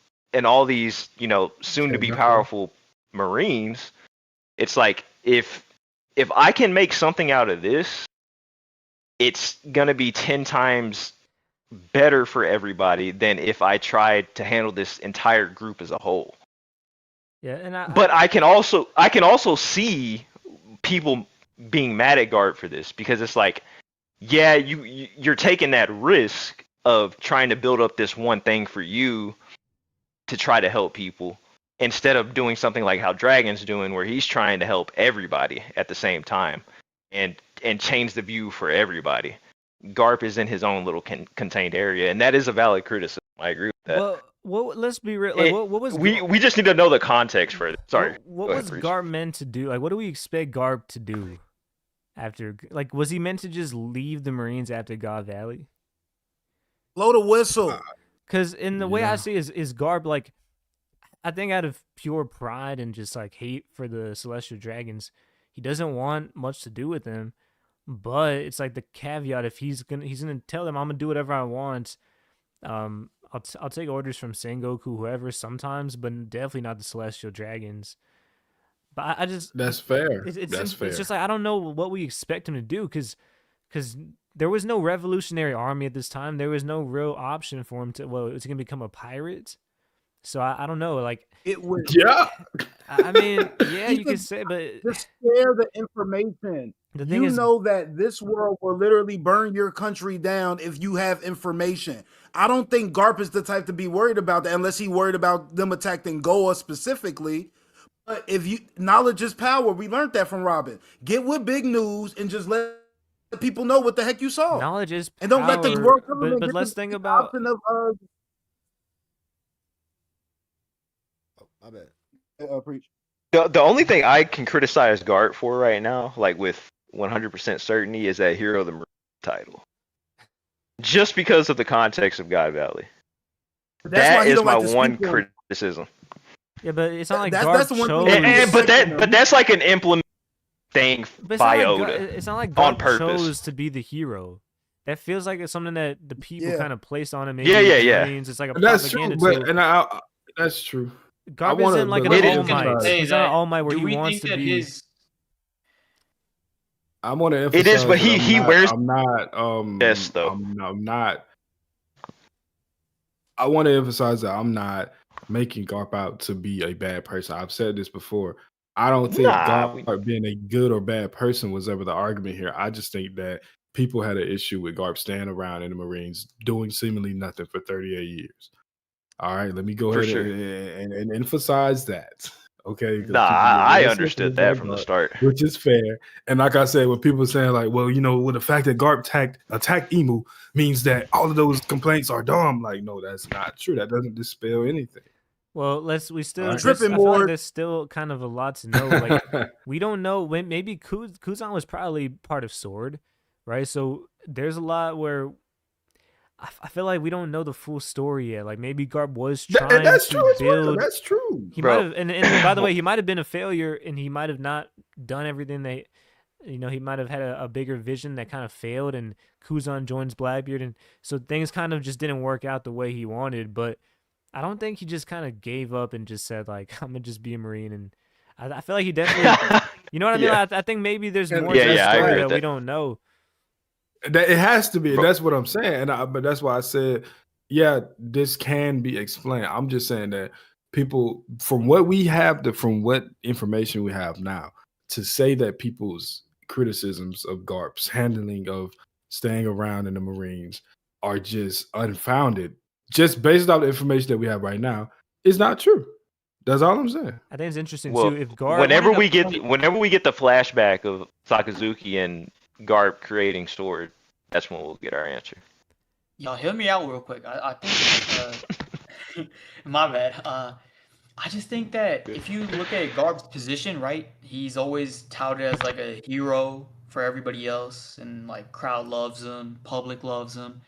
all these, soon to be powerful Marines, it's like if I can make something out of this, it's gonna be 10 times better for everybody than if I tried to handle this entire group as a whole. Yeah, and I can also see people being mad at Garp for this, because it's like, yeah, you're taking that risk of trying to build up this one thing for you to try to help people, instead of doing something like how Dragon's doing, where he's trying to help everybody at the same time and change the view for everybody. Garp is in his own little contained area, and that is a valid criticism. I agree with that. Well, let's be real. Like, what was we just need to know the context for it. Sorry. What was Garp meant to do? Like, what do we expect Garp to do after? Like, was he meant to just leave the Marines after God Valley? Blow the whistle. Because in the way I see it, is Garp, like, I think out of pure pride and just like hate for the Celestial Dragons, he doesn't want much to do with them. But it's like the caveat: if he's gonna tell them, I'm gonna do whatever I want. I'll take orders from Sengoku, whoever, sometimes, but definitely not the Celestial Dragons. But I just, that's fair. That's fair. It's just like, I don't know what we expect him to do, because there was no revolutionary army at this time. There was no real option for him to. Well, it's gonna become a pirate. So I don't know. Like, it was. Yeah. I mean, yeah, you could say, but just share the information. The thing is, know that this world will literally burn your country down if you have information. I don't think Garp is the type to be worried about that, unless he's worried about them attacking Goa specifically. But knowledge is power. We learned that from Robin. Get with big news and just let people know what the heck you saw. Knowledge is power. And don't let the world come but let's think about. Oh, my bad. Preach. The only thing I can criticize Garp for right now, like with 100% certainty, is that Hero of the Marine title. Just because of the context of God Valley. That is my one criticism. Yeah, but it's not like that's the one chose. thing. But that's like an implement thing by Oda. It's not like on Garp purpose. chose to be the hero. That feels like it's something that the people kind of placed on him. Maybe Yeah. It's like a that's propaganda true, tool. that's true. Garp isn't like an All Might. He's not an All Might where he wants to be. I want to emphasize. It is, but he wears. I'm not. Yes, though. I'm not. I want to emphasize that I'm not making Garp out to be a bad person. I've said this before. I don't think Garp being a good or bad person was ever the argument here. I just think that people had an issue with Garp staying around in the Marines doing seemingly nothing for 38 years. All right, let me go ahead and emphasize that. Okay. I understood that from the start. Which is fair. And like I said, when people saying like, well, with the fact that Garp attacked Emu means that all of those complaints are dumb. Like, no, that's not true. That doesn't dispel anything. Well, I feel like there's still kind of a lot to know. Like, we don't know when maybe Kuzan was probably part of Sword, right? So there's a lot where I feel like we don't know the full story yet. Like maybe Garp was trying to build. That's true. He might have, and by the way, he might have been a failure, and he might have not done everything they, he might have had a bigger vision that kind of failed, and Kuzan joins Blackbeard, and so things kind of just didn't work out the way he wanted. But I don't think he just kind of gave up and just said like, I'm gonna just be a Marine. And I feel like he definitely, you know what I mean? I think maybe there's more to the story that we don't know. It has to be. That's what I'm saying. But that's why I said, yeah, this can be explained. I'm just saying that people, from what we have, from what information we have now, to say that people's criticisms of Garp's handling of staying around in the Marines are just unfounded, just based off the information that we have right now, is not true. That's all I'm saying. I think it's interesting too. If Garp, whenever we get the flashback of Sakazuki and Garp creating Sword, that's when we'll get our answer. Y'all hear me out real quick. I think my bad. I just think that if you look at Garp's position, right, he's always touted as like a hero for everybody else, and like crowd loves him, public loves him.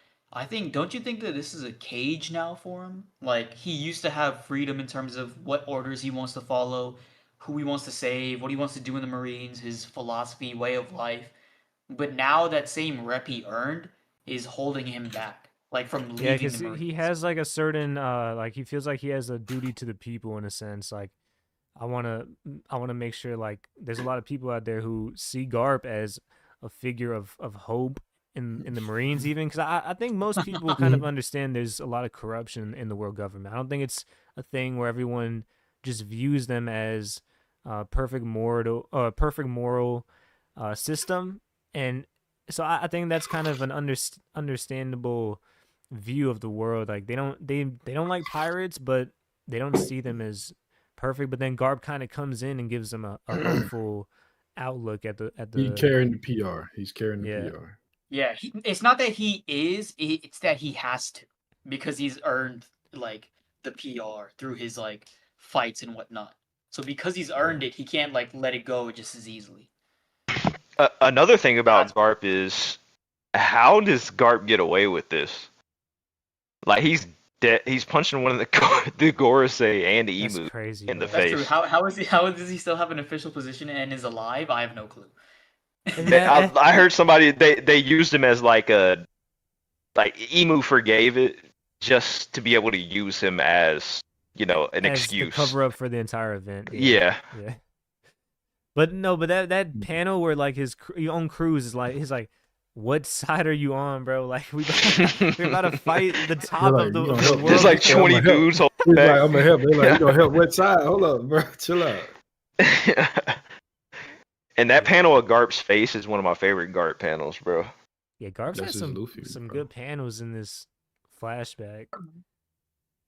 Don't you think that this is a cage now for him? Like, he used to have freedom in terms of what orders he wants to follow, who he wants to save, what he wants to do in the Marines, his philosophy, way of life. But now that same rep he earned is holding him back, like from leaving the Marines. He has like a certain, like he feels like he has a duty to the people in a sense. Like, I want to make sure like there's a lot of people out there who see Garp as a figure of hope in the Marines, even because I think most people kind of understand there's a lot of corruption in the world government. I don't think it's a thing where everyone just views them as perfect moral system, and so I think that's kind of an understandable view of the world. Like they don't like pirates, but they don't see them as perfect. But then Garp kind of comes in and gives them a hopeful outlook at the. He's carrying the PR. He's carrying the PR. Yeah, it's not that he is; it's that he has to, because he's earned like the PR through his like fights and whatnot. So because he's earned it, he can't like let it go just as easily. Another thing about Garp is, how does Garp get away with this? Like he's dead. He's punching one of the Gorosei and the Emu in the face. True. How does he still have an official position and is alive? I have no clue. I heard somebody they used him as like Emu forgave it just to be able to use him as an excuse, cover up for the entire event. Yeah. But that panel where like his own crews is like, he's like, what side are you on, bro? Like we're about to fight the top of the world. There's like 20 dudes. He's like, I'm gonna help. They're like, you gonna help what side? Hold up, bro. Chill out. And that panel of Garp's face is one of my favorite Garp panels, bro. Yeah, Garp's had some good panels in this flashback.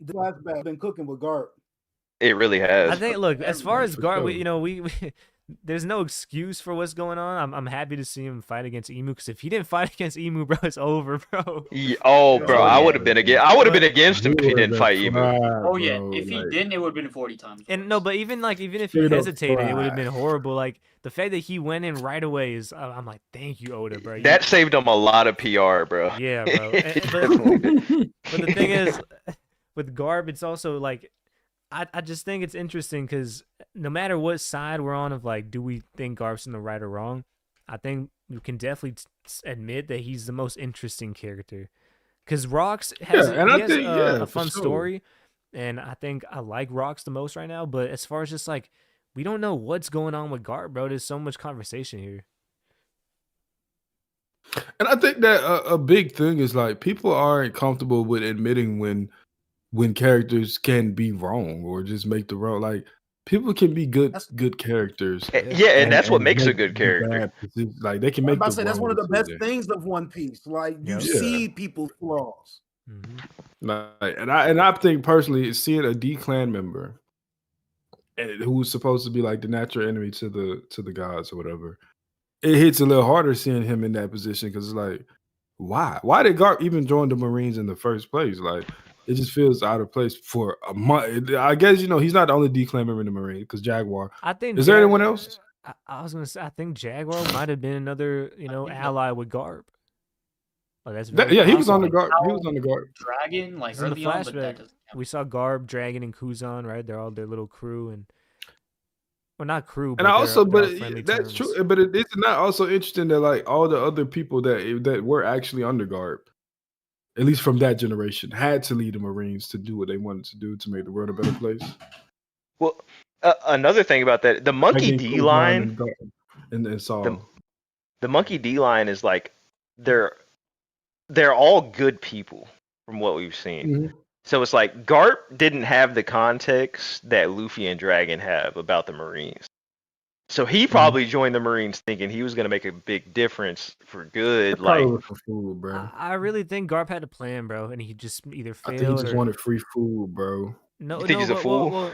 The flashback been cooking with Garp. It really has. I think. Look, as far as Garp, we there's no excuse for what's going on. I'm happy to see him fight against Emu, because if he didn't fight against Emu, bro, it's over, bro. Yeah, oh, bro, I would have been against. I would have been But against him if he didn't fight Emu. Oh yeah, bro, if he like, didn't, it would have been 40 times. And worse. no, but even if he Straight up hesitated, it would have fried. been horrible. Like the fact that he went in right away is, I'm like, thank you, Oda, bro. That saved him a lot of PR, bro. Yeah, bro. It definitely did. But the thing is, with Garb, it's also like, I just think it's interesting because no matter what side we're on of like, do we think Garb's in the right or wrong? I think you can definitely admit that he's the most interesting character. Because Rocks has, a fun story, and I think I like Rocks the most right now. But as far as just like, we don't know what's going on with Garb, bro. There's so much conversation here. And I think that a big thing is like people aren't comfortable with admitting when characters can be wrong or just make the wrong. Like people can be good characters. Yeah, and that's what makes a good character. Like they can I'm make. about to say that's one of the best decision. things of One Piece. Like you Yep. see people's flaws. Mm-hmm. Like, and I think personally, seeing a D clan member, who's supposed to be like the natural enemy to the gods or whatever, it hits a little harder seeing him in that position because it's like, why did Garp even join the Marines in the first place? Like, it just feels out of place for a month. I guess he's not the only D clan member in the Marine because Jaguar. I think. Is there anyone else? I was gonna say, I think Jaguar might have been another, ally with Garb. Oh, that's he was on the guard. He was on the guard. Dragon, like in the early on, but that flashback, doesn't count. we saw Garb, Dragon, and Kuzan. Right, they're all their little crew, and well, not crew. But And I also, they're but on friendly that's terms. true. But it's not also interesting that like all the other people that were actually under Garb, at least from that generation, had to lead the Marines to do what they wanted to do to make the world a better place. Well, another thing about that, the Monkey Like D line, and Saul. the Monkey D line is like they're all good people from what we've seen. Mm-hmm. So it's like Garp didn't have the context that Luffy and Dragon have about the Marines. So he probably joined the Marines thinking he was going to make a big difference for good. Like, for food, bro. I really think Garp had a plan, bro, and he just either failed. I think he just wanted free food, bro. No, you think he's a fool? Well,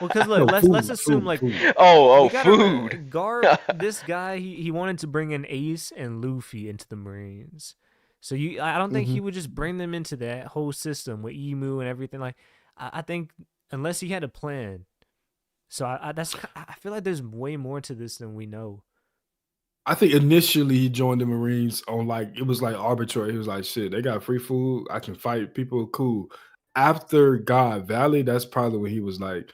because look, let's assume like food. Garp, this guy, he wanted to bring in Ace and Luffy into the Marines. So I don't think he would just bring them into that whole system with Emu and everything. Like, I think unless he had a plan. So I feel like there's way more to this than we know. I think initially he joined the Marines on it was like arbitrary. He was like, shit, they got free food. I can fight people. Cool. After God Valley, that's probably when he was like,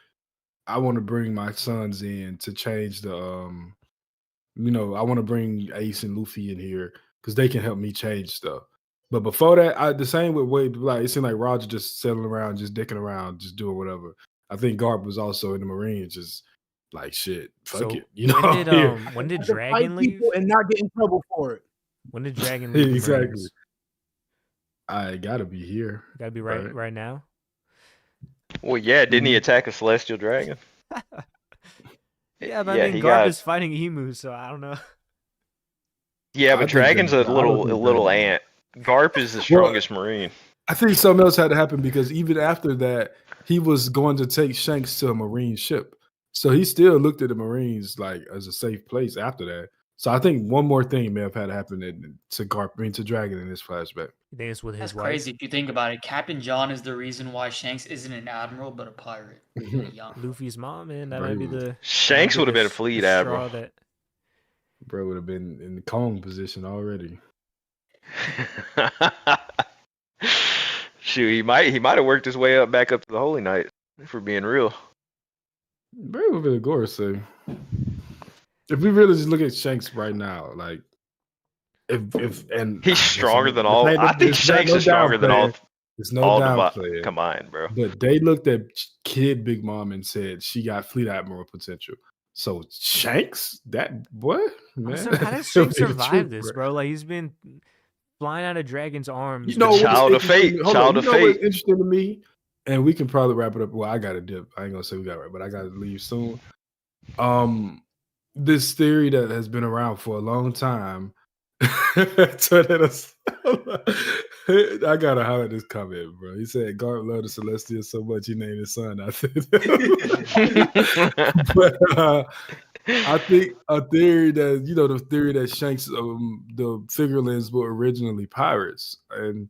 I want to bring my sons in to change the, I want to bring Ace and Luffy in here because they can help me change stuff. But before that, the same with Wade, like it seemed like Roger just settling around, just dicking around, just doing whatever. I think Garp was also in the Marines, just like shit, fuck it. When did Dragon leave? And not get in trouble for it. When did Dragon leave? Exactly. I gotta be here. Gotta be right now. Well, yeah, didn't he attack a celestial dragon? Yeah, but I mean, Garp is fighting Emu, so I don't know. Yeah, but Dragon's a little ant. Garp is the strongest Marine. I think something else had to happen because even after that, he was going to take Shanks to a Marine ship. So he still looked at the Marines like as a safe place after that. So I think one more thing may have had to happen to Dragon in this flashback. You think it's with his wife? Crazy if you think about it. Captain John is the reason why Shanks isn't an admiral but a pirate. Luffy's mom, man. That might be the Shanks would have been a fleet admiral. Bro would have been in the Kong position already. Shoot, he might have worked his way back up to the Holy Knight, for being real. Bro would have been a Gorosei. If we really just look at Shanks right now, like he's stronger than all. I think Shanks is stronger than all. There's no downplay combined, bro. But they looked at Kid Big Mom and said she got fleet admiral potential. So Shanks, that what man? How does Shanks survive this, bro? Like he's been flying out of Dragon's arms. Child of fate. Child of fate. What's interesting to me, and we can probably wrap it up. Well, I got to dip. I ain't gonna say we got it, but I got to leave soon. This theory that has been around for a long time. I gotta highlight this comment, bro. He said Garp loved the Celestial so much he named his son after them. I think a theory that the theory that Shanks the figurelands were originally pirates, and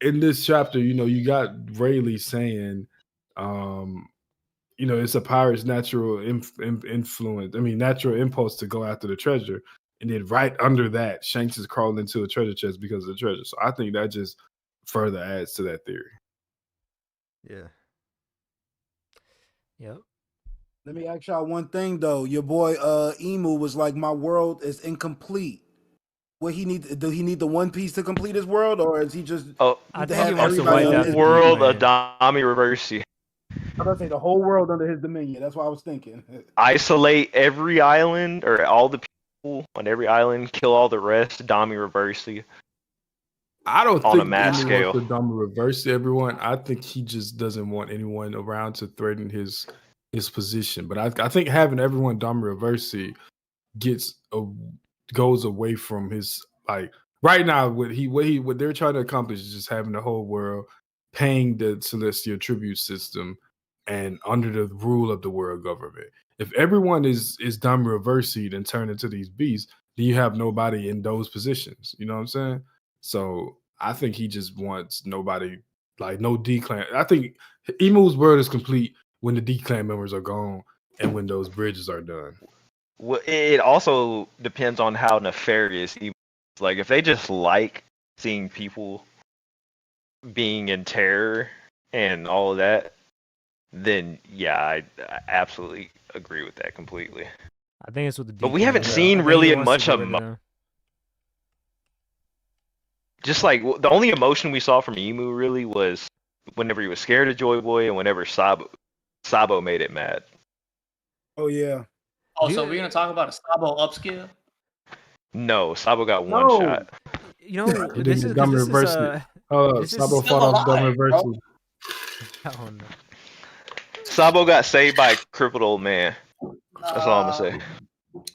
in this chapter, you got Rayleigh saying, it's a pirate's natural influence. I mean, natural impulse to go after the treasure, and then right under that, Shanks is crawling into a treasure chest because of the treasure. So I think that just further adds to that theory. Yeah. Yep. Let me ask y'all one thing though. Your boy Emu was like, "My world is incomplete." What he need? Do he need the One Piece to complete his world, or is he just? I need to think he have wants to everybody wipe under out his the World plan. Adami Reversi. I'm gonna say the whole world under his dominion. That's what I was thinking. Isolate every island or all the people on every island, kill all the rest, Dami Reversi. I don't On a think mass Emu scale. wants to reverse everyone. I think he just doesn't want anyone around to threaten his position. But I think having everyone Dami Reversi goes away from his, like, right now. What they're trying to accomplish is just having the whole world paying the celestial tribute system and under the rule of the world government. If everyone is Dami Reversi and turned into these beasts, then you have nobody in those positions. You know what I'm saying? So I think he just wants nobody, like no D-Clan. I think Emu's world is complete when the D-Clan members are gone and when those bridges are done. Well, it also depends on how nefarious he. Like, if they just like seeing people being in terror and all of that, then yeah, I absolutely agree with that completely. I think it's what the. But we haven't seen really much of. Just like the only emotion we saw from Emu really was whenever he was scared of Joy Boy and whenever Sabo made it mad. Oh yeah. Oh, so we're gonna talk about a Sabo upscale? No, Sabo got one shot. This is Sabo fought off Dami Reversi. Oh no. Sabo got saved by a crippled old man. That's all I'm gonna say.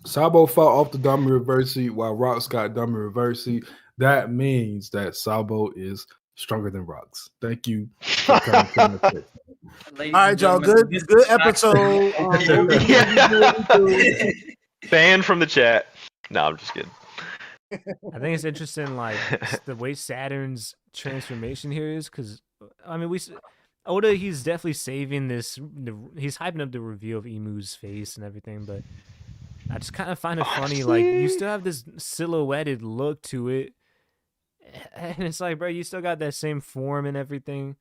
Sabo fought off the Dami Reversi while Rocks got Dami Reversi. That means that Sabo is stronger than Rocks. Thank you for coming to my text. All right, y'all. Good episode. Banned from the chat. No, I'm just kidding. I think it's interesting, like the way Saturn's transformation here is, because I mean, Oda, he's definitely saving this. He's hyping up the reveal of Emu's face and everything, but I just kind of find it funny. Like, you still have this silhouetted look to it, and it's like, bro, you still got that same form and everything.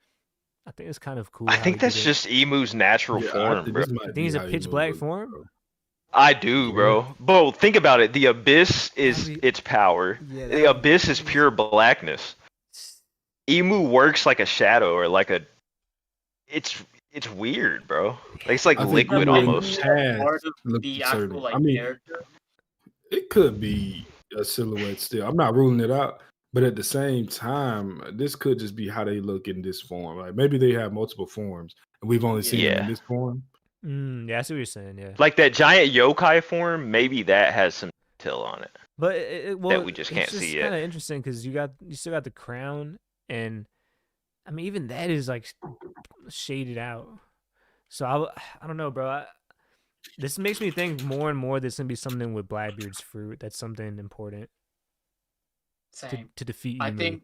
I think it's kind of cool. I think that's just Emu's natural form, bro. I think he's a pitch black form. I do, bro. Bro, think about it. The Abyss is its power. The Abyss is pure blackness. Emu works like a shadow or like a. It's weird, bro. It's like liquid almost. Part of the actual character. It could be a silhouette still. I'm not ruling it out, but at the same time, this could just be how they look in this form. Like maybe they have multiple forms, and we've only seen them in this form. Yeah, I see what you're saying. Yeah, like that giant yokai form. Maybe that has some detail on it, but that we just can't see yet. It's kind of interesting because you still got the crown, and I mean even that is like shaded out. So I don't know, bro. This makes me think more and more there's gonna be something with Blackbeard's fruit. That's something important to defeat Emu.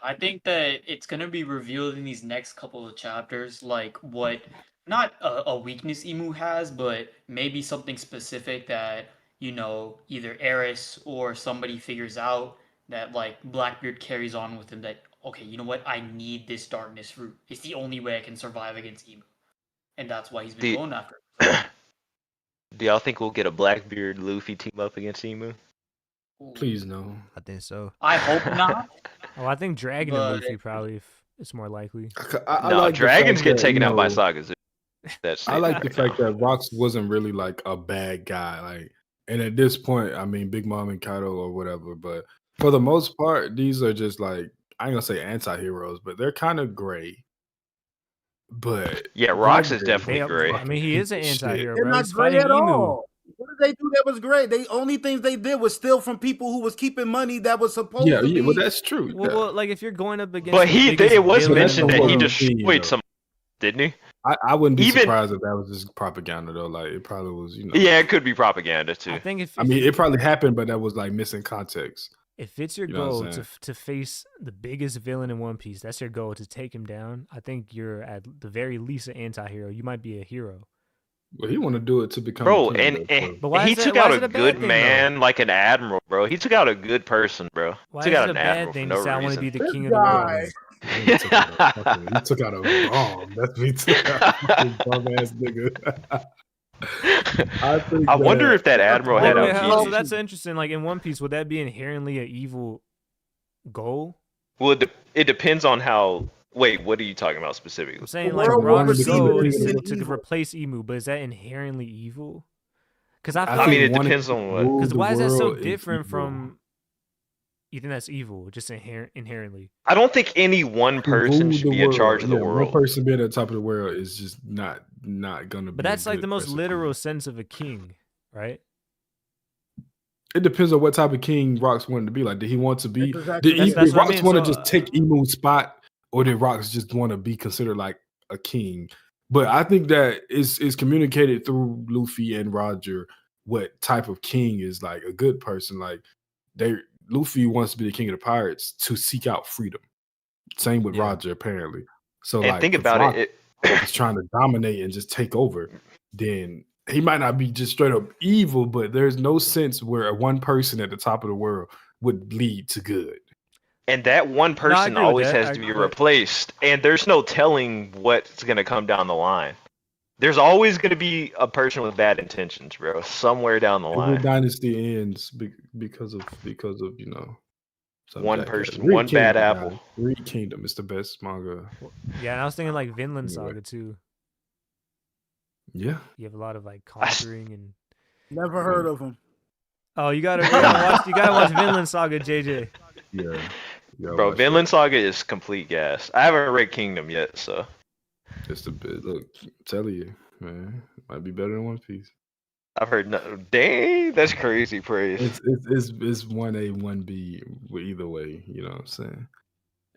I think that it's gonna be revealed in these next couple of chapters, like what not a weakness Emu has, but maybe something specific that either Eris or somebody figures out that like Blackbeard carries on with him. That okay, you know what? I need this darkness fruit. It's the only way I can survive against Emu, and that's why he's been going after it. Do y'all think we'll get a Blackbeard Luffy team up against Emu? Please no. I think so. I hope not. I think Dragon and Luffy probably it's more likely. I like dragons get taken out by sagas. I like the fact that Rocks wasn't really like a bad guy. Like, and at this point, I mean, Big Mom and Kaido or whatever, but for the most part, these are just like, I ain't gonna say anti-heroes, but they're kind of gray. But yeah, Rocks is definitely gray. I mean, he is an anti-hero. They're bro. not gray at all. What did they do that was great? The only things they did was steal from people who was keeping money that was supposed to be. Well, that's true. Well, like if you're going up against, but it was mentioned that he destroyed some, didn't he? I wouldn't be Even- surprised if that was just propaganda though. Like it probably was, you know. Yeah, it could be propaganda too. I think I mean, it probably happened, but that was like missing context. if it's your You know what I'm goal saying? to face the biggest villain in One Piece, that's your goal to take him down. I think you're at the very least an anti-hero. You might be a hero. Well, he want to do it to become Bro, a king. But why he is that- took why out is a it a bad good thing, though? man, like an admiral, bro. He took out a good person, bro. Why took is out it a an bad admiral thing for to no say I want to reason. be the This king of the guy. world? He took out a bomb. That's what he took out. Fucking bum ass nigga. I wonder if that admiral had Wait, ambition. how, so that's interesting. Like in One Piece, would that be inherently an evil goal? Well, it depends on how. Wait, what are you talking about specifically? I'm saying The like world will Rock's perceive goal it is as to evil. replace Emu, but is that inherently evil? Because I feel I like, mean, it wanting depends to on what. rule because the why is that so world is different evil. from? You think that's evil, just inherently? I don't think any one To person rule should the be in world. charge of the Yeah, world. one person being at the top of the world is just not gonna be. But that's a like good the most recipe. literal sense of a king, right? It depends on what type of king Rocks wanted to be. Like, did he want to be? That's exactly Did it. That's did what I Rocks mean, want to so, just take Emu's spot, or did Rocks just want to be considered like a king? But I think that is communicated through Luffy and Roger what type of king is like a good person. Like Luffy wants to be the king of the pirates to seek out freedom. Same with Yeah. Roger, apparently. So And like, think if about Rock it. is trying to dominate and just take over, then he might not be just straight up evil, but there's no sense where one person at the top of the world would lead to good. And that one person agree with always that. has to be but- replaced. And there's no telling what's going to come down the line. There's always going to be a person with bad intentions, bro, somewhere down the Every line. dynasty ends because of something One like that. person, Read one bad Kingdom, apple. guys. Read Kingdom. It's the best manga. Yeah, and I was thinking like Vinland Anyway. Saga too. Yeah. You have a lot of like conquering and. Never heard of him. Oh, you gotta watch Vinland Saga, JJ. Yeah. Bro, watch Vinland Saga is complete gas. I haven't read Kingdom yet, so. that. It's the best. Look, I'm telling you, man. Might be better than One Piece. I've heard no. Dang, that's crazy praise. It's 1A, 1B either way, you know what I'm saying?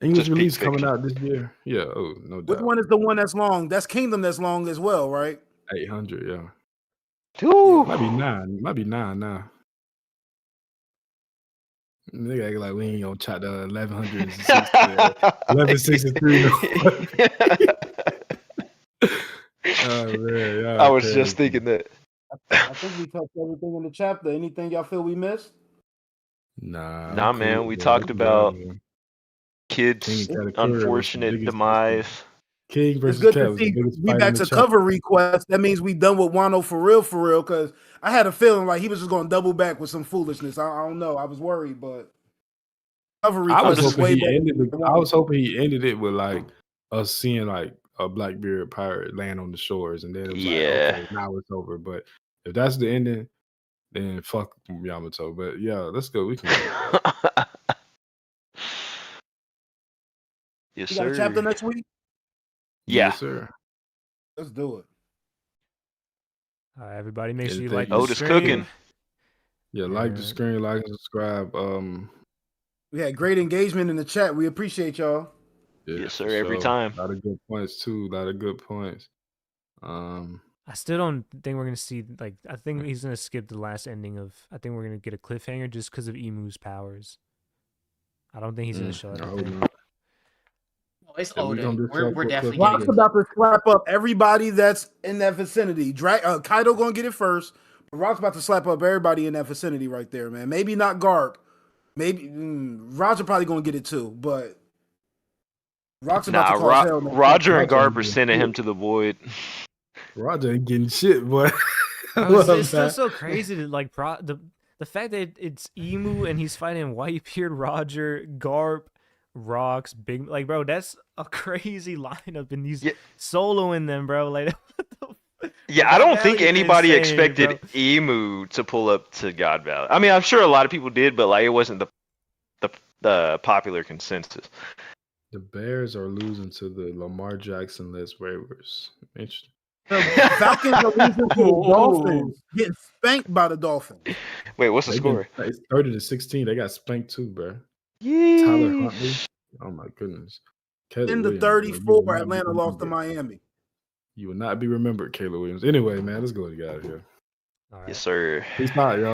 English Just peak release coming fiction. out this year. Yeah, oh, no Which doubt. one is the one that's long? That's Kingdom that's long as well, right? 800, yeah. Ooh. Might be 9. Might be 9 now. Nigga act like we ain't gonna chat the 1163. Oh man, yeah. I was just thinking that. I think we touched everything in the chapter. Anything y'all feel we missed? Nah, Nah, I'm man, cool, we bro. talked I'm about good, man. Kids' King Katakuri was the unfortunate biggest demise. King It's versus good Cat to was the see biggest we fight back in the to chapter. cover request. That means we done with Wano for real, because I had a feeling like he was just going to double back with some foolishness. I don't know. I was worried, but cover I was request is way hoping he better. ended than it. Wano. I was hoping he ended it with like us seeing like a Blackbeard pirate land on the shores, and then it was Yeah. like, okay, now it's over. But if that's the ending, then fuck Yamato. But yeah, let's go. We can go. Yes, You got a sir. chapter next week? Yeah. Yes, sir. Let's do it. All right, everybody, make sure you Anything like you- the Otis stream. cooking. Yeah, like the Yeah. screen, like and subscribe. We had great engagement in the chat. We appreciate y'all. Yeah, Yes, for sir, every sure. time. A lot of good points too. A lot of good points. I still don't think we're gonna see like. I think he's gonna skip the last ending of. I think we're gonna get a cliffhanger just because of Emu's powers. I don't think he's gonna show I hope everything. not. Oh, it's Yeah, we gonna Oda. do We're something definitely quick. Rock's getting. about to slap up everybody that's in that vicinity. Kaido gonna get it first, but Rock's about to slap up everybody in that vicinity right there, man. Maybe not Garp. Maybe Roger probably gonna get it too, but Rock's about Nah, to cause hell. man. Roger and Roger Garp are ain't sending getting him to the void. Roger ain't getting shit, boy. Bro, it's still so crazy to like the fact that it's Emu and he's fighting Whitebeard, Roger, Garp, Rocks, Big like bro, that's a crazy lineup and he's Yeah. soloing them, bro. Like Yeah, God I don't think Valley is anybody insane, expected bro. Emu to pull up to God Valley. I mean, I'm sure a lot of people did, but like it wasn't the popular consensus. The Bears are losing to the Lamar Jackson-less waivers. Interesting. The Falcons are losing to the Dolphins, getting spanked by the Dolphins. Wait, what's the They score? It's 30-16. They got spanked too, bro. Tyler Huntley. Yeesh. Oh my goodness. Caleb In the Williams, bro. 34, You- Atlanta lost to Miami. You will not be remembered, Kayla Williams. Anyway, man, let's go get out of here. All right. Yes, sir. Peace out, y'all.